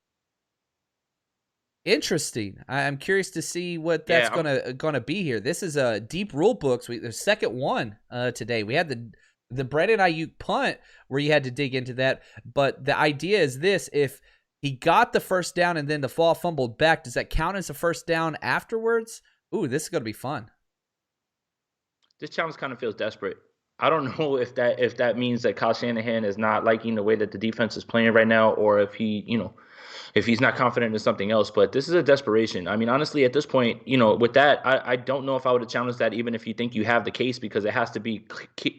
Interesting. I'm curious to see what that's gonna be here. This is a deep rule books. The second one today. We had the Brandon Ayuk punt where you had to dig into that. But the idea is this: if he got the first down and then the ball fumbled back, does that count as a first down afterwards? Ooh, this is gonna be fun. This challenge kind of feels desperate. I don't know if that means that Kyle Shanahan is not liking the way that the defense is playing right now, or if he if he's not confident in something else. But this is a desperation. I mean, honestly, at this point, with that, I don't know if I would have challenged that, even if you think you have the case, because it has to be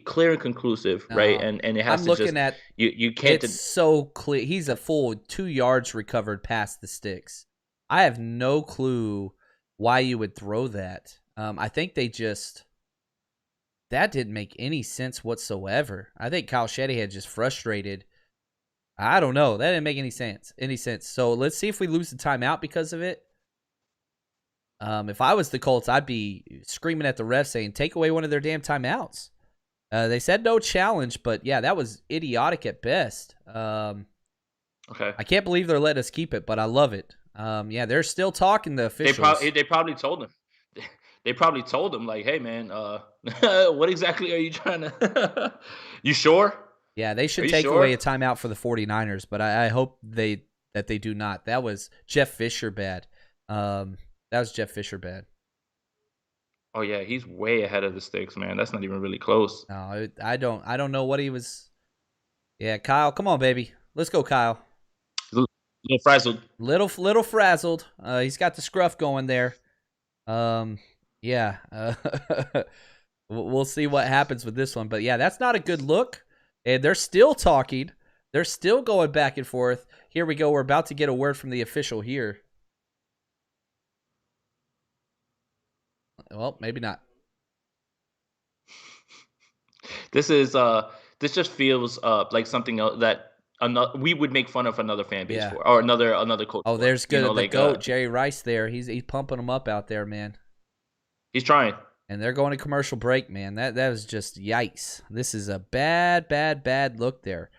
clear and conclusive, right? No, And it has I'm to looking just at you can't. it's so clear. He's a full 2 yards recovered past the sticks. I have no clue why you would throw that. I think that didn't make any sense whatsoever. I think Kyle Shanahan just frustrated. I don't know. That didn't make any sense. So let's see if we lose the timeout because of it. If I was the Colts, I'd be screaming at the ref saying, take away one of their damn timeouts. They said no challenge, but yeah, that was idiotic at best. Okay. I can't believe they're letting us keep it, but I love it. Yeah, they're still talking, the officials. They probably told him. They probably told him, like, hey, man, what exactly are you trying to You sure? Yeah, they should take away a timeout for the 49ers, but I hope that they do not. That was Jeff Fisher bad. Oh, yeah, he's way ahead of the sticks, man. That's not even really close. No, I don't know what he was. Yeah, Kyle, come on, baby. Let's go, Kyle. A little frazzled. Little frazzled. He's got the scruff going there. Yeah. We'll see what happens with this one. But, yeah, that's not a good look. And they're still talking. They're still going back and forth. Here we go. We're about to get a word from the official here. Well, maybe not. This just feels like something else that we would make fun of another fan base for, or another coach. Oh, there's good. The GOAT, Jerry Rice there. He's pumping them up out there, man. He's trying. And they're going to commercial break, man. That was just yikes. This is a bad look there.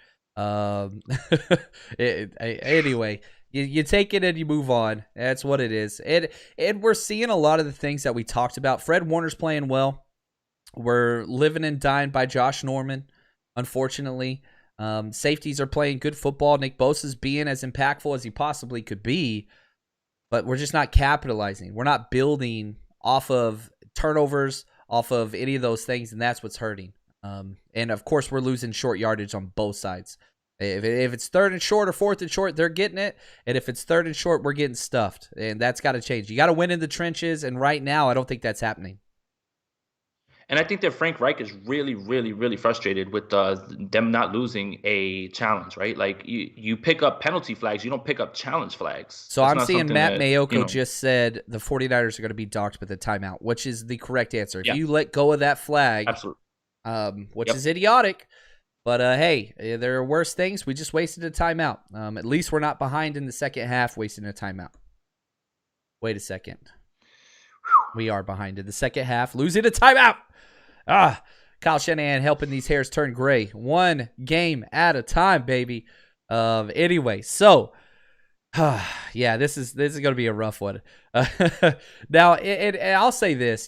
Anyway, you take it and you move on. That's what it is. And we're seeing a lot of the things that we talked about. Fred Warner's playing well. We're living and dying by Josh Norman, unfortunately. Safeties are playing good football. Nick Bosa's being as impactful as he possibly could be, but we're just not capitalizing. We're not building off of turnovers, off of any of those things, and that's what's hurting. And, of course, we're losing short yardage on both sides. If it's 3rd and short or 4th and short, they're getting it. And if it's 3rd and short, we're getting stuffed. And that's got to change. You got to win in the trenches, and right now I don't think that's happening. And I think that Frank Reich is really, really, really frustrated with them not losing a challenge, right? Like, you pick up penalty flags. You don't pick up challenge flags. So I'm seeing Matt Mayoko just said the 49ers are going to be docked with a timeout, which is the correct answer. If you let go of that flag, absolutely, which is idiotic. But, hey, there are worse things. We just wasted a timeout. At least we're not behind in the second half wasting a timeout. Wait a second. We are behind in the second half, losing a timeout. Kyle Shanahan helping these hairs turn gray. One game at a time, baby. Anyway, so, yeah, this is going to be a rough one. Now, and I'll say this.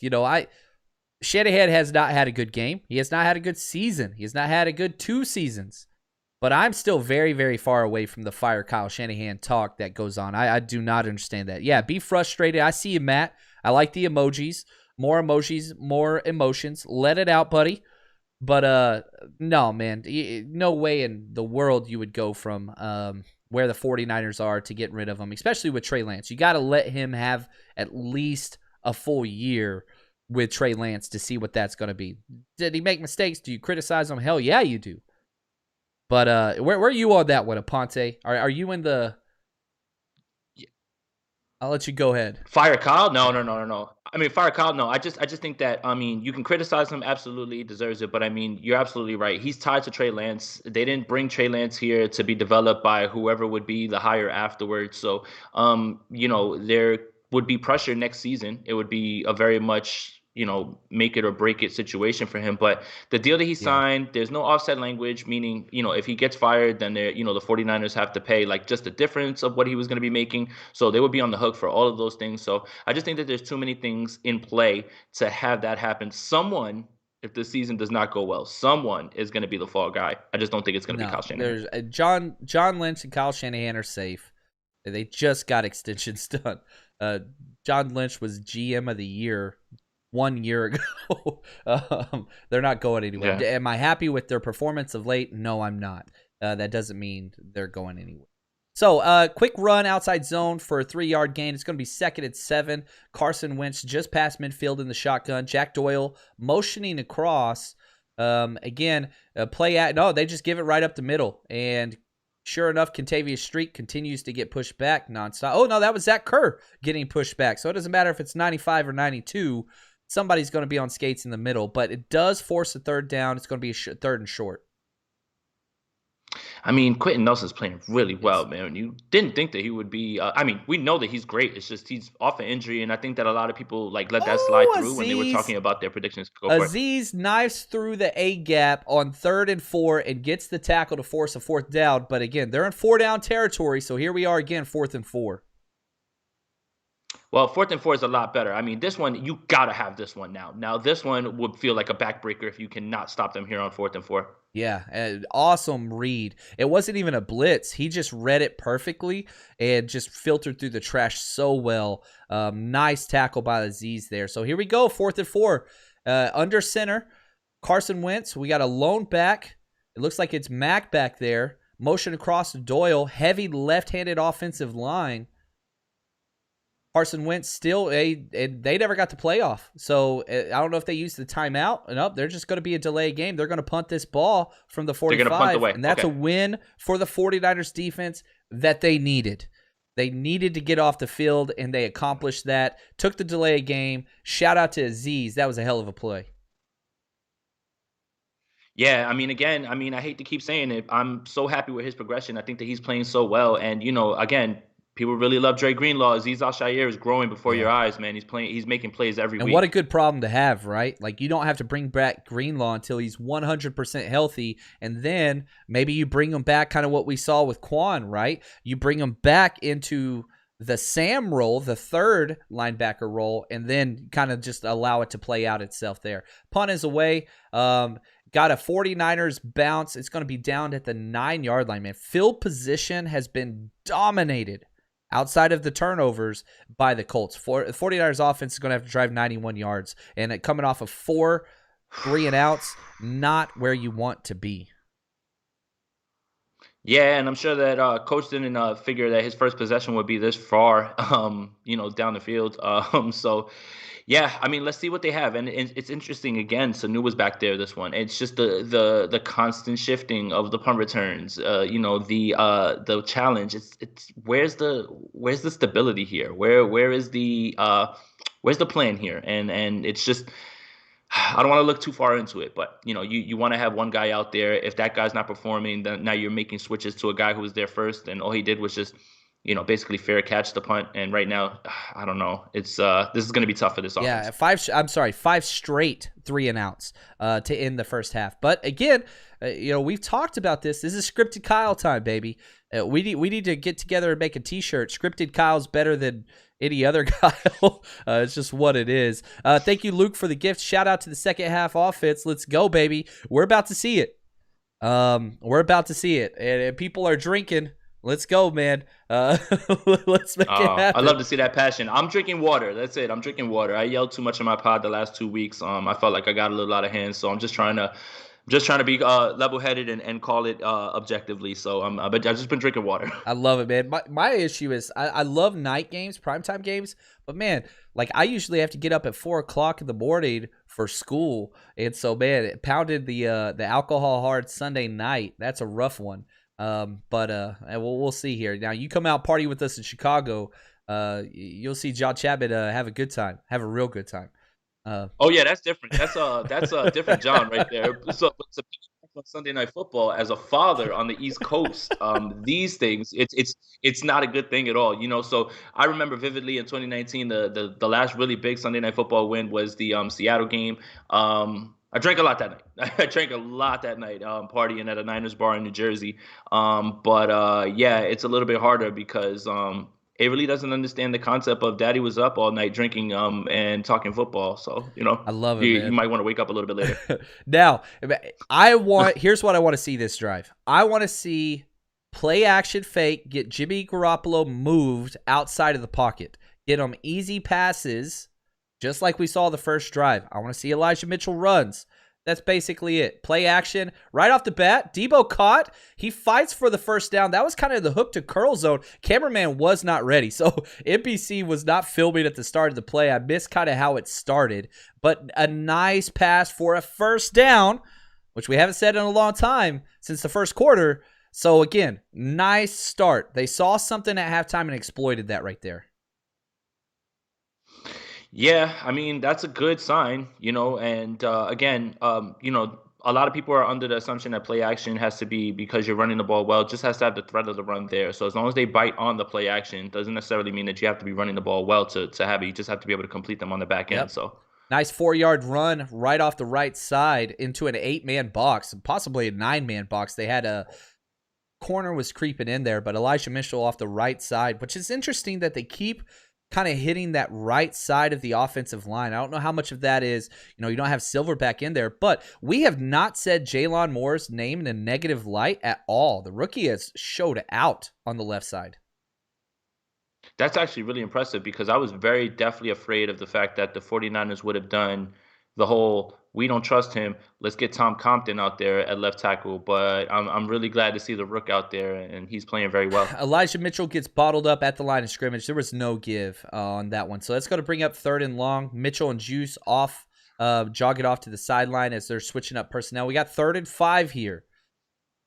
Shanahan has not had a good game. He has not had a good season. He has not had a good 2 seasons. But I'm still very, very far away from the fire Kyle Shanahan talk that goes on. I do not understand that. Yeah, be frustrated. I see you, Matt. I like the emojis. More emojis, more emotions. Let it out, buddy. But no, man. No way in the world you would go from where the 49ers are to get rid of him, especially with Trey Lance. You got to let him have at least a full year with Trey Lance to see what that's going to be. Did he make mistakes? Do you criticize him? Hell yeah, you do. But where are you on that one, Aponte? Are you in the... I'll let you go ahead. Fire Kyle? No. I mean, fire Kyle? No. I just think that, I mean, you can criticize him. Absolutely, he deserves it. But, I mean, you're absolutely right. He's tied to Trey Lance. They didn't bring Trey Lance here to be developed by whoever would be the hire afterwards. So, there would be pressure next season. It would be a very much... make it or break it situation for him. But the deal that he signed, there's no offset language, meaning, if he gets fired, then the 49ers have to pay like just the difference of what he was going to be making. So they would be on the hook for all of those things. So I just think that there's too many things in play to have that happen. Someone, if the season does not go well, someone is going to be the fall guy. I just don't think it's going to be Kyle Shanahan. There's John Lynch and Kyle Shanahan are safe. They just got extensions done. John Lynch was GM of the year 1 year ago. They're not going anywhere. Yeah. Am I happy with their performance of late? No, I'm not. That doesn't mean they're going anywhere. So, quick run outside zone for a 3-yard gain. It's going to be 2nd and 7. Carson Wentz just past midfield in the shotgun. Jack Doyle motioning across. Again, they just give it right up the middle. And sure enough, Contavious Street continues to get pushed back nonstop. Oh, no, that was Zach Kerr getting pushed back. So it doesn't matter if it's 95 or 92. Somebody's going to be on skates in the middle. But it does force a 3rd down. It's going to be a 3rd and short. I mean, Quentin Nelson's playing really well, man. You didn't think that he would be. We know that he's great. It's just he's off an injury, and I think that a lot of people let that slide through when they were talking about their predictions. Azeez knives through the A gap on 3rd and 4 and gets the tackle to force a 4th down. But again, they're in 4-down territory, so here we are again, 4th and 4. Well, 4th and 4 is a lot better. I mean, this one, you got to have this one now. Now, this one would feel like a backbreaker if you cannot stop them here on 4th and 4. Yeah, an awesome read. It wasn't even a blitz. He just read it perfectly and just filtered through the trash so well. Nice tackle by Azeez there. So here we go, 4th and 4. Under center, Carson Wentz. We got a lone back. It looks like it's Mack back there. Motion across to Doyle. Heavy left-handed offensive line. Carson Wentz still, they never got the playoff. So I don't know if they used the timeout. Nope, they're just going to be a delay game. They're going to punt this ball from the 45. They're going to punt away. And that's a win for the 49ers defense that they needed. They needed to get off the field, and they accomplished that. Took the delay game. Shout out to Azeez. That was a hell of a play. Yeah, I hate to keep saying it. I'm so happy with his progression. I think that he's playing so well. And, again, people really love Dre Greenlaw. Azeez Al-Shaair is growing before your eyes, man. He's making plays every week. And what a good problem to have, right? Like, you don't have to bring back Greenlaw until he's 100% healthy, and then maybe you bring him back, kind of what we saw with Quan, right? You bring him back into the Sam role, the 3rd linebacker role, and then kind of just allow it to play out itself there. Punt is away. Got a 49ers bounce. It's going to be down at the 9-yard line, man. Field position has been dominated outside of the turnovers by the Colts. The 49ers offense is going to have to drive 91 yards. And coming off of 4 3-and-outs, not where you want to be. Yeah, and I'm sure that Coach didn't figure that his first possession would be this far, down the field. Let's see what they have. And it's interesting, again, Sanu was back there this one. It's just the constant shifting of the punt returns, the challenge. It's where's the stability here? Where's the plan here? And it's just, I don't want to look too far into it, but you want to have one guy out there. If that guy's not performing, then now you're making switches to a guy who was there first, and all he did was just basically fair catch the punt. And right now, I don't know. It's this is going to be tough for this offense. Yeah, 5 straight 3-and-outs to end the first half. But again, we've talked about this. This is scripted Kyle time, baby. We need to get together and make a T-shirt. Scripted Kyle's better than any other Kyle. It's just what it is. Thank you, Luke, for the gift. Shout out to the second half offense. Let's go, baby. We're about to see it. And people are drinking. Let's go, man. Let's make it happen. I love to see that passion. I'm drinking water. That's it. I'm drinking water. I yelled too much in my pod the last 2 weeks. I felt like I got a little out of hand, so I'm just trying to be level-headed and call it objectively. So but I've just been drinking water. I love it, man. My issue is I love night games, primetime games, but man, like I usually have to get up at 4:00 in the morning for school, and so man, it pounded the alcohol hard Sunday night. That's a rough one. But we'll see here. Now you come out party with us in Chicago. You'll see John Chapman have a good time, have a real good time. Oh yeah, that's different. That's a different John right there. So on Sunday Night Football, as a father on the East Coast, these things it's not a good thing at all. So I remember vividly in 2019, the last really big Sunday Night Football win was the Seattle game. I drank a lot that night. Partying at a Niners bar in New Jersey. It's a little bit harder because it really doesn't understand the concept of daddy was up all night drinking and talking football. So, I love it, man. You might want to wake up a little bit later. Now, here's what I want to see this drive. I want to see play action fake, get Jimmy Garoppolo moved outside of the pocket, get him easy passes, just like we saw the first drive. I want to see Elijah Mitchell runs. That's basically it. Play action right off the bat. Debo caught. He fights for the first down. That was kind of the hook to curl zone. Cameraman was not ready. So NBC was not filming at the start of the play. I missed kind of how it started. But a nice pass for a first down, which we haven't said in a long time since the first quarter. So again, nice start. They saw something at halftime and exploited that right there. Yeah, I mean, that's a good sign, and again, a lot of people are under the assumption that play action has to be because you're running the ball well. It just has to have the threat of the run there. So as long as they bite on the play action, doesn't necessarily mean that you have to be running the ball well to have it. You just have to be able to complete them on the back end. So nice 4-yard run right off the right side into an 8-man box, possibly a 9-man box. They had a corner was creeping in there, but Elijah Mitchell off the right side, which is interesting that they keep kind of hitting that right side of the offensive line. I don't know how much of that is, you don't have Silverback in there, but we have not said Jaylon Moore's name in a negative light at all. The rookie has showed out on the left side. That's actually really impressive because I was very definitely afraid of the fact that the 49ers would have done the whole, we don't trust him, let's get Tom Compton out there at left tackle. But I'm really glad to see the Rook out there, and he's playing very well. Elijah Mitchell gets bottled up at the line of scrimmage. There was no give on that one. So that's going to bring up 3rd and long. Mitchell and Juice off, jog it off to the sideline as they're switching up personnel. We got 3rd and 5 here.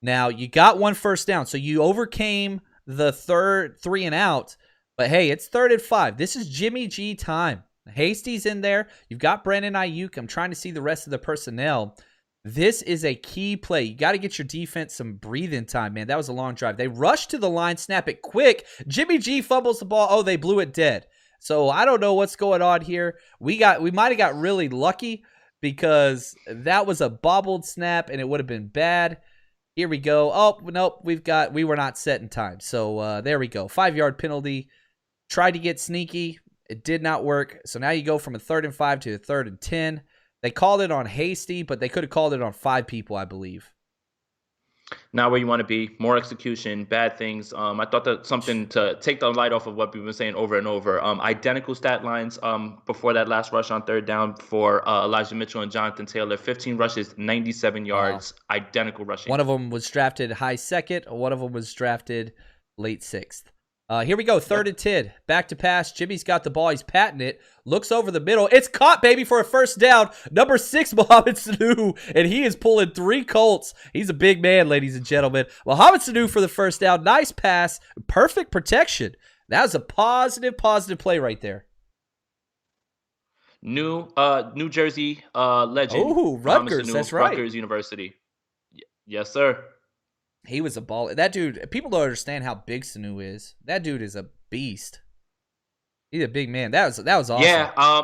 Now, you got one first down, so you overcame the third 3 and out. But, hey, it's 3rd and 5. This is Jimmy G time. Hasty's in there. You've got Brandon Ayuk. I'm trying to see the rest of the personnel. This is a key play. You got to get your defense some breathing time, man. That was a long drive. They rush to the line, snap it quick. Jimmy G fumbles the ball. Oh, they blew it dead. So I don't know what's going on here. We might have got really lucky because that was a bobbled snap and it would have been bad. Here we go. Oh, nope. We were not set in time. So there we go. 5-yard penalty. Tried to get sneaky. It did not work. So now you go from a 3rd and 5 to a 3rd and 10. They called it on Hasty, but they could have called it on 5 people, I believe. Not where you want to be. More execution, bad things. I thought that something to take the light off of what we've been saying over and over. Identical stat lines before that last rush on 3rd down for Elijah Mitchell and Jonathan Taylor. 15 rushes, 97 yards, identical rushing. One of them was drafted high 2nd. One of them was drafted late 6th. Here we go, 3rd and 10. Back to pass. Jimmy's got the ball. He's patting it. Looks over the middle. It's caught, baby, for a first down. Number 6, Mohamed Sanu, and he is pulling 3 Colts. He's a big man, ladies and gentlemen. Mohamed Sanu for the first down. Nice pass. Perfect protection. That was a positive play right there. New Jersey legend. Oh, Rutgers. Sanu, that's right. Rutgers University. Yes, sir. He was a baller. That dude, people don't understand how big Sanu is. That dude is a beast. He's a big man. That was awesome. Yeah.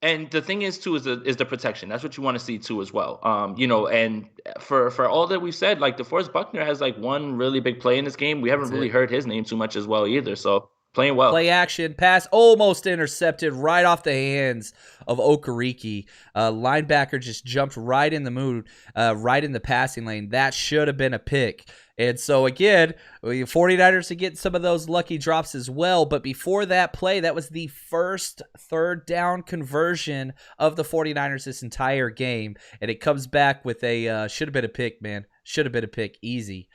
And the thing is too is the protection. That's what you want to see too as well. And for all that we've said, like DeForest Buckner has like one really big play in this game. We haven't really heard his name too much as well either. So playing well. Play action pass almost intercepted right off the hands of Okereke. Linebacker just jumped right in the mood, right in the passing lane. That should have been a pick. And so, again, the 49ers are getting some of those lucky drops as well. But before that play, that was the first 3rd down conversion of the 49ers this entire game. And it comes back with a should have been a pick, man. Should have been a pick. Easy.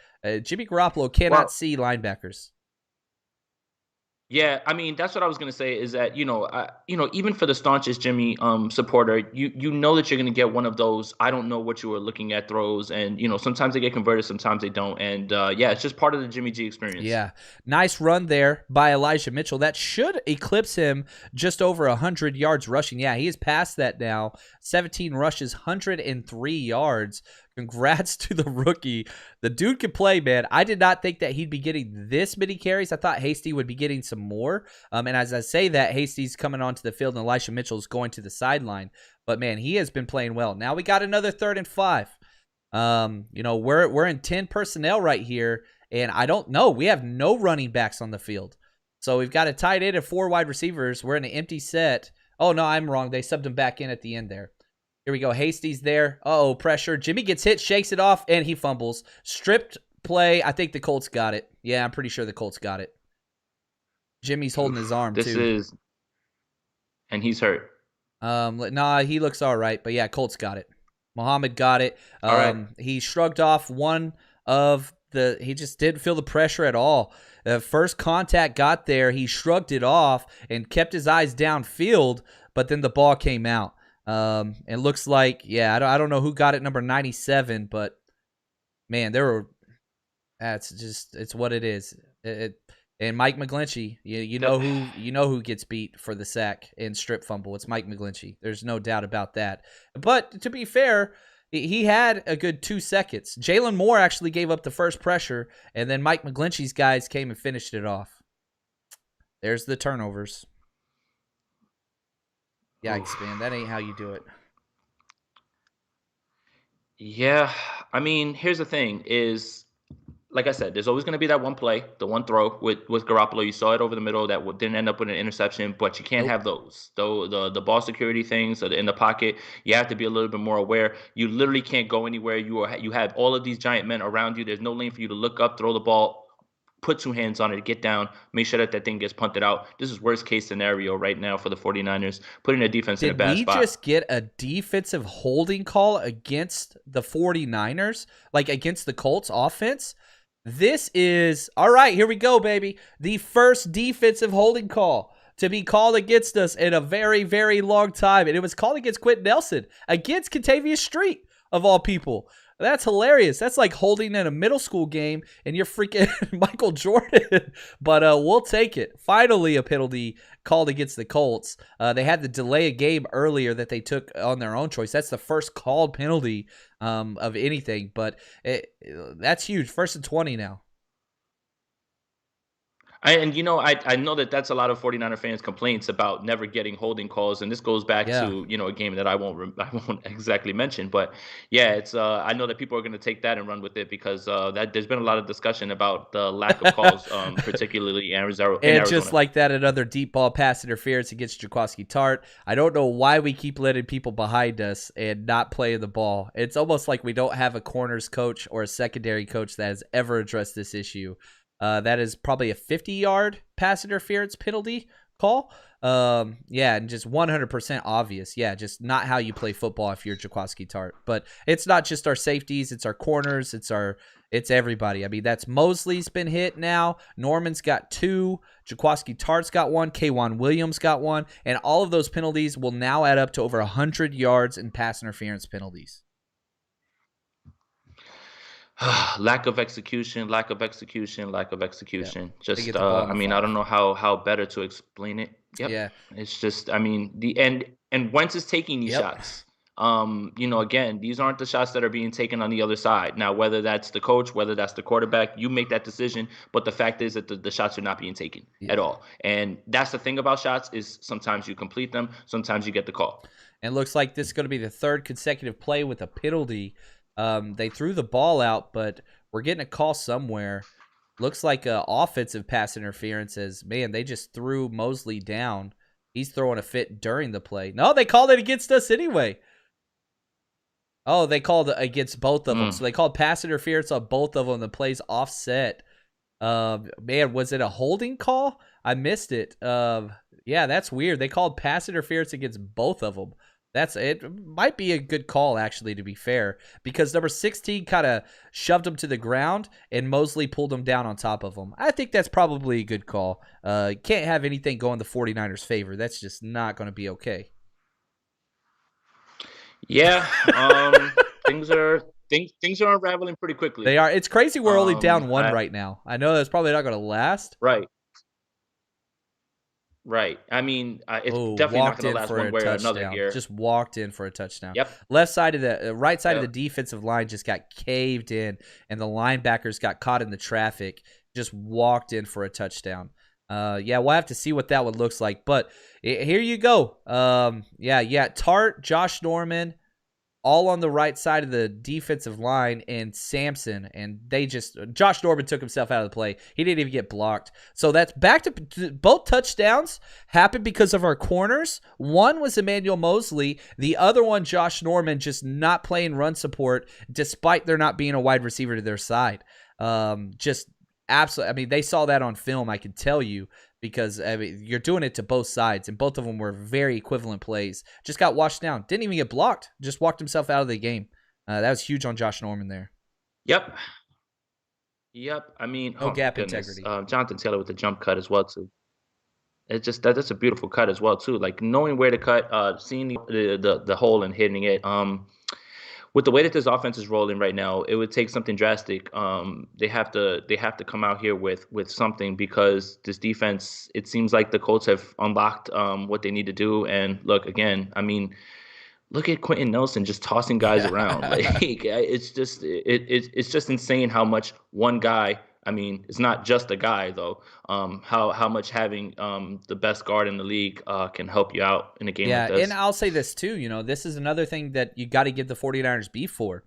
Jimmy Garoppolo cannot see linebackers. Yeah, I mean, that's what I was going to say is that, even for the staunchest Jimmy supporter, you know that you're going to get one of those, I don't know what you were looking at throws. And, sometimes they get converted, sometimes they don't. And, it's just part of the Jimmy G experience. Yeah. Nice run there by Elijah Mitchell. That should eclipse him just over 100 yards rushing. Yeah, he is past that now. 17 rushes, 103 yards. Congrats to the rookie. The dude can play, man. I did not think that he'd be getting this many carries. I thought Hasty would be getting some more. And as I say that, Hasty's coming onto the field and Elisha Mitchell's going to the sideline. But, man, he has been playing well. Now we got another 3rd and 5. We're in 10 personnel right here, and I don't know. We have no running backs on the field. So we've got a tight end and 4 wide receivers. We're in an empty set. Oh, no, I'm wrong. They subbed him back in at the end there. Here we go. Hasty's there. Uh-oh, pressure. Jimmy gets hit, shakes it off, and he fumbles. Stripped play. I think the Colts got it. Yeah, I'm pretty sure the Colts got it. Jimmy's holding his arm, too. And he's hurt. Nah, he looks all right, but yeah, Colts got it. Muhammad got it. All right. He shrugged off one of the. He just didn't feel the pressure at all. First contact got there, he shrugged it off and kept his eyes downfield, but then the ball came out. It looks like, yeah, I don't know who got it, number 97, but man, it's what it is. And Mike McGlinchey, you know who gets beat for the sack and strip fumble. It's Mike McGlinchey. There's no doubt about that. But to be fair, he had a good 2 seconds. Jaylon Moore actually gave up the first pressure, and then Mike McGlinchey's guys came and finished it off. There's the turnovers. Yikes, man. That ain't how you do it. Yeah, I mean, here's the thing is, like I said, there's always going to be that one play, the one throw with Garoppolo. You saw it over the middle that didn't end up with an interception, but you can't have those. The ball security things in the pocket, you have to be a little bit more aware. You literally can't go anywhere. You have all of these giant men around you. There's no lane for you to look up, throw the ball, put 2 hands on it, get down, make sure that thing gets punted out. This is worst case scenario right now for the 49ers, putting their defense in a bad spot. Did we just get a defensive holding call against the 49ers, like against the Colts offense? This is, all right, here we go, baby. The first defensive holding call to be called against us in a very, very long time. And it was called against Quentin Nelson, against Kentavious Street, of all people. That's hilarious. That's like holding in a middle school game and you're freaking Michael Jordan. But we'll take it. Finally, a penalty called against the Colts. They had to delay a game earlier that they took on their own choice. That's the first called penalty of anything. But that's huge. 1st and 20 now. I know that that's a lot of 49er fans' complaints about never getting holding calls, and this goes back to a game that I won't exactly mention, but yeah, it's I know that people are going to take that and run with it because that there's been a lot of discussion about the lack of calls, particularly in Arizona. And just like that, another deep ball pass interference against Jaquiski Tart. I don't know why we keep letting people behind us and not playing the ball. It's almost like we don't have a corners coach or a secondary coach that has ever addressed this issue. That is probably a 50-yard pass interference penalty call. And just 100% obvious. Yeah, just not how you play football if you're Jaquiski Tart. But it's not just our safeties, it's our corners, it's everybody. I mean, that's Mosley's been hit now. Norman's got 2. Jaquiski Tart's got 1. K'Wan Williams got 1. And all of those penalties will now add up to over 100 yards in pass interference penalties. Lack of execution. Yeah. Just, I mean, I don't know how better to explain it. Yep. Yeah. It's just, I mean, the end, and Wentz is taking these shots. Again, these aren't the shots that are being taken on the other side. Now, whether that's the coach, whether that's the quarterback, you make that decision. But the fact is that the shots are not being taken at all. And that's the thing about shots is sometimes you complete them, sometimes you get the call. And it looks like this is going to be the 3rd consecutive play with a penalty. They threw the ball out, but we're getting a call somewhere. Looks like an offensive pass interference as, man, they just threw Mosley down. He's throwing a fit during the play. No, they called it against us anyway. Oh, they called it against both of them. So they called pass interference on both of them. The play's offset. Man, was it a holding call? I missed it. Yeah, that's weird. They called pass interference against both of them. It might be a good call, actually, to be fair, because number 16 kind of shoved him to the ground and Mosley pulled him down on top of him. I think that's probably a good call. Can't have anything go in the 49ers' favor. That's just not going to be okay. Yeah, things are unraveling pretty quickly. They are. It's crazy we're only down 1 right now. I know that's probably not going to last. Right. I mean, it's definitely not going to last one way or another here. Just walked in for a touchdown. Yep. Right side of the defensive line just got caved in, and the linebackers got caught in the traffic. Just walked in for a touchdown. We'll have to see what that one looks like. But here you go. Tart, Josh Norman, all on the right side of the defensive line, and Sampson, and Josh Norman took himself out of the play. He didn't even get blocked. So that's back to both touchdowns happened because of our corners. One was Emmanuel Mosley. The other one, Josh Norman, just not playing run support despite there not being a wide receiver to their side. Absolutely. I mean, they saw that on film. I can tell you because I mean, you're doing it to both sides, and both of them were very equivalent plays. Just got washed down. Didn't even get blocked. Just walked himself out of the game. That was huge on Josh Norman there. Yep. I mean, No oh my gap goodness. integrity. Jonathan Taylor with the jump cut as well too. It's just that's a beautiful cut as well too. Like knowing where to cut, seeing the hole and hitting it. With the way that this offense is rolling right now, it would take something drastic. They have to come out here with something, because this defense, it seems like the Colts have unlocked what they need to do. And look, again, I mean, look at Quentin Nelson just tossing guys around. Like it's just insane how much one guy. I mean, it's not just a guy though. How much having the best guard in the league can help you out in a game like this. And I'll say this too. This is another thing that you got to give the 49ers beef for.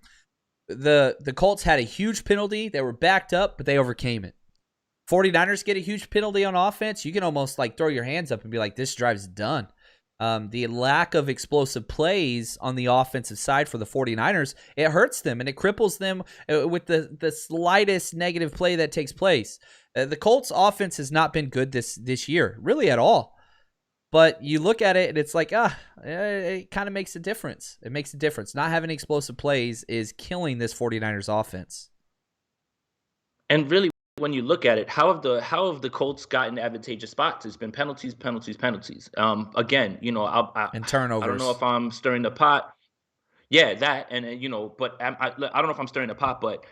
The Colts had a huge penalty. They were backed up, but they overcame it. 49ers get a huge penalty on offense. You can almost like throw your hands up and be like, this drive's done. The lack of explosive plays on the offensive side for the 49ers, it hurts them and it cripples them with the slightest negative play that takes place. The Colts offense has not been good this year, really at all. But you look at it and it's like, it kind of makes a difference. It makes a difference. Not having explosive plays is killing this 49ers offense. And really, when you look at it, how have the Colts gotten advantageous spots? It's been penalties. Again, And turnovers. I don't know if I'm stirring the pot. Yeah, that, and but I don't know if I'm stirring the pot, but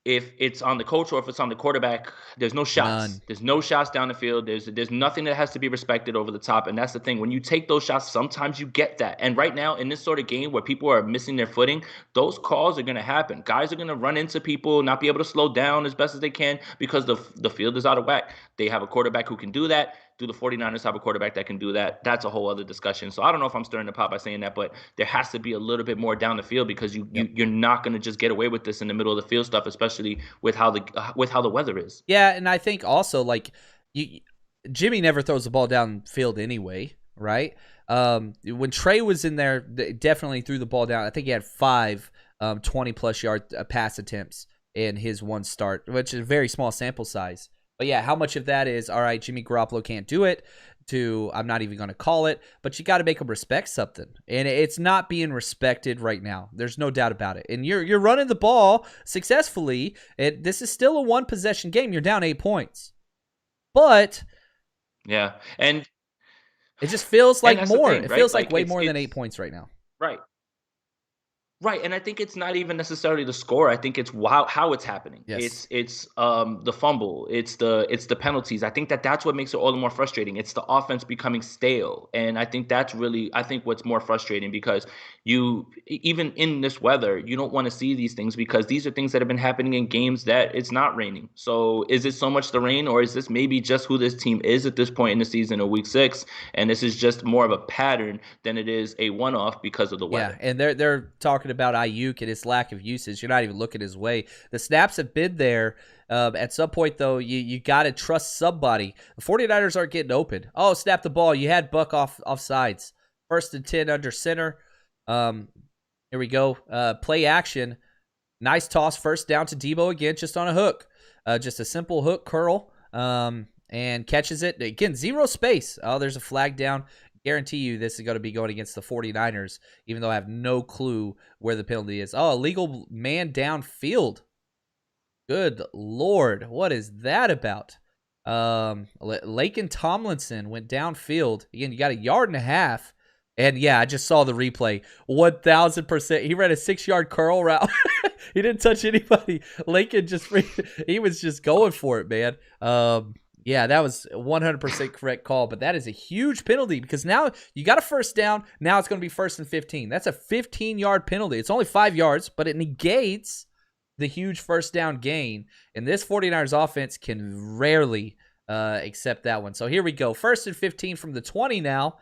if it's on the coach or if it's on the quarterback, there's no shots. None. There's no shots down the field. There's nothing that has to be respected over the top. And that's the thing. When you take those shots, sometimes you get that. And right now, in this sort of game where people are missing their footing, those calls are going to happen. Guys are going to run into people, not be able to slow down as best as they can because the field is out of whack. They have a quarterback who can do that. Do the 49ers have a quarterback that can do that? That's a whole other discussion. So I don't know if I'm stirring the pot by saying that, but there has to be a little bit more down the field, because you're not going to just get away with this in the middle of the field stuff, especially with how the weather is. Yeah, and I think also like Jimmy never throws the ball downfield anyway, right? When Trey was in there, they definitely threw the ball down. I think he had 5 20-plus yard pass attempts in his one start, which is a very small sample size. But yeah, how much of that is, all right, Jimmy Garoppolo can't do it, to I'm not even going to call it, but you got to make him respect something. And it's not being respected right now. There's no doubt about it. And you're running the ball successfully. This is still a one-possession game. You're down 8 points. But yeah, and it just feels like more. Thing, right? It feels like way more than 8 points right now. Right, and I think it's not even necessarily the score. I think it's how it's happening. Yes. It's the fumble. It's the penalties. I think that's what makes it all the more frustrating. It's the offense becoming stale, and I think that's really what's more frustrating, because you, even in this weather, you don't want to see these things, because these are things that have been happening in games that it's not raining. So is it so much the rain, or is this maybe just who this team is at this point in the season, in week 6, and this is just more of a pattern than it is a one-off because of the weather? Yeah, and they're talking about Ayuk and his lack of usage. You're not even looking his way. The snaps have been there. At some point, though, you got to trust somebody. The 49ers aren't getting open. Oh, snap the ball. You had Buck off sides. 1st and 10 under center. Here we go. Play action. Nice toss. First down to Debo again, just on a hook. Just a simple hook curl. And catches it. Again, 0 space. Oh, there's a flag down. Guarantee you this is going to be going against the 49ers, even though I have no clue where the penalty is. Oh, illegal man downfield. Good Lord. What is that about? Laken Tomlinson went downfield. Again, you got 1.5 yards. And yeah, I just saw the replay. 1,000%. He ran a 6-yard curl route. He didn't touch anybody. Laken he was just going for it, man. Yeah, that was 100% correct call, but that is a huge penalty, because now you got a first down. Now it's going to be 1st and 15. That's a 15-yard penalty. It's only 5 yards, but it negates the huge first down gain. And this 49ers offense can rarely accept that one. So here we go. 1st and 15 from the 20 now.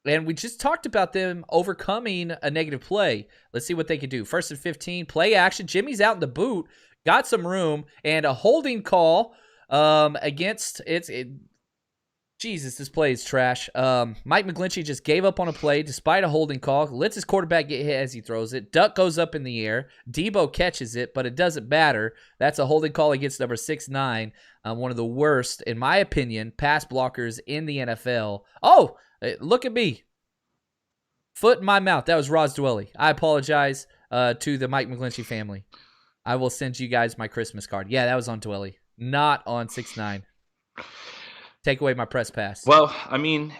And we just talked about them overcoming a negative play. Let's see what they can do. 1st and 15, play action. Jimmy's out in the boot, got some room, and a holding call against Jaylon Jesus, this play is trash. Mike McGlinchey just gave up on a play despite a holding call. Lets his quarterback get hit as he throws it. Duck goes up in the air. Debo catches it, but it doesn't matter. That's a holding call against number 6'9", one of the worst, in my opinion, pass blockers in the NFL. Oh, look at me. Foot in my mouth. That was Roz Dwelly. I apologize to the Mike McGlinchey family. I will send you guys my Christmas card. Yeah, that was on Dwelly, not on 6'9". Take away my press pass. Well, I mean,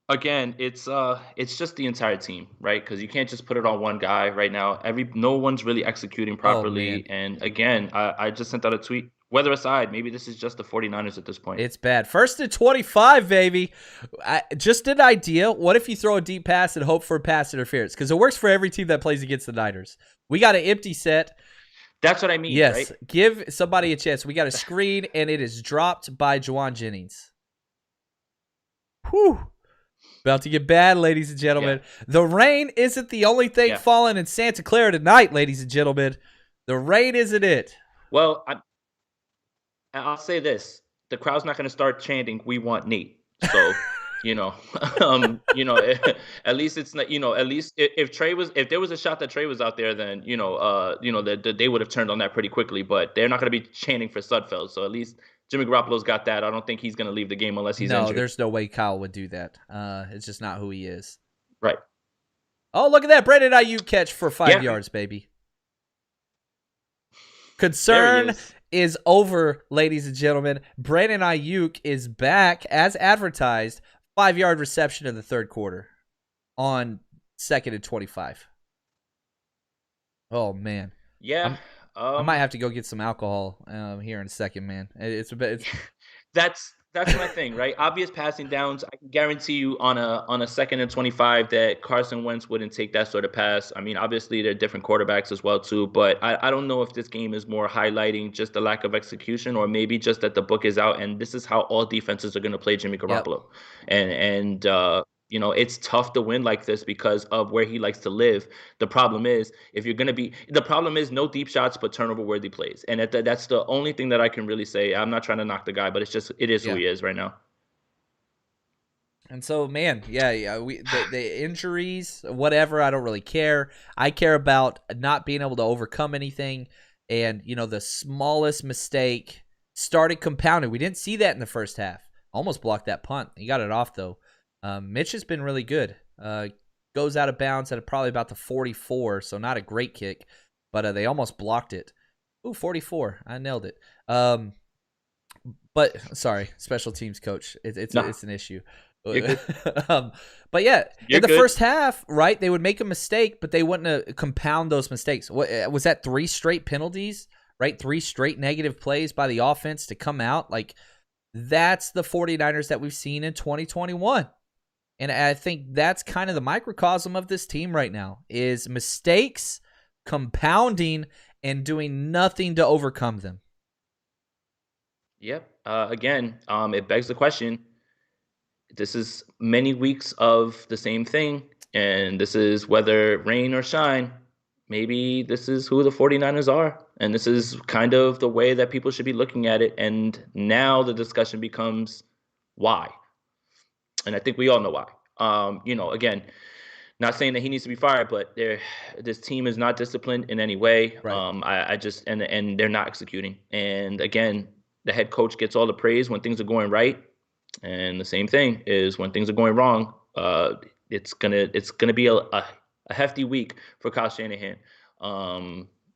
again, it's just the entire team, right? Because you can't just put it on one guy right now. No one's really executing properly. And again, I just sent out a tweet. Weather aside, maybe this is just the 49ers at this point. It's bad. 1st and 25, baby. Just an idea. What if you throw a deep pass and hope for pass interference? Because it works for every team that plays against the Niners. We got an empty set. That's what I mean, yes, right? Give somebody a chance. We got a screen, and it is dropped by Juwan Jennings. Whew. About to get bad, ladies and gentlemen. Yeah. The rain isn't the only thing falling in Santa Clara tonight, ladies and gentlemen. The rain isn't it. Well, I'll say this. The crowd's not going to start chanting, "We want Nate." So... at least it's not, at least if there was a shot that Trey was out there, then, they would have turned on that pretty quickly, but they're not going to be chanting for Sudfeld. So at least Jimmy Garoppolo's got that. I don't think he's going to leave the game unless he's injured. No, there's no way Kyle would do that. It's just not who he is. Right. Oh, look at that. Brandon Ayuk catch for 5 yards, baby. Concern is over, ladies and gentlemen. Brandon Ayuk is back as advertised. 5-yard reception in the third quarter on 2nd and 25. Oh, man. Yeah. I might have to go get some alcohol here in a second, man. It's That's my thing, right? Obvious passing downs. I can guarantee you on a 2nd and 25 that Carson Wentz wouldn't take that sort of pass. I mean, obviously they're different quarterbacks as well too, but I don't know if this game is more highlighting just the lack of execution or maybe just that the book is out and this is how all defenses are going to play Jimmy Garoppolo. Yep. And it's tough to win like this because of where he likes to live. The problem is no deep shots, but turnover-worthy plays. And that's the only thing that I can really say. I'm not trying to knock the guy, but it is who he is right now. And so, man, the injuries, whatever, I don't really care. I care about not being able to overcome anything. And, the smallest mistake started compounding. We didn't see that in the first half. Almost blocked that punt. He got it off, though. Mitch has been really good. Goes out of bounds at probably about the 44, so not a great kick, but they almost blocked it. Ooh, 44. I nailed it. But sorry, special teams coach. It's an issue. But yeah, in the first half, right, they would make a mistake, but they wouldn't compound those mistakes. What was that? 3 straight penalties, right? 3 straight negative plays by the offense to come out. Like, that's the 49ers that we've seen in 2021. And I think that's kind of the microcosm of this team right now is mistakes, compounding, and doing nothing to overcome them. Yep. Again, it begs the question. This is many weeks of the same thing, and this is whether rain or shine. Maybe this is who the 49ers are, and this is kind of the way that people should be looking at it. And now the discussion becomes why. And I think we all know why. Again, not saying that he needs to be fired, but this team is not disciplined in any way. Right. And they're not executing. And again, the head coach gets all the praise when things are going right, and the same thing is when things are going wrong. It's gonna be a hefty week for Kyle Shanahan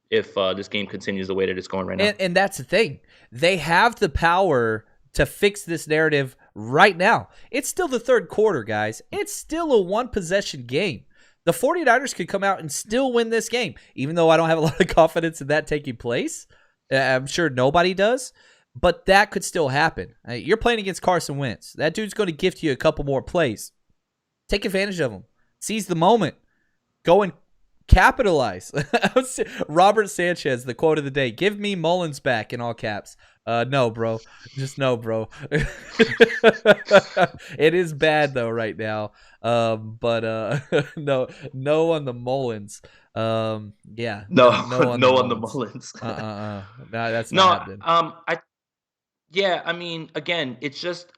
if this game continues the way that it's going right now. And that's the thing; they have the power to fix this narrative right now. It's still the third quarter, guys. It's still a one-possession game. The 49ers could come out and still win this game, even though I don't have a lot of confidence in that taking place. I'm sure nobody does, but that could still happen. You're playing against Carson Wentz. That dude's going to gift you a couple more plays. Take advantage of them. Seize the moment. Go and capitalize. Robert Sanchez, the quote of the day, give me Mullins back in all caps. No, bro. Just no, bro. It is bad, though, right now. But no on the Mullins. Yeah. No on the Mullins. No, that's not happening. I mean, again, it's just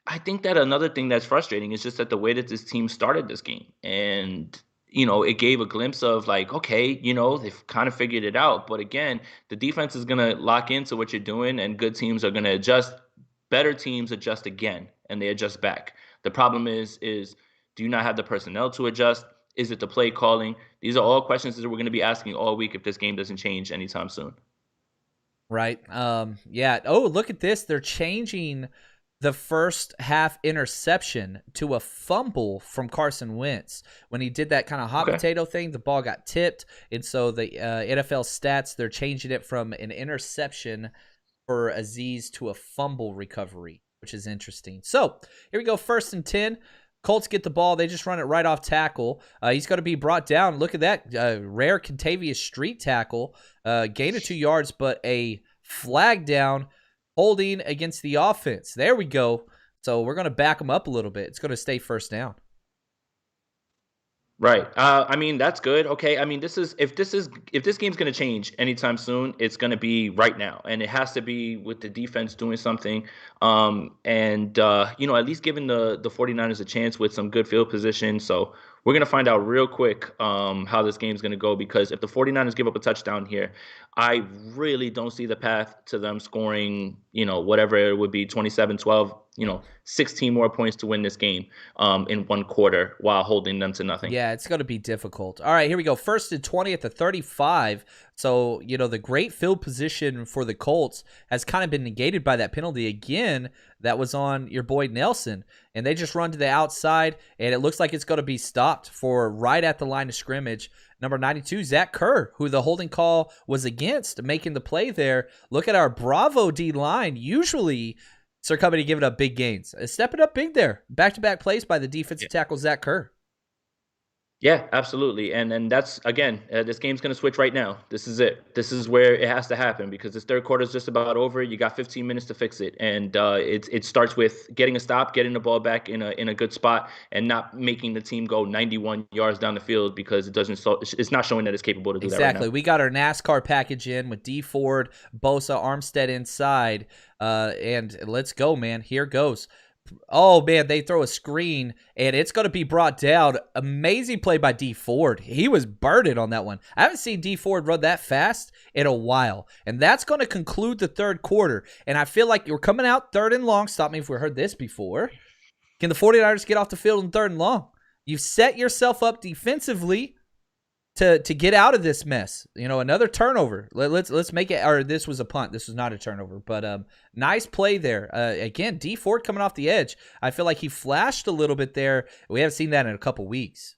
I think that another thing that's frustrating is just that the way that this team started this game. And, it gave a glimpse of like, okay, they've kind of figured it out. But again, the defense is going to lock into what you're doing, and good teams are going to adjust. Better teams adjust again, and they adjust back. The problem is do you not have the personnel to adjust? Is it the play calling? These are all questions that we're going to be asking all week if this game doesn't change anytime soon. Right. Yeah. Oh, look at this. They're changing the first half interception to a fumble from Carson Wentz. When he did that kind of hot potato thing, the ball got tipped. And so the NFL stats, they're changing it from an interception for Azeez to a fumble recovery, which is interesting. So here we go. 1st and 10. Colts get the ball. They just run it right off tackle. He's going to be brought down. Look at that. Rare Contavious Street tackle. Gain of 2 yards, but a flag down holding against the offense. There we go. So we're going to back them up a little bit. It's going to stay 1st down. Right. I mean, that's good. Okay. I mean, if this game's going to change anytime soon, it's going to be right now, and it has to be with the defense doing something. At least giving the 49ers a chance with some good field position. So we're going to find out real quick how this game's going to go, because if the 49ers give up a touchdown here, I really don't see the path to them scoring, whatever it would be, 27-12, 16 more points to win this game in one quarter while holding them to nothing. Yeah, it's going to be difficult. All right, here we go. 1st and 20 at the 35. So, the great field position for the Colts has kind of been negated by that penalty again that was on your boy Nelson. And they just run to the outside, and it looks like it's going to be stopped for right at the line of scrimmage. Number 92, Zach Kerr, who the holding call was against, making the play there. Look at our Bravo D-line. Usually, Sir Company giving up big gains. Stepping up big there. Back-to-back plays by the defensive tackle, Zach Kerr. Yeah, absolutely. And that's, again, this game's going to switch right now. This is it. This is where it has to happen, because this third quarter is just about over. You got 15 minutes to fix it. And it starts with getting a stop, getting the ball back in a good spot, and not making the team go 91 yards down the field, because it's not showing that it's capable to do that right now. Exactly. We got our NASCAR package in with D Ford, Bosa, Armstead inside. And let's go, man. Here goes. Oh, man, they throw a screen, and it's going to be brought down. Amazing play by D Ford. He was birded on that one. I haven't seen D Ford run that fast in a while, and that's going to conclude the third quarter. And I feel like you're coming out 3rd and long. Stop me if we heard this before. Can the 49ers get off the field in 3rd and long? You've set yourself up defensively to get out of this mess. Another turnover. Let's make it. Or this was a punt. This was not a turnover, but nice play there. Again, D Ford coming off the edge. I feel like he flashed a little bit there. We haven't seen that in a couple weeks.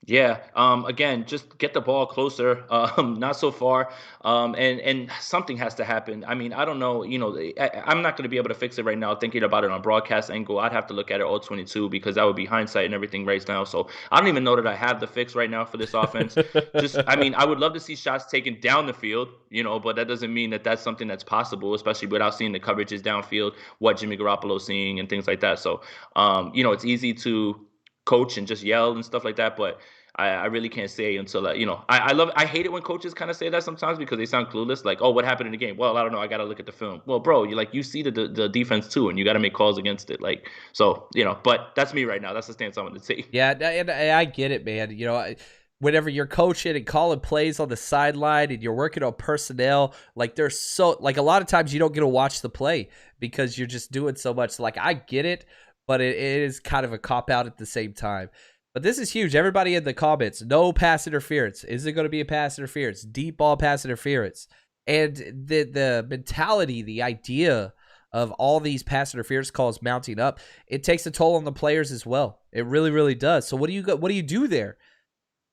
Yeah. Again, just get the ball closer, not so far. And something has to happen. I mean, I don't know. I'm not going to be able to fix it right now. Thinking about it on a broadcast angle, I'd have to look at it all 22, because that would be hindsight and everything right now. So I don't even know that I have the fix right now for this offense. I would love to see shots taken down the field, but that doesn't mean that that's something that's possible, especially without seeing the coverages downfield, what Jimmy Garoppolo's seeing and things like that. So, it's easy to coach and just yell and stuff like that, but I really can't say until I hate it when coaches kind of say that sometimes, because they sound clueless, like, oh, what happened in the game? Well, I don't know, I got to look at the film. Well, bro, you see the defense too, and you got to make calls against it, but that's me right now. That's the stance I'm going to take. Yeah, and I get it, man. Whenever you're coaching and calling plays on the sideline and you're working on personnel, there's a lot of times you don't get to watch the play because you're just doing so much. I get it, but it is kind of a cop-out at the same time. But this is huge. Everybody in the comments, no pass interference. Is it going to be a pass interference? Deep ball pass interference. And the mentality, the idea of all these pass interference calls mounting up, it takes a toll on the players as well. It really, really does. So what do you do there?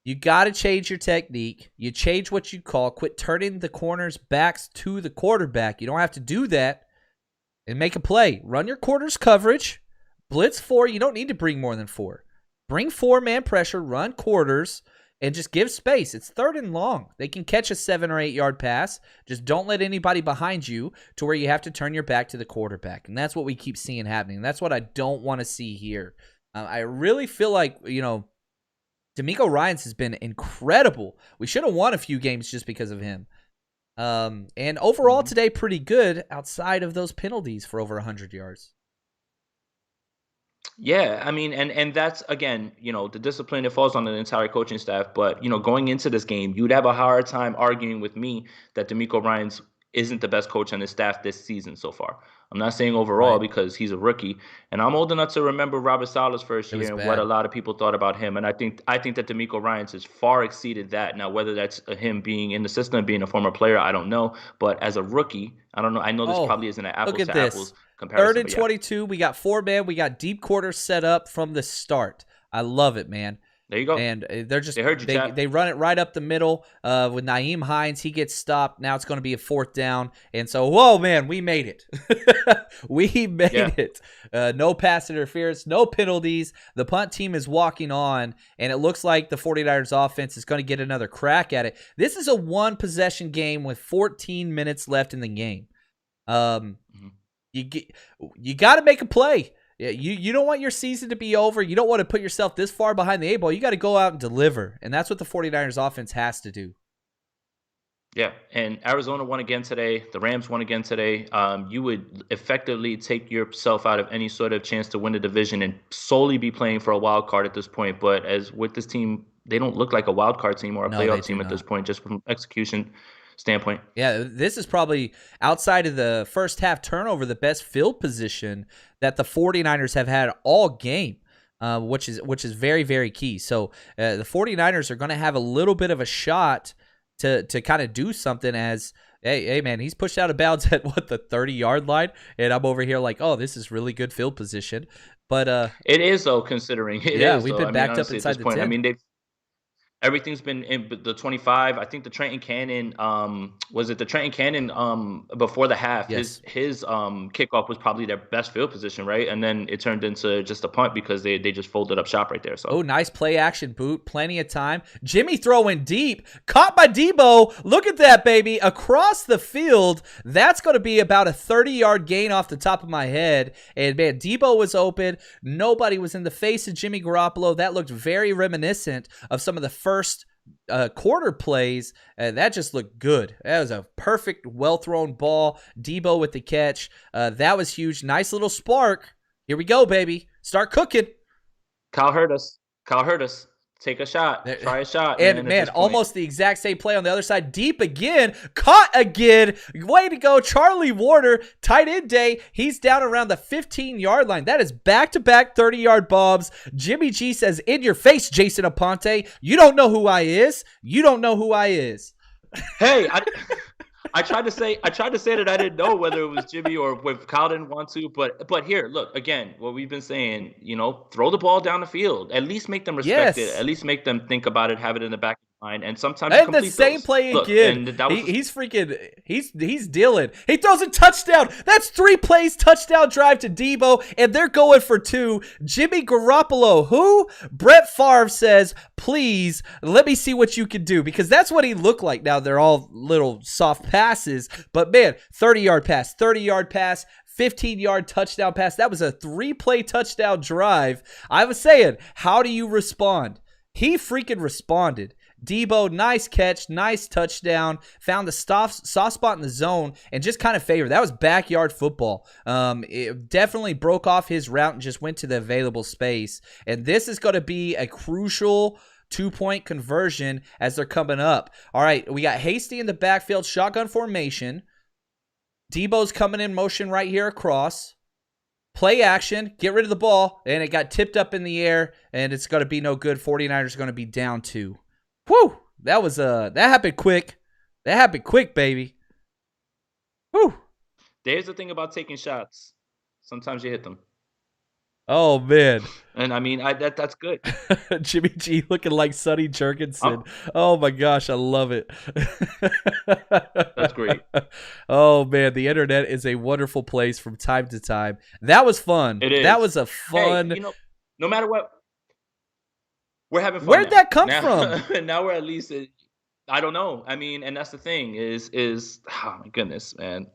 You got to change your technique. You change what you call. Quit turning the corners' backs to the quarterback. You don't have to do that. And make a play. Run your quarters coverage. Blitz 4. You don't need to bring more than 4. Bring 4-man pressure, run quarters, and just give space. It's 3rd and long. They can catch a 7 or 8 yard pass. Just don't let anybody behind you to where you have to turn your back to the quarterback. And that's what we keep seeing happening. That's what I don't want to see here. I really feel like, DeMeco Ryans has been incredible. We should have won a few games just because of him. And overall today, pretty good outside of those penalties for over 100 yards. Yeah, I mean, and that's again, the discipline that falls on the entire coaching staff. But going into this game, you'd have a hard time arguing with me that D'Amico Ryans isn't the best coach on his staff this season so far. I'm not saying overall Right. because he's a rookie, and I'm old enough to remember Robert Sala's first It was year and what a bad. lot of people thought about him. And I think that D'Amico Ryans has far exceeded that. Now, whether that's him being in the system, being a former player, I don't know. But as a rookie, I don't know. I know this Oh, probably isn't an look apples at to apples this. Third comparison, and but yeah, 22. We got 4-man. We got deep quarters set up from the start. I love it, man. there you go. And they're just They heard you, Chap. they run it right up the middle with Nyheim Hines. He gets stopped. Now it's going to be a 4th down. And so, whoa, man, we made it. We made it. No pass interference, no penalties. The punt team is walking on, and it looks like the 49ers offense is going to get another crack at it. This is a 1-possession game with 14 minutes left in the game. You got to make a play. You don't want your season to be over. You don't want to put yourself this far behind the 8 ball. You got to go out and deliver, and that's what the 49ers offense has to do. Yeah, and Arizona won again today. The Rams won again today. You would effectively take yourself out of any sort of chance to win the division and solely be playing for a wild card at this point. But as with this team, they don't look like a wild card team or a playoff team at this point, just from execution standpoint. Yeah, this is probably, outside of the first half turnover, the best field position that the 49ers have had all game, which is very, very key. So the 49ers are going to have a little bit of a shot to kind of do something as, hey, man, he's pushed out of bounds at, the 30-yard line, and I'm over here like, oh, this is really good field position. But it is, though, considering it is. Yeah, we've been I mean, backed up honestly, inside at this the point, 10. I mean, everything's been in the 25. I think the Trenton Cannon, was it the Trenton Cannon before the half? Yes. His kickoff was probably their best field position, right? And then it turned into just a punt because they just folded up shop right there. So Oh, nice play action boot. Plenty of time. Jimmy throwing deep. Caught by Debo. Look at that, baby. Across the field. That's going to be about a 30-yard gain off the top of my head. And, man, Debo was open. Nobody was in the face of Jimmy Garoppolo. That looked very reminiscent of some of the first quarter plays. That just looked good. That was a perfect, well-thrown ball. Debo with the catch. That was huge. Nice little spark. Here we go, baby. Start cooking. Kyle heard us. Take a shot. Try a shot. And, man, almost the exact same play on the other side. Deep again. Caught again. Way to go, Charlie Warner. Tight end day. He's down around the 15-yard line. That is back-to-back 30-yard bombs. Jimmy G says, in your face, Jason Aponte. You don't know who I is. You don't know who I is. Hey, I tried to say that I didn't know whether it was Jimmy or if Kyle didn't want to, but here, look, again, what we've been saying, throw the ball down the field. At least make them respect it. At least make them think about it, have it in the back of your mind, and sometimes And the same those. play Look, again. and that was, He's dealing. He throws a touchdown. That's 3 plays, touchdown drive to Debo, and they're going for 2. Jimmy Garoppolo, who? Brett Favre says, please, let me see what you can do, because that's what he looked like. Now, they're all little soft passes, but, man, 30-yard pass, 15-yard touchdown pass. That was a 3-play touchdown drive. I was saying, how do you respond? He freaking responded. Debo, nice catch, nice touchdown, found the soft spot in the zone, and just kind of favored. That was backyard football. It definitely broke off his route and just went to the available space. And this is going to be a crucial 2-point conversion as they're coming up. All right, we got Hasty in the backfield, shotgun formation. Debo's coming in motion right here across. Play action, get rid of the ball, and it got tipped up in the air, and it's going to be no good. 49ers are going to be down 2. Whew, that happened quick. That happened quick, baby. Whew. There's the thing about taking shots. Sometimes you hit them. Oh, man. And, I mean, that's good. Jimmy G looking like Sonny Jurgensen. Oh, my gosh, I love it. That's great. Oh, man, the internet is a wonderful place from time to time. That was fun. It is. That was a fun. Hey, no matter what, we're having fun. Where'd that come from? Now we're at least, I don't know. I mean, and that's the thing is, oh my goodness, man.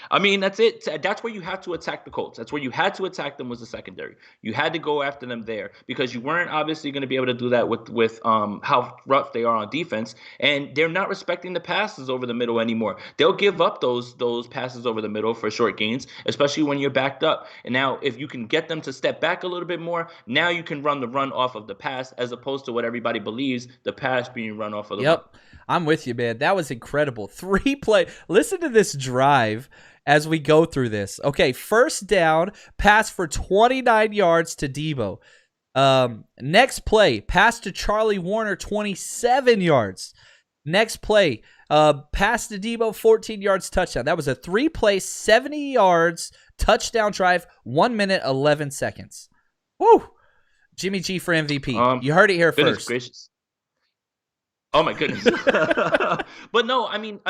I mean, that's it. That's where you have to attack the Colts. That's where you had to attack them was the secondary. You had to go after them there because you weren't obviously going to be able to do that with how rough they are on defense, and they're not respecting the passes over the middle anymore. They'll give up those passes over the middle for short gains, especially when you're backed up. And now, if you can get them to step back a little bit more, now you can run the run off of the pass as opposed to what everybody believes the pass being run off of the run. Yep. I'm with you, man. That was incredible. 3 play. Listen to this drive as we go through this. Okay, first down, pass for 29 yards to Debo. Next play, pass to Charlie Warner, 27 yards. Next play, pass to Debo, 14 yards, touchdown. That was a 3-play, 70 yards, touchdown drive, 1 minute, 11 seconds. Woo! Jimmy G for MVP. You heard it here goodness first. Gracious. Oh my goodness. But no, I mean,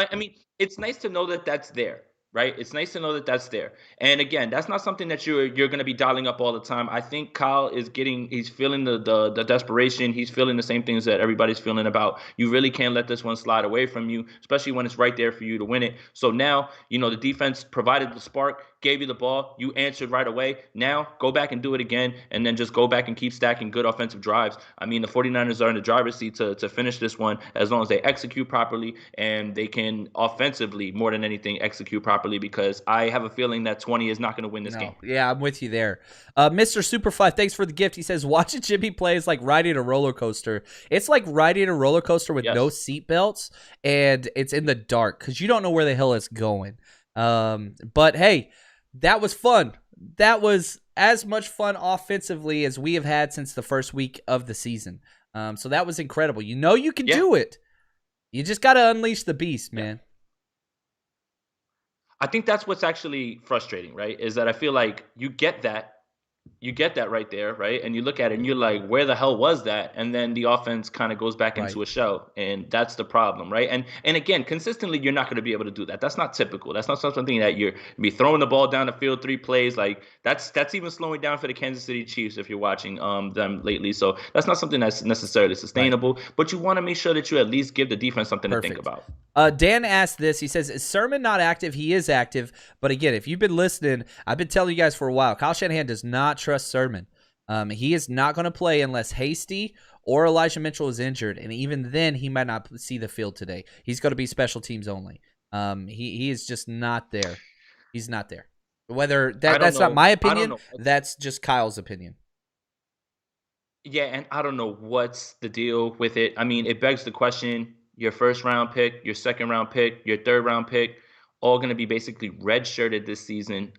it's nice to know that that's there, right? It's nice to know that that's there. And again, that's not something that you're going to be dialing up all the time. I think Kyle is he's feeling the desperation. He's feeling the same things that everybody's feeling about. You really can't let this one slide away from you, especially when it's right there for you to win it. So now, the defense provided the spark, gave you the ball, you answered right away. Now go back and do it again, and then just go back and keep stacking good offensive drives. I mean, the 49ers are in the driver's seat to finish this one as long as they execute properly, and they can offensively, more than anything, execute properly, because I have a feeling that 20 is not going to win this game. Yeah, I'm with you there. Mr. Superfly, thanks for the gift. He says, watching Jimmy play is like riding a roller coaster. It's like riding a roller coaster with no seat belts, and it's in the dark because you don't know where the hell it's going. But hey, that was fun. That was as much fun offensively as we have had since the first week of the season. So that was incredible. You can do it. You just got to unleash the beast, man. I think that's what's actually frustrating, right? Is that I feel like you get that right there, right? And you look at it and you're like, where the hell was that? And then the offense kind of goes back into a shell, and that's the problem, right? And again, consistently, you're not going to be able to do that. That's not typical. That's not something that you're be throwing the ball down the field 3 plays. Like that's even slowing down for the Kansas City Chiefs if you're watching them lately. So that's not something that's necessarily sustainable. Right. But you want to make sure that you at least give the defense something to think about. Dan asked this. He says, is Sermon not active? He is active. But again, if you've been listening, I've been telling you guys for a while, Kyle Shanahan does not trust Sermon. He is not going to play unless Hasty or Elijah Mitchell is injured. And even then, he might not see the field today. He's going to be special teams only. He is just not there. He's not there. Whether that's not my opinion, that's just Kyle's opinion. Yeah, and I don't know what's the deal with it. I mean, it begs the question, your first round pick, your second round pick, your third round pick, all going to be basically redshirted this season,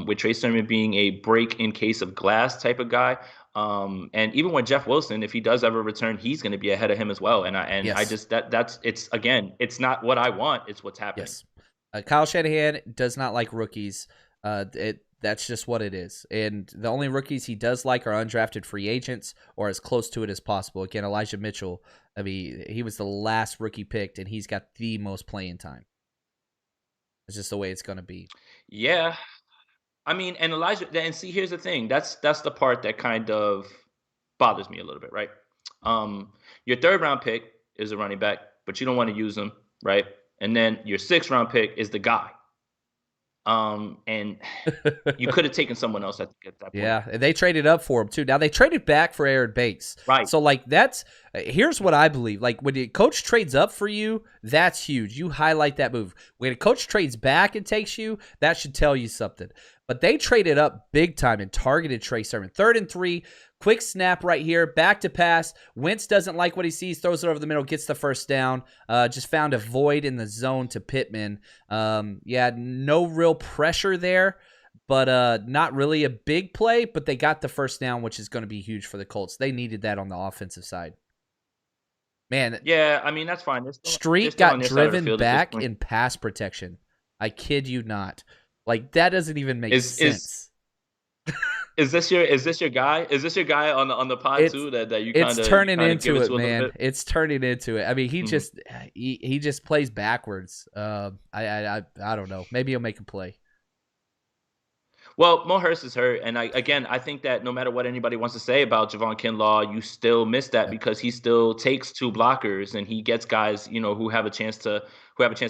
with Trey Sermon being a break in case of glass type of guy. And even with Jeff Wilson, if he does ever return, he's going to be ahead of him as well. And I just it's not what I want. It's what's happening. Yes. Kyle Shanahan does not like rookies. That's just what it is. And the only rookies he does like are undrafted free agents or as close to it as possible. Again, Elijah Mitchell, I mean, he was the last rookie picked, and he's got the most playing time. It's just the way it's going to be. Yeah. I mean, and Elijah, and see, here's the thing. That's the part that kind of bothers me a little bit, right? Your third round pick is a running back, but you don't want to use him, right? And then your 6th round pick is the guy. And you could have taken someone else at that point. Yeah, and they traded up for him too. Now they traded back for Aaron Banks. Right. So here's what I believe. Like when a coach trades up for you, that's huge. You highlight that move. When a coach trades back and takes you, that should tell you something. But they traded up big time and targeted Trey Sermon. 3rd and 3, quick snap right here, back to pass. Wentz doesn't like what he sees, throws it over the middle, gets the first down. Just found a void in the zone to Pittman. No real pressure there, but not really a big play. But they got the first down, which is going to be huge for the Colts. They needed that on the offensive side. Man. Yeah, I mean, that's fine. Street got driven back in pass protection. I kid you not. Like, that doesn't even make sense. Is this your guy? Is this your guy on the pod too? That you kind of it's turning into it, man. It's turning into it. I mean, he just plays backwards. I don't know. Maybe he'll make a play. Well, Mo Hurst is hurt, and I think that no matter what anybody wants to say about Javon Kinlaw, you still miss that because he still takes two blockers and he gets guys, who have a chance to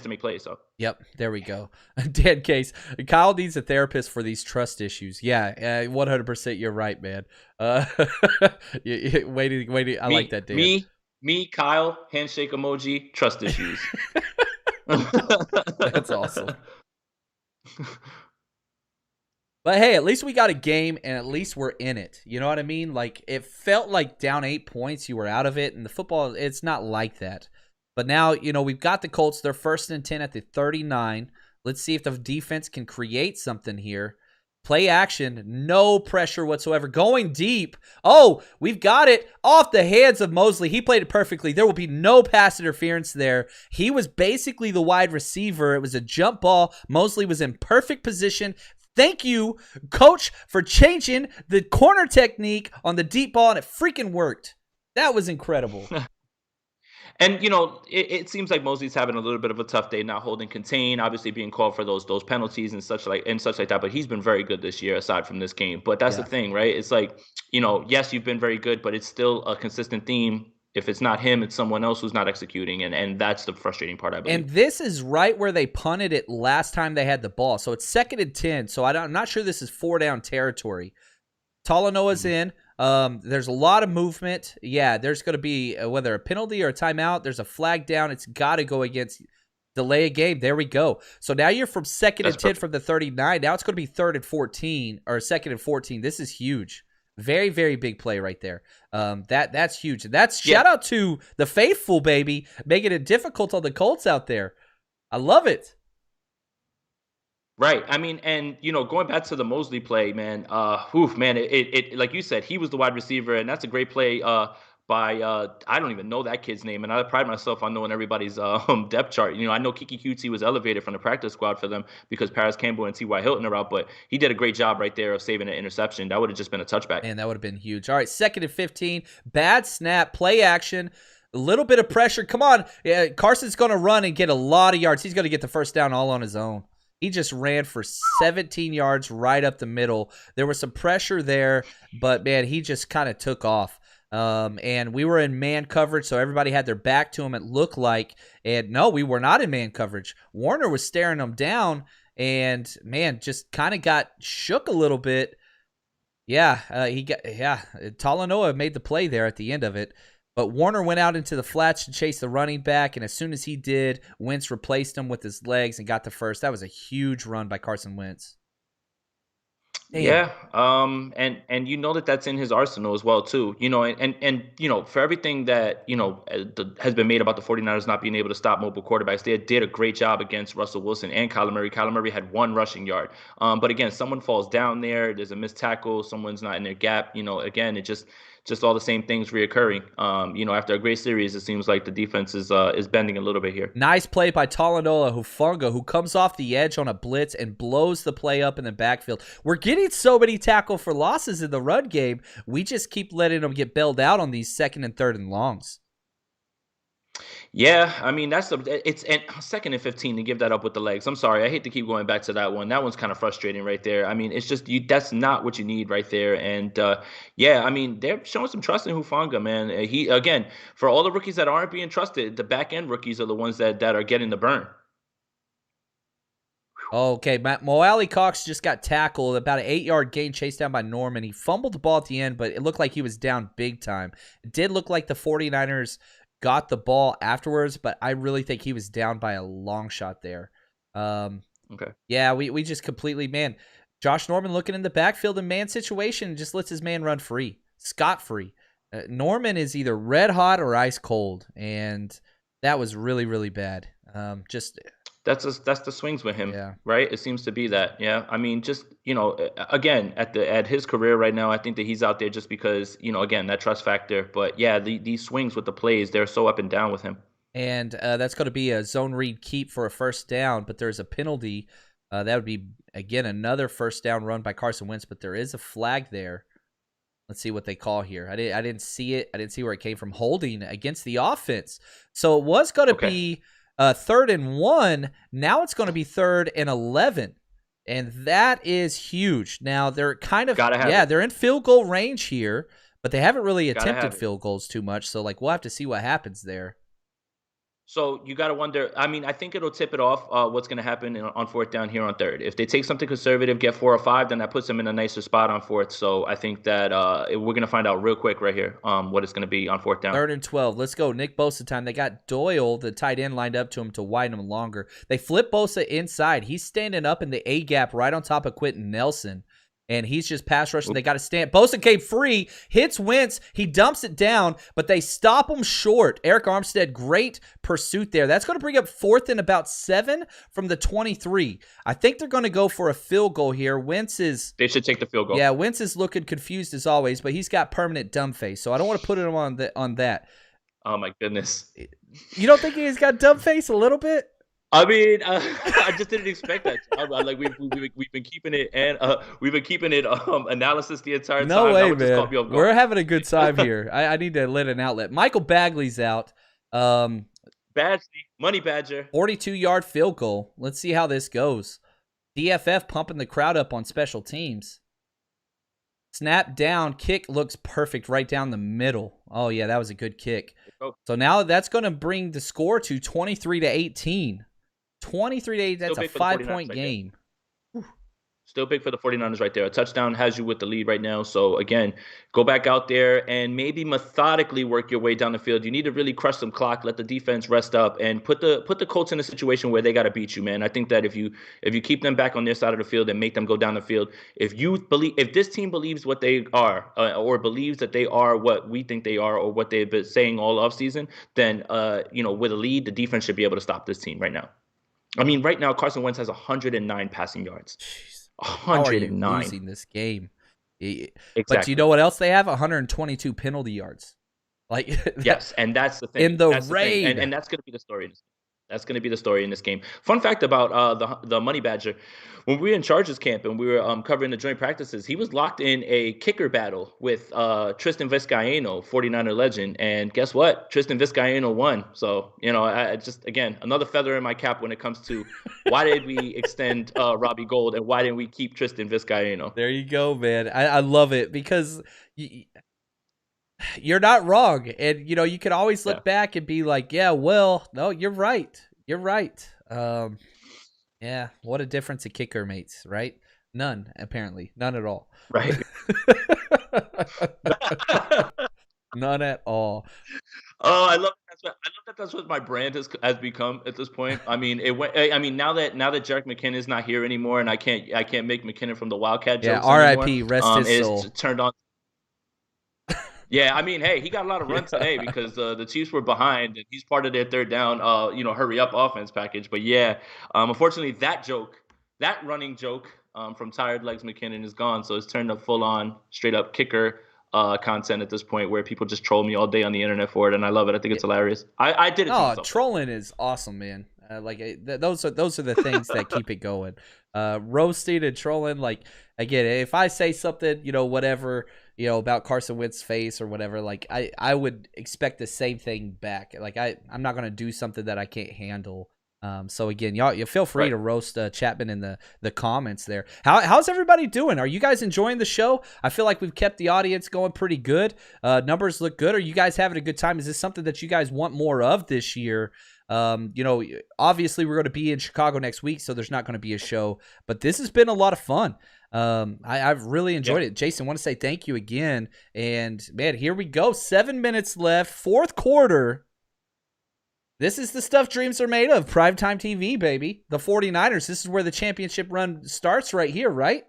make plays. So Yep, there we go. Dan Case, Kyle needs a therapist for these trust issues. Yeah, 100%. You're right, man. Wait. I like that, Dan. Me, Kyle, handshake emoji, trust issues. That's awesome. But hey, at least we got a game, and at least we're in it. You know what I mean? Like, it felt like down 8 points, you were out of it, and the football, it's not like that. But now, we've got the Colts. They're 1st and 10 at the 39. Let's see if the defense can create something here. Play action, no pressure whatsoever. Going deep. Oh, we've got it off the hands of Mosley. He played it perfectly. There will be no pass interference there. He was basically the wide receiver. It was a jump ball. Mosley was in perfect position. Thank you, coach, for changing the corner technique on the deep ball, and it freaking worked. That was incredible. And it seems like Mosley's having a little bit of a tough day, not holding contain, obviously being called for those penalties and such like that. But he's been very good this year, aside from this game. But that's the thing, right? It's like, yes, you've been very good, but it's still a consistent theme. If it's not him, it's someone else who's not executing, and that's the frustrating part, I believe. And this is right where they punted it last time they had the ball. So it's 2nd and 10. So I'm not sure this is 4-down territory. Talanoa's in. There's a lot of movement. Yeah, there's going to be whether a penalty or a timeout. There's a flag down. It's got to go against delay a game. There we go. So now you're from 2nd and 10 from the 39. Now it's going to be 3rd and 14 or 2nd and 14. This is huge. Very, very big play right there. That's huge. That's shout out to the faithful, baby, making it difficult on the Colts out there. I love it. Right. I mean, and going back to the Mosley play, man. It like you said, he was the wide receiver, and that's a great play by I don't even know that kid's name, and I pride myself on knowing everybody's depth chart. I know Kiki Cutesy was elevated from the practice squad for them because Paris Campbell and T.Y. Hilton are out, but he did a great job right there of saving an interception. That would have just been a touchback. Man, that would have been huge. All right, 2nd and 15, bad snap, play action. A little bit of pressure. Come on. Yeah, Carson's going to run and get a lot of yards. He's going to get the first down all on his own. He just ran for 17 yards right up the middle. There was some pressure there, but, man, he just kind of took off. And we were in man coverage, so everybody had their back to him, it looked like. And, no, we were not in man coverage. Warner was staring him down and, man, just kind of got shook a little bit. Talanoa made the play there at the end of it. But Warner went out into the flats to chase the running back, and as soon as he did, Wentz replaced him with his legs and got the first. That was a huge run by Carson Wentz. Damn. Yeah, and that's in his arsenal as well too. And for everything that has been made about the 49ers not being able to stop mobile quarterbacks, they did a great job against Russell Wilson and Kyler Murray. Kyler Murray had 1 rushing yard. But again, someone falls down there. There's a missed tackle. Someone's not in their gap. Again, it just all the same things reoccurring. After a great series, it seems like the defense is bending a little bit here. Nice play by Talanoa Hufanga, who comes off the edge on a blitz and blows the play up in the backfield. We're getting so many tackle for losses in the run game. We just keep letting them get bailed out on these 2nd and 3rd and longs. Yeah, I mean it's 2nd and 15 to give that up with the legs. I'm sorry, I hate to keep going back to that one. That one's kind of frustrating right there. I mean, it's just that's not what you need right there. And I mean, they're showing some trust in Hufanga, man. He again, for all the rookies that aren't being trusted, the back end rookies are the ones that are getting the burn. Okay, Mo Alley-Cox just got tackled, about an 8-yard gain, chased down by Norman. He fumbled the ball at the end, but it looked like he was down big time. It did look like the 49ers got the ball afterwards, but I really think he was down by a long shot there. Okay. Yeah, we just completely, man. Josh Norman looking in the backfield in man situation just lets his man run free, scot-free. Norman is either red hot or ice cold, and that was really, really bad. That's the swings with him, right? It seems to be that, yeah. I mean, just again, at his career right now, I think that he's out there just because again, that trust factor. But yeah, these swings with the plays, they're so up and down with him. And that's going to be a zone read keep for a first down, but there's a penalty. That would be again another first down run by Carson Wentz, but there is a flag there. Let's see what they call here. I didn't see it. I didn't see where it came from. Holding against the offense. So it was going to be 3rd and 1. Now it's going to be 3rd and 11. And that is huge. Now, they're kind of, Gotta have it. they're in field goal range here, but they haven't really Gotta attempted have it. field goals too much. So, like, we'll have to see what happens there. So you got to wonder. I mean, I think it'll tip it off what's going to happen on fourth down here on third. If they take something conservative, get 4 or 5, then that puts them in a nicer spot on fourth. So I think that we're going to find out real quick right here what it's going to be on fourth down. 3rd and 12. Let's go. Nick Bosa time. They got Doyle, the tight end, lined up to him to widen him longer. They flip Bosa inside. He's standing up in the A gap right on top of Quentin Nelson. And he's just pass rushing. They got to stand. Bosa came free, hits Wentz. He dumps it down, but they stop him short. Eric Armstead, great pursuit there. That's going to bring up 4th and about 7 from the 23. I think they're going to go for a field goal here. They should take the field goal. Yeah, Wentz is looking confused as always, but he's got permanent dumb face, so I don't want to put him on that. Oh, my goodness. You don't think he's got dumb face a little bit? I mean, I just didn't expect that. Like we've been keeping it analysis the entire time. No way, man. We're having a good time here. I need to let an outlet. Michael Bagley's out. Money Badger. 42-yard field goal. Let's see how this goes. DFF pumping the crowd up on special teams. Snap down, kick looks perfect right down the middle. Oh yeah, that was a good kick. So now that's going to bring the score to 23-18. 23-8, that's a 5-point game. Still big for the 49ers right there. A touchdown has you with the lead right now. So, again, go back out there and maybe methodically work your way down the field. You need to really crush some clock, let the defense rest up, and put the Colts in a situation where they got to beat you, man. I think that if you keep them back on their side of the field and make them go down the field, if this team believes what they are or believes that they are what we think they are or what they've been saying all offseason, then, with a lead, the defense should be able to stop this team right now. I mean, right now, Carson Wentz has 109 passing yards. Jeez. 109. How are you losing this game? Exactly. But you know what else they have? 122 penalty yards. Yes, and that's the thing. In the rain. And that's going to be the story. That's going to be the story in this game. Fun fact about the Money Badger. When we were in Chargers camp and we were covering the joint practices, he was locked in a kicker battle with Tristan Vizcaino, 49er legend. And guess what? Tristan Vizcaino won. So, I just, again, another feather in my cap when it comes to why did we extend Robbie Gould and why didn't we keep Tristan Vizcaino? There you go, man. I love it because you're not wrong. And, you can always look back and be like, yeah, well, no, you're right. You're right. Yeah, what a difference a kicker makes, right? None, apparently. None at all. Right. None at all. Oh, I love that. That's what my brand has become at this point. I mean, now that Jerick McKinnon is not here anymore, and I can't make McKinnon from the Wildcat jokes R.I.P. Rest his soul. It's turned on. Yeah, I mean, hey, he got a lot of run today because the Chiefs were behind, and he's part of their third down, hurry up offense package. But yeah, unfortunately, that running joke from Tired Legs McKinnon is gone, so it's turned to full on straight up kicker content at this point, where people just troll me all day on the internet for it, and I love it. I think it's hilarious. I did it. Oh, trolling is awesome, man. Those are the things that keep it going. Roasting and trolling, like, again, if I say something, whatever, about Carson Wentz's face or whatever, like I would expect the same thing back. Like I'm not gonna do something that I can't handle. So again, y'all, you feel free to roast Chapman in the comments there. How's everybody doing? Are you guys enjoying the show? I feel like we've kept the audience going pretty good. Numbers look good. Are you guys having a good time? Is this something that you guys want more of this year? Obviously we're going to be in Chicago next week, so there's not going to be a show, but this has been a lot of fun. I've really enjoyed it. Jason, want to say thank you again. And man, here we go. 7 minutes left, fourth quarter. This is the stuff dreams are made of. Primetime TV, baby. The 49ers. This is where the championship run starts right here, right?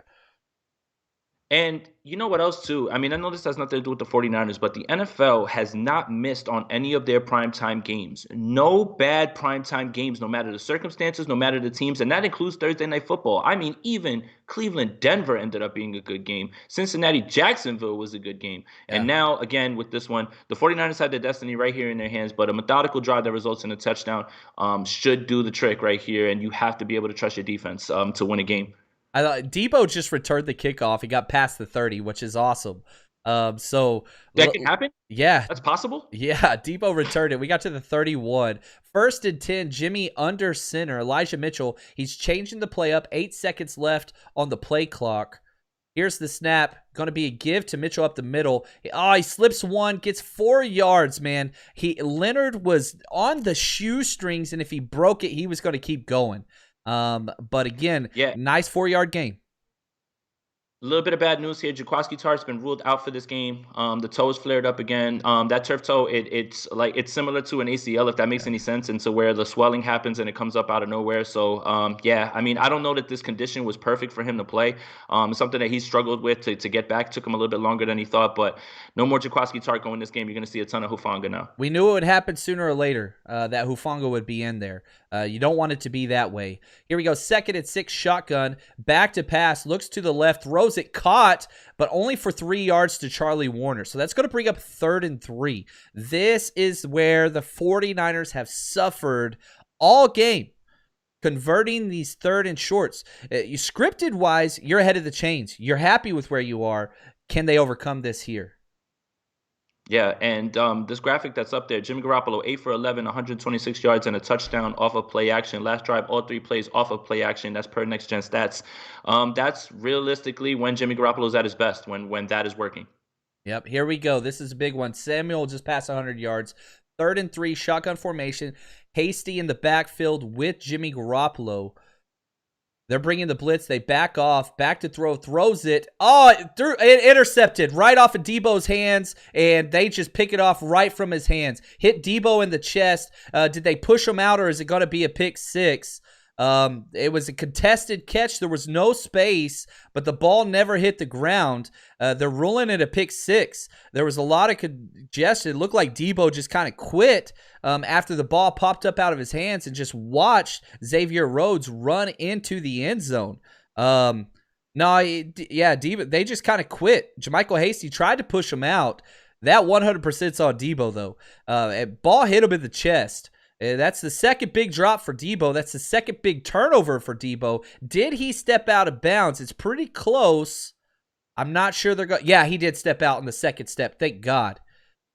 And you know what else, too? I mean, I know this has nothing to do with the 49ers, but the NFL has not missed on any of their primetime games. No bad primetime games, no matter the circumstances, no matter the teams, and that includes Thursday Night Football. I mean, even Cleveland-Denver ended up being a good game. Cincinnati-Jacksonville was a good game. Yeah. And now, again, with this one, the 49ers had their destiny right here in their hands, but a methodical drive that results in a touchdown should do the trick right here, and you have to be able to trust your defense to win a game. I thought Debo just returned the kickoff. He got past the 30, which is awesome. So That can happen? yeah, That's possible? yeah, Debo returned it. We got to the 31. 1st and 10, Jimmy under center. Elijah Mitchell, he's changing the play up. 8 seconds left on the play clock. Here's the snap. Going to be a give to Mitchell up the middle. Oh, he slips one, gets 4 yards, man. Leonard was on the shoestrings, and if he broke it, he was going to keep going. But again, nice 4-yard gain. A little bit of bad news here. Jaquiski Tartt's been ruled out for this game. The toe is flared up again. That turf toe, it's similar to an ACL, if that makes any sense, and so where the swelling happens and it comes up out of nowhere. So I mean, I don't know that this condition was perfect for him to play. It's something that he struggled with to get back. Took him a little bit longer than he thought, but no more Jaquiski Tartt going this game. You're going to see a ton of Hufanga now. We knew it would happen sooner or later, that Hufanga would be in there. You don't want it to be that way. Here we go. 2nd and 6 shotgun. Back to pass. Looks to the left. Throws it. Caught, but only for 3 yards to Charlie Warner. So that's going to bring up 3rd and 3. This is where the 49ers have suffered all game, converting these 3rd and shorts. You scripted-wise, you're ahead of the chains. You're happy with where you are. Can they overcome this here? Yeah, and this graphic that's up there, Jimmy Garoppolo, 8 for 11, 126 yards and a touchdown off of play action. Last drive, all 3 plays off of play action. That's per Next Gen Stats. That's realistically when Jimmy Garoppolo is at his best, when that is working. Yep, here we go. This is a big one. Samuel just passed 100 yards. 3rd and 3, shotgun formation. Hasty in the backfield with Jimmy Garoppolo. They're bringing the blitz. They back off. Back to throw. Throws it. Oh, it intercepted right off of Debo's hands, and they just pick it off right from his hands. Hit Debo in the chest. Did they push him out, or is it going to be a pick 6? It was a contested catch. There was no space, but the ball never hit the ground. They're ruling it a pick 6. There was a lot of congestion. It looked like Debo just kind of quit after the ball popped up out of his hands and just watched Xavier Rhodes run into the end zone. Debo, they just kind of quit. Jermichael Hasty tried to push him out. That 100% on Debo, though. Ball hit him in the chest. That's the second big drop for Debo. That's the second big turnover for Debo. Did he step out of bounds? It's pretty close. I'm not sure they're going. Yeah, he did step out in the second step. Thank God.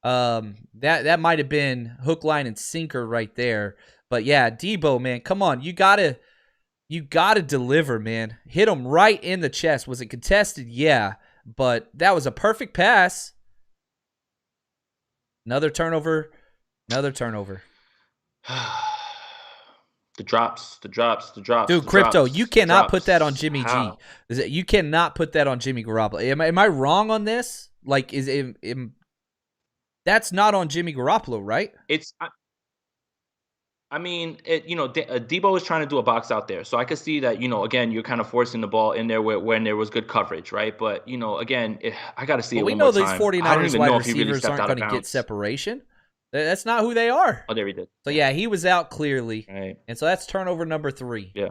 That might have been hook, line, and sinker right there. But yeah, Debo, man, come on. You gotta deliver, man. Hit him right in the chest. Was it contested? Yeah, but that was a perfect pass. Another turnover. The drops. Dude, Crypto, you cannot put that on Jimmy G. You cannot put that on Jimmy Garoppolo. Am I wrong on this? Like, that's not on Jimmy Garoppolo, right? Debo is trying to do a box out there. So I could see that, again, you're kind of forcing the ball in there when there was good coverage, right? But, again, I got to see it one more time. We know these 49ers wide receivers aren't going to get separation. That's not who they are. Oh, there he did. So, yeah, he was out clearly. Right. And so that's turnover number 3. Yeah.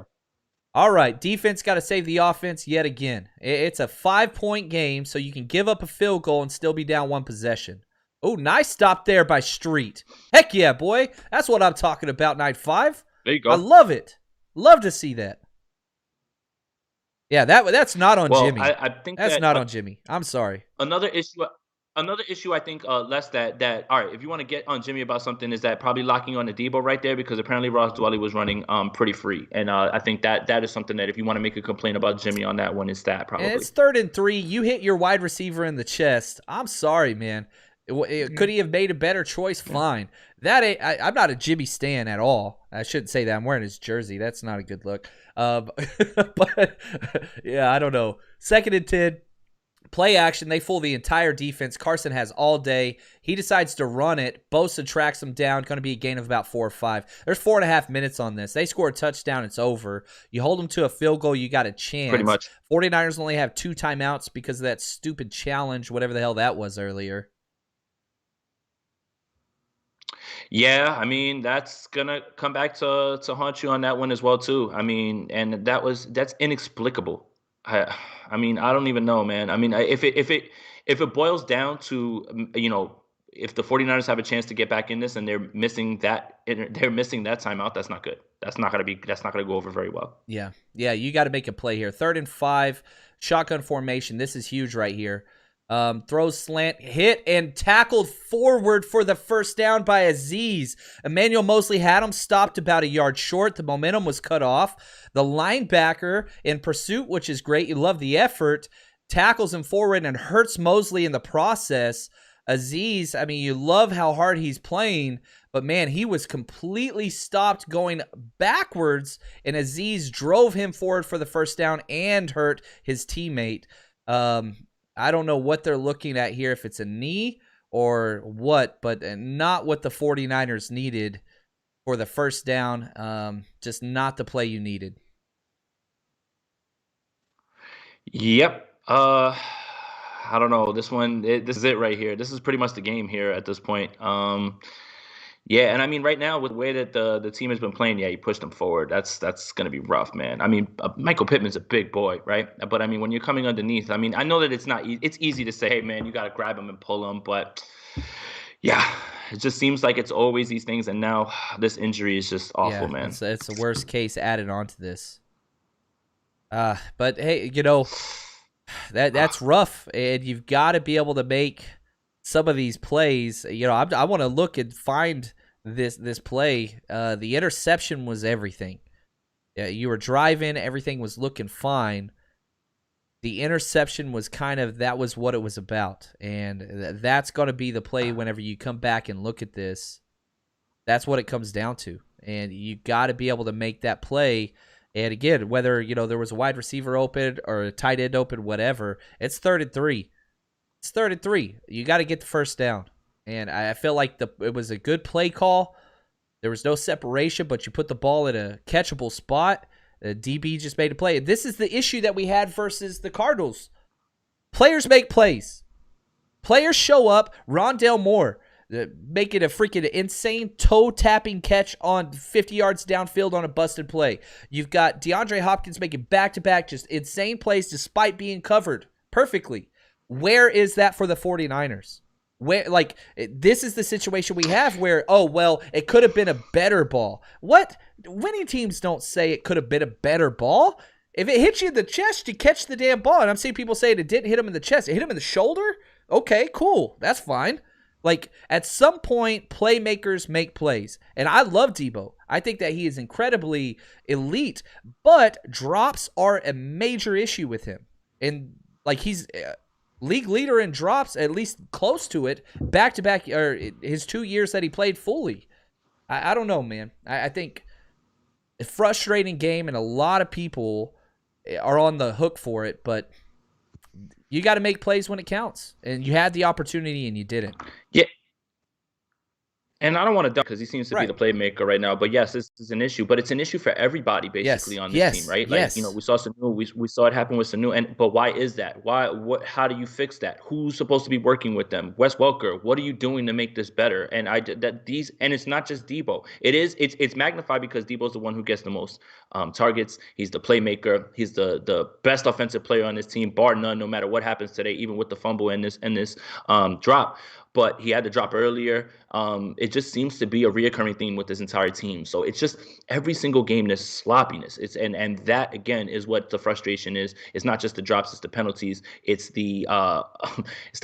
All right, defense got to save the offense yet again. It's a 5-point game, so you can give up a field goal and still be down 1 possession. Oh, nice stop there by Street. Heck yeah, boy. That's what I'm talking about, Night 5. There you go. I love it. Love to see that. Yeah, that's not on Jimmy. I think that's not on Jimmy. I'm sorry. Another issue I think less that all right, if you want to get on Jimmy about something, is that probably locking on the Debo right there, because apparently Ross Dwelly was running pretty free, and I think that is something that if you want to make a complaint about Jimmy on that one, is that probably. And it's 3rd and 3. You hit your wide receiver in the chest. I'm sorry, man. Could he have made a better choice? Fine. I'm not a Jimmy stan at all. I shouldn't say that. I'm wearing his jersey. That's not a good look. But yeah, I don't know. 2nd and 10. Play action. They fool the entire defense. Carson has all day. He decides to run it. Bosa tracks him down. Going to be a gain of about 4 or 5. There's 4.5 minutes on this. They score a touchdown. It's over. You hold them to a field goal, you got a chance. Pretty much. 49ers only have 2 timeouts because of that stupid challenge, whatever the hell that was earlier. Yeah, I mean, that's gonna come back to haunt you on that one as well too. I mean, and that's inexplicable. I mean, I don't even know, man. I mean, if it boils down to, if the 49ers have a chance to get back in this and they're missing that timeout, that's not good. That's not gonna go over very well. Yeah, you got to make a play here. 3rd and 5, shotgun formation. This is huge right here. Throws slant, hit, and tackled forward for the first down by Azeez. Emmanuel Mosley had him stopped about a yard short. The momentum was cut off. The linebacker in pursuit, which is great. You love the effort. Tackles him forward and hurts Mosley in the process. Azeez, I mean, you love how hard he's playing, but man, he was completely stopped going backwards, and Azeez drove him forward for the first down and hurt his teammate. I don't know what they're looking at here, if it's a knee or what, but not what the 49ers needed for the first down. Just not the play you needed. Yep. I don't know. This is it right here. This is pretty much the game here at this point. Yeah, and I mean, right now with the way that the team has been playing, yeah, you pushed them forward. That's going to be rough, man. I mean, Michael Pittman's a big boy, right? But I mean, when you're coming underneath, I mean, I know that it's not it's easy to say, hey, man, you got to grab him and pull him, but yeah, it just seems like it's always these things, and now this injury is just awful, man. It's the worst case added onto this. But hey, that's rough, and you've got to be able to make some of these plays. I want to look and find this play. The interception was everything. You were driving, everything was looking fine. The interception was that was what it was about, and that's going to be the play whenever you come back and look at this. That's what it comes down to, and you got to be able to make that play. And again, whether there was a wide receiver open or a tight end open, whatever, it's 3rd and 3. It's 3rd and 3. You got to get the first down. And I feel like it was a good play call. There was no separation, but you put the ball in a catchable spot. The DB just made a play. And this is the issue that we had versus the Cardinals. Players make plays. Players show up. Rondale Moore making a freaking insane toe-tapping catch on 50 yards downfield on a busted play. You've got DeAndre Hopkins making back-to-back just insane plays despite being covered perfectly. Where is that for the 49ers? This is the situation we have where, it could have been a better ball. What? Winning teams don't say it could have been a better ball. If it hits you in the chest, you catch the damn ball. And I'm seeing people saying it didn't hit him in the chest. It hit him in the shoulder? Okay, cool. That's fine. At some point, playmakers make plays. And I love Debo. I think that he is incredibly elite. But drops are a major issue with him. And, he's league leader in drops, at least close to it, back-to-back, or his 2 years that he played fully. I don't know, man. I think a frustrating game, and a lot of people are on the hook for it, but you got to make plays when it counts. And you had the opportunity, and you didn't. Yeah. And I don't want to dump because he seems to be the playmaker right now. But yes, this is an issue. But it's an issue for everybody basically on this team, right? We saw Sanu. We saw it happen with Sanu. But why is that? Why? What? How do you fix that? Who's supposed to be working with them? Wes Welker. What are you doing to make this better? And it's not just Debo. It's magnified because Debo's the one who gets the most targets. He's the playmaker. He's the best offensive player on this team, bar none. No matter what happens today, even with the fumble and this drop. But he had to drop earlier. It just seems to be a reoccurring theme with this entire team. So it's just every single game, there's sloppiness. And that again is what the frustration is. It's not just the drops, it's the penalties, it's the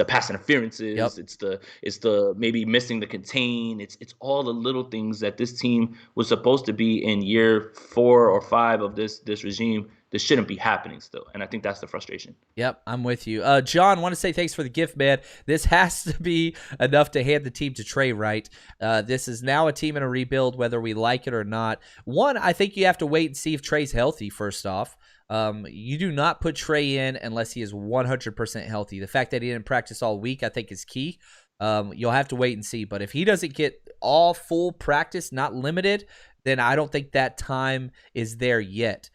pass interferences, it's the maybe missing the contain. It's all the little things that this team was supposed to be in year 4 or 5 of this regime. This shouldn't be happening still. And I think that's the frustration. Yep, I'm with you. John, want to say thanks for the gift, man. This has to be enough to hand the team to Trey Wright. This is now a team in a rebuild, whether we like it or not. One, I think you have to wait and see if Trey's healthy, first off. You do not put Trey in unless he is 100% healthy. The fact that he didn't practice all week, I think, is key. You'll have to wait and see. But if he doesn't get all full practice, not limited, then I don't think that time is there yet.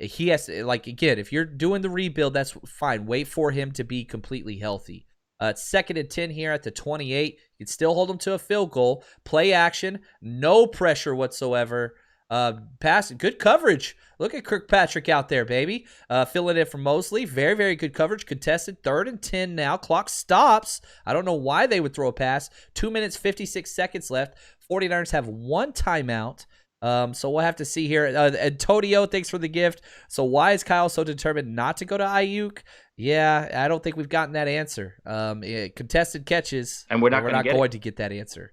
He has to, again, if you're doing the rebuild, that's fine. Wait for him to be completely healthy. It's 2nd and 10 here at the 28. You can still hold him to a field goal. Play action, no pressure whatsoever. Pass, good coverage. Look at Kirkpatrick out there, baby. Filling in for Mosley. Very, very good coverage. Contested 3rd and 10 now. Clock stops. I don't know why they would throw a pass. 2 minutes, 56 seconds left. 49ers have one timeout. So we'll have to see here. Antonio, thanks for the gift. So why is Kyle so determined not to go to Ayuk? Yeah, I don't think we've gotten that answer. Contested catches, and we're not going to get that answer.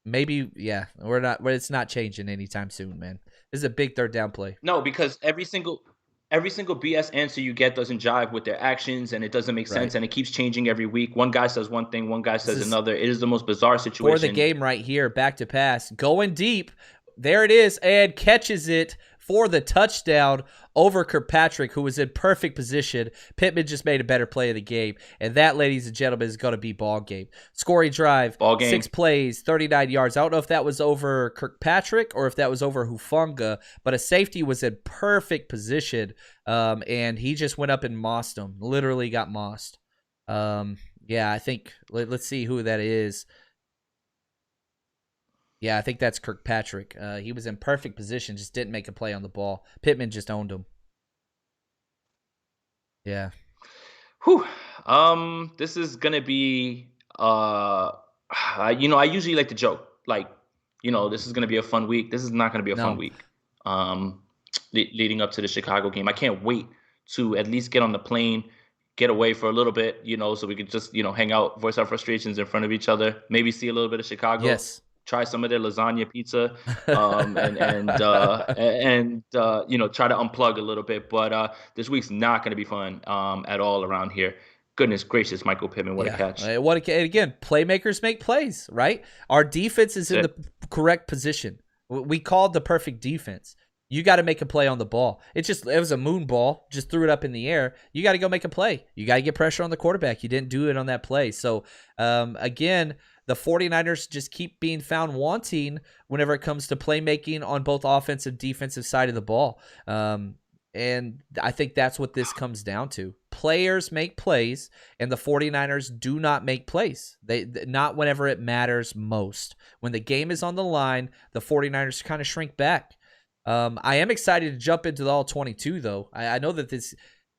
Maybe, yeah, we're not. It's not changing anytime soon, man. This is a big third down play. No, because every single BS answer you get doesn't jive with their actions, and it doesn't make sense, and it keeps changing every week. One guy says one thing, one guy says another. It is the most bizarre situation. For the game right here, back to pass, going deep. There it is, and catches it for the touchdown over Kirkpatrick, who was in perfect position. Pittman just made a better play of the game, and that, ladies and gentlemen, is going to be ball game. Scoring drive, 6 plays, 39 yards. I don't know if that was over Kirkpatrick or if that was over Hufanga, but a safety was in perfect position, and he just went up and mossed him, literally got mossed. Yeah, I think, let's see who that is. Yeah, I think that's Kirkpatrick. He was in perfect position, just didn't make a play on the ball. Pittman just owned him. Yeah. Whew. This is gonna be I usually like to joke, like, this is gonna be a fun week. This is not gonna be a fun week. Leading up to the Chicago game. I can't wait to at least get on the plane, get away for a little bit, so we could just, hang out, voice our frustrations in front of each other, maybe see a little bit of Chicago. Yes. Try some of their lasagna pizza, and try to unplug a little bit. But this week's not going to be fun at all around here. Goodness gracious, Michael Pittman, what a catch. Again, playmakers make plays, right? Our defense is in the correct position. We called the perfect defense. You got to make a play on the ball. It was a moon ball, just threw it up in the air. You got to go make a play. You got to get pressure on the quarterback. You didn't do it on that play. So, again, the 49ers just keep being found wanting whenever it comes to playmaking on both offensive and defensive side of the ball. And I think that's what this comes down to. Players make plays, and the 49ers do not make plays. Not whenever it matters most. When the game is on the line, the 49ers kind of shrink back. I am excited to jump into the All-22, though. I know that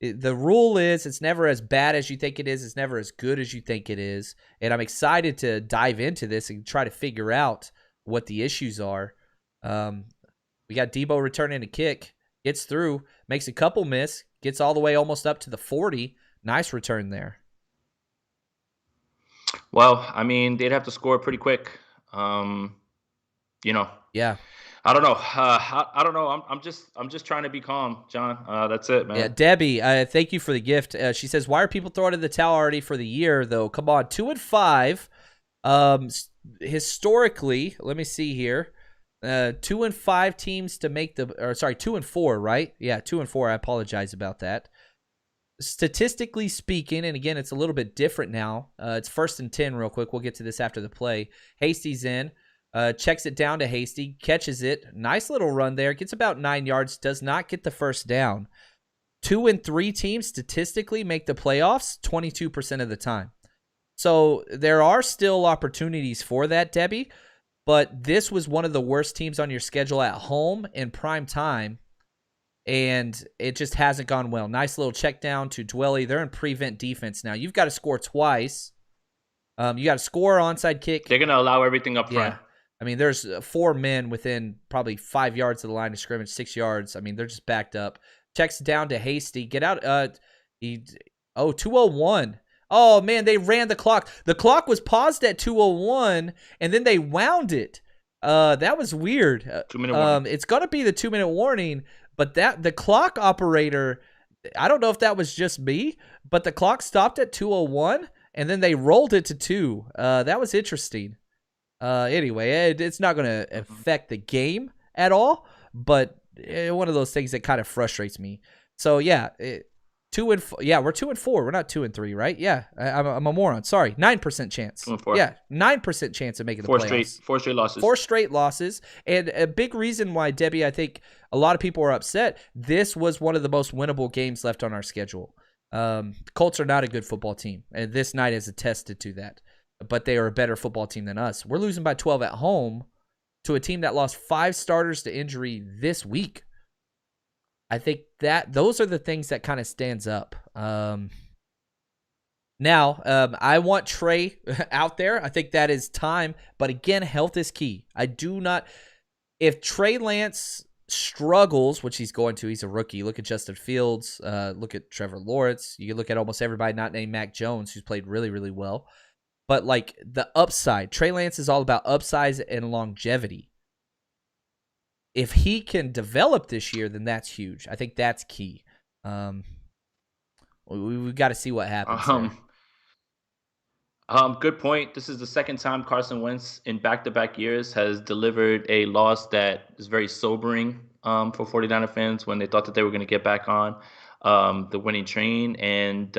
the rule is it's never as bad as you think it is. It's never as good as you think it is. And I'm excited to dive into this and try to figure out what the issues are. We got Debo returning a kick, gets through, makes a couple miss, gets all the way almost up to the 40. Nice return there. Well, I mean, they'd have to score pretty quick. Yeah. I don't know. I don't know. I'm just trying to be calm, John. That's it, man. Yeah, Debbie, thank you for the gift. She says, "Why are people throwing in the towel already for the year, though? Come on, 2-5. Historically, let me see here. 2-5 teams to make 2-4, right? Yeah, 2-4. I apologize about that. Statistically speaking, and again, it's a little bit different now. It's 1st and 10 real quick. We'll get to this after the play. Hasty's in. Checks it down to Hasty, catches it. Nice little run there. Gets about 9 yards. Does not get the first down. 2-3 teams statistically make the playoffs 22% of the time. So there are still opportunities for that, Debbie. But this was one of the worst teams on your schedule at home in prime time. And it just hasn't gone well. Nice little check down to Dwelly. They're in prevent defense now. You've got to score twice. You got to score onside kick. They're going to allow everything up front. Yeah. I mean, there's 4 men within probably 5 yards of the line of scrimmage, 6 yards. I mean, they're just backed up. Checks down to Hasty. Get out. 2:01. Oh, man, they ran the clock. The clock was paused at 2:01, and then they wound it. That was weird. 2-minute warning. It's going to be the 2-minute warning, but the clock operator, I don't know if that was just me, but the clock stopped at 2:01, and then they rolled it to 2. That was interesting. Anyway, it's not going to affect the game at all, but one of those things that kind of frustrates me. So yeah, 2-4. Yeah, we're 2-4. We're not 2-3, right? Yeah, I'm a moron. Sorry, 9% chance. 2-4. Yeah, 9% chance of making the playoffs. 4 straight losses. 4 straight losses, and a big reason why, Debbie, I think a lot of people are upset. This was one of the most winnable games left on our schedule. Colts are not a good football team, and this night has attested to that. But they are a better football team than us. We're losing by 12 at home to a team that lost 5 starters to injury this week. I think that those are the things that kind of stands up. Now, I want Trey out there. I think that is time. But again, health is key. if Trey Lance struggles, which he's going to, he's a rookie. Look at Justin Fields. Look at Trevor Lawrence. You can look at almost everybody not named Mac Jones, who's played really, really well. But like the upside, Trey Lance is all about upsides and longevity. If he can develop this year, then that's huge. I think that's key. We've got to see what happens there. Good point. This is the second time Carson Wentz in back-to-back years has delivered a loss that is very sobering for 49er fans when they thought that they were going to get back on the winning train. And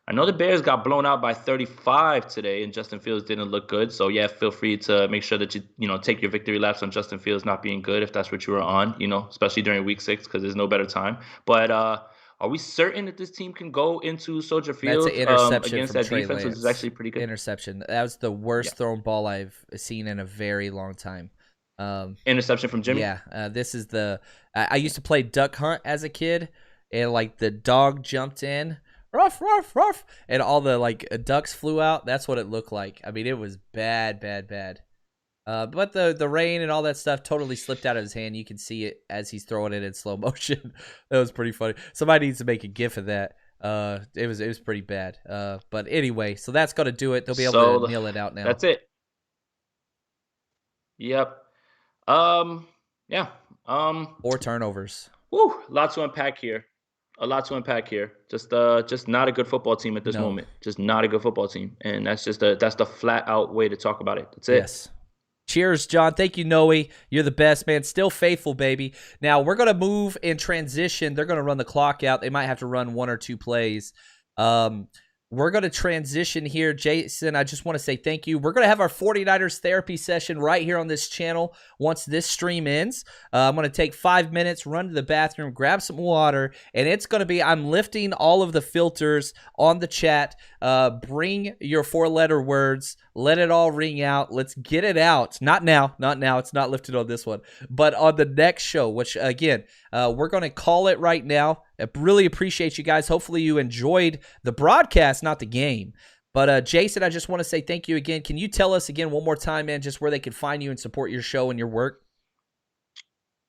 I know the Bears got blown out by 35 today, and Justin Fields didn't look good. So, yeah, feel free to make sure that you take your victory laps on Justin Fields not being good if that's what you were on, especially during Week 6 because there's no better time. But are we certain that this team can go into Soldier Field against that Trey defense, which is actually pretty good? Interception. That was the worst thrown ball I've seen in a very long time. Interception from Jimmy? Yeah. This is I used to play duck hunt as a kid, and like the dog jumped in. Ruff, ruff, ruff. And all the ducks flew out. That's what it looked like. I mean, it was bad, bad, bad. But the rain and all that stuff totally slipped out of his hand. You can see it as he's throwing it in slow motion. That was pretty funny. Somebody needs to make a GIF of that. It was pretty bad. But anyway, so that's going to do it. They'll be able to kneel it out now. That's it. Yep. Yeah. 4 turnovers. Woo, a lot to unpack here. Just not a good football team at this moment. Just not a good football team, and that's the flat out way to talk about it. That's it. Yes. Cheers, John. Thank you, Noe. You're the best, man. Still faithful, baby. Now we're gonna move and transition. They're gonna run the clock out. They might have to run 1 or 2 plays. We're going to transition here. Jason, I just want to say thank you. We're going to have our 49ers therapy session right here on this channel once this stream ends. I'm going to take 5 minutes, run to the bathroom, grab some water, and it's going to be, I'm lifting all of the filters on the chat. Bring your 4-letter words. Let it all ring out. Let's get it out. Not now. It's not lifted on this one. But on the next show, which, again, we're going to call it right now. I really appreciate you guys. Hopefully you enjoyed the broadcast, not the game. But Jason, I just want to say thank you again. Can you tell us again one more time, man, just where they can find you and support your show and your work?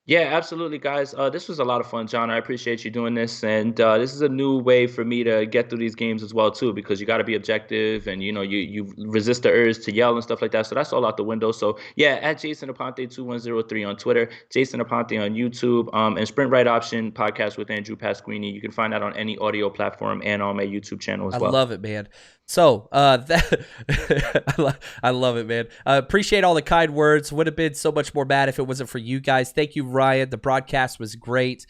Yeah, absolutely, guys. This was a lot of fun, John. I appreciate you doing this. And this is a new way for me to get through these games as well, too, because you got to be objective and, you resist the urge to yell and stuff like that. So that's all out the window. So, yeah, at Jason Aponte 2103 on Twitter, Jason Aponte on YouTube, and Sprint Right Option podcast with Andrew Pasquini. You can find that on any audio platform and on my YouTube channel as well. I love it, man. So I love it, man. Appreciate all the kind words. Would have been so much more mad if it wasn't for you guys. Thank you, Ryan. The broadcast was great.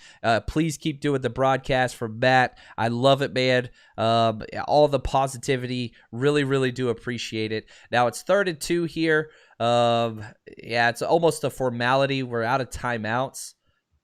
Please keep doing the broadcast for Matt. I love it, man. All the positivity. Really, really do appreciate it. Now it's 3rd and 2 here. It's almost a formality. We're out of timeouts.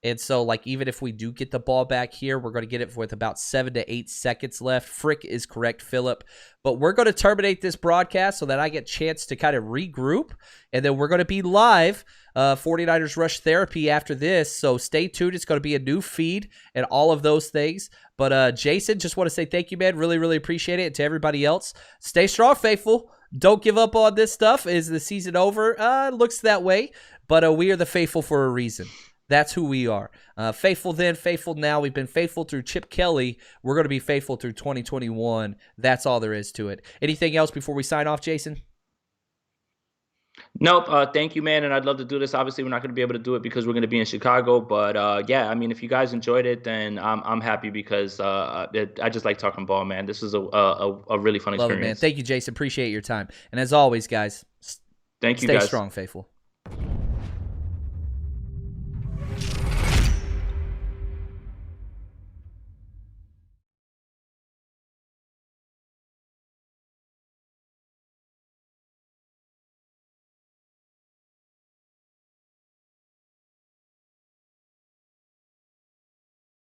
And so, even if we do get the ball back here, we're going to get it with about 7 to 8 seconds left. Frick is correct, Philip. But we're going to terminate this broadcast so that I get a chance to kind of regroup. And then we're going to be live, 49ers Rush Therapy after this. So stay tuned. It's going to be a new feed and all of those things. But Jason, just want to say thank you, man. Really, really appreciate it. And to everybody else, stay strong, faithful. Don't give up on this stuff. Is the season over? Looks that way. But we are the faithful for a reason. That's who we are. Faithful then, faithful now. We've been faithful through Chip Kelly. We're going to be faithful through 2021. That's all there is to it. Anything else before we sign off, Jason? Nope. Thank you, man. And I'd love to do this. Obviously, we're not going to be able to do it because we're going to be in Chicago. But if you guys enjoyed it, then I'm happy because I just like talking ball, man. This is a really fun experience. Love it, man. Thank you, Jason. Appreciate your time. And as always, guys, thank you, stay guys. strong, faithful.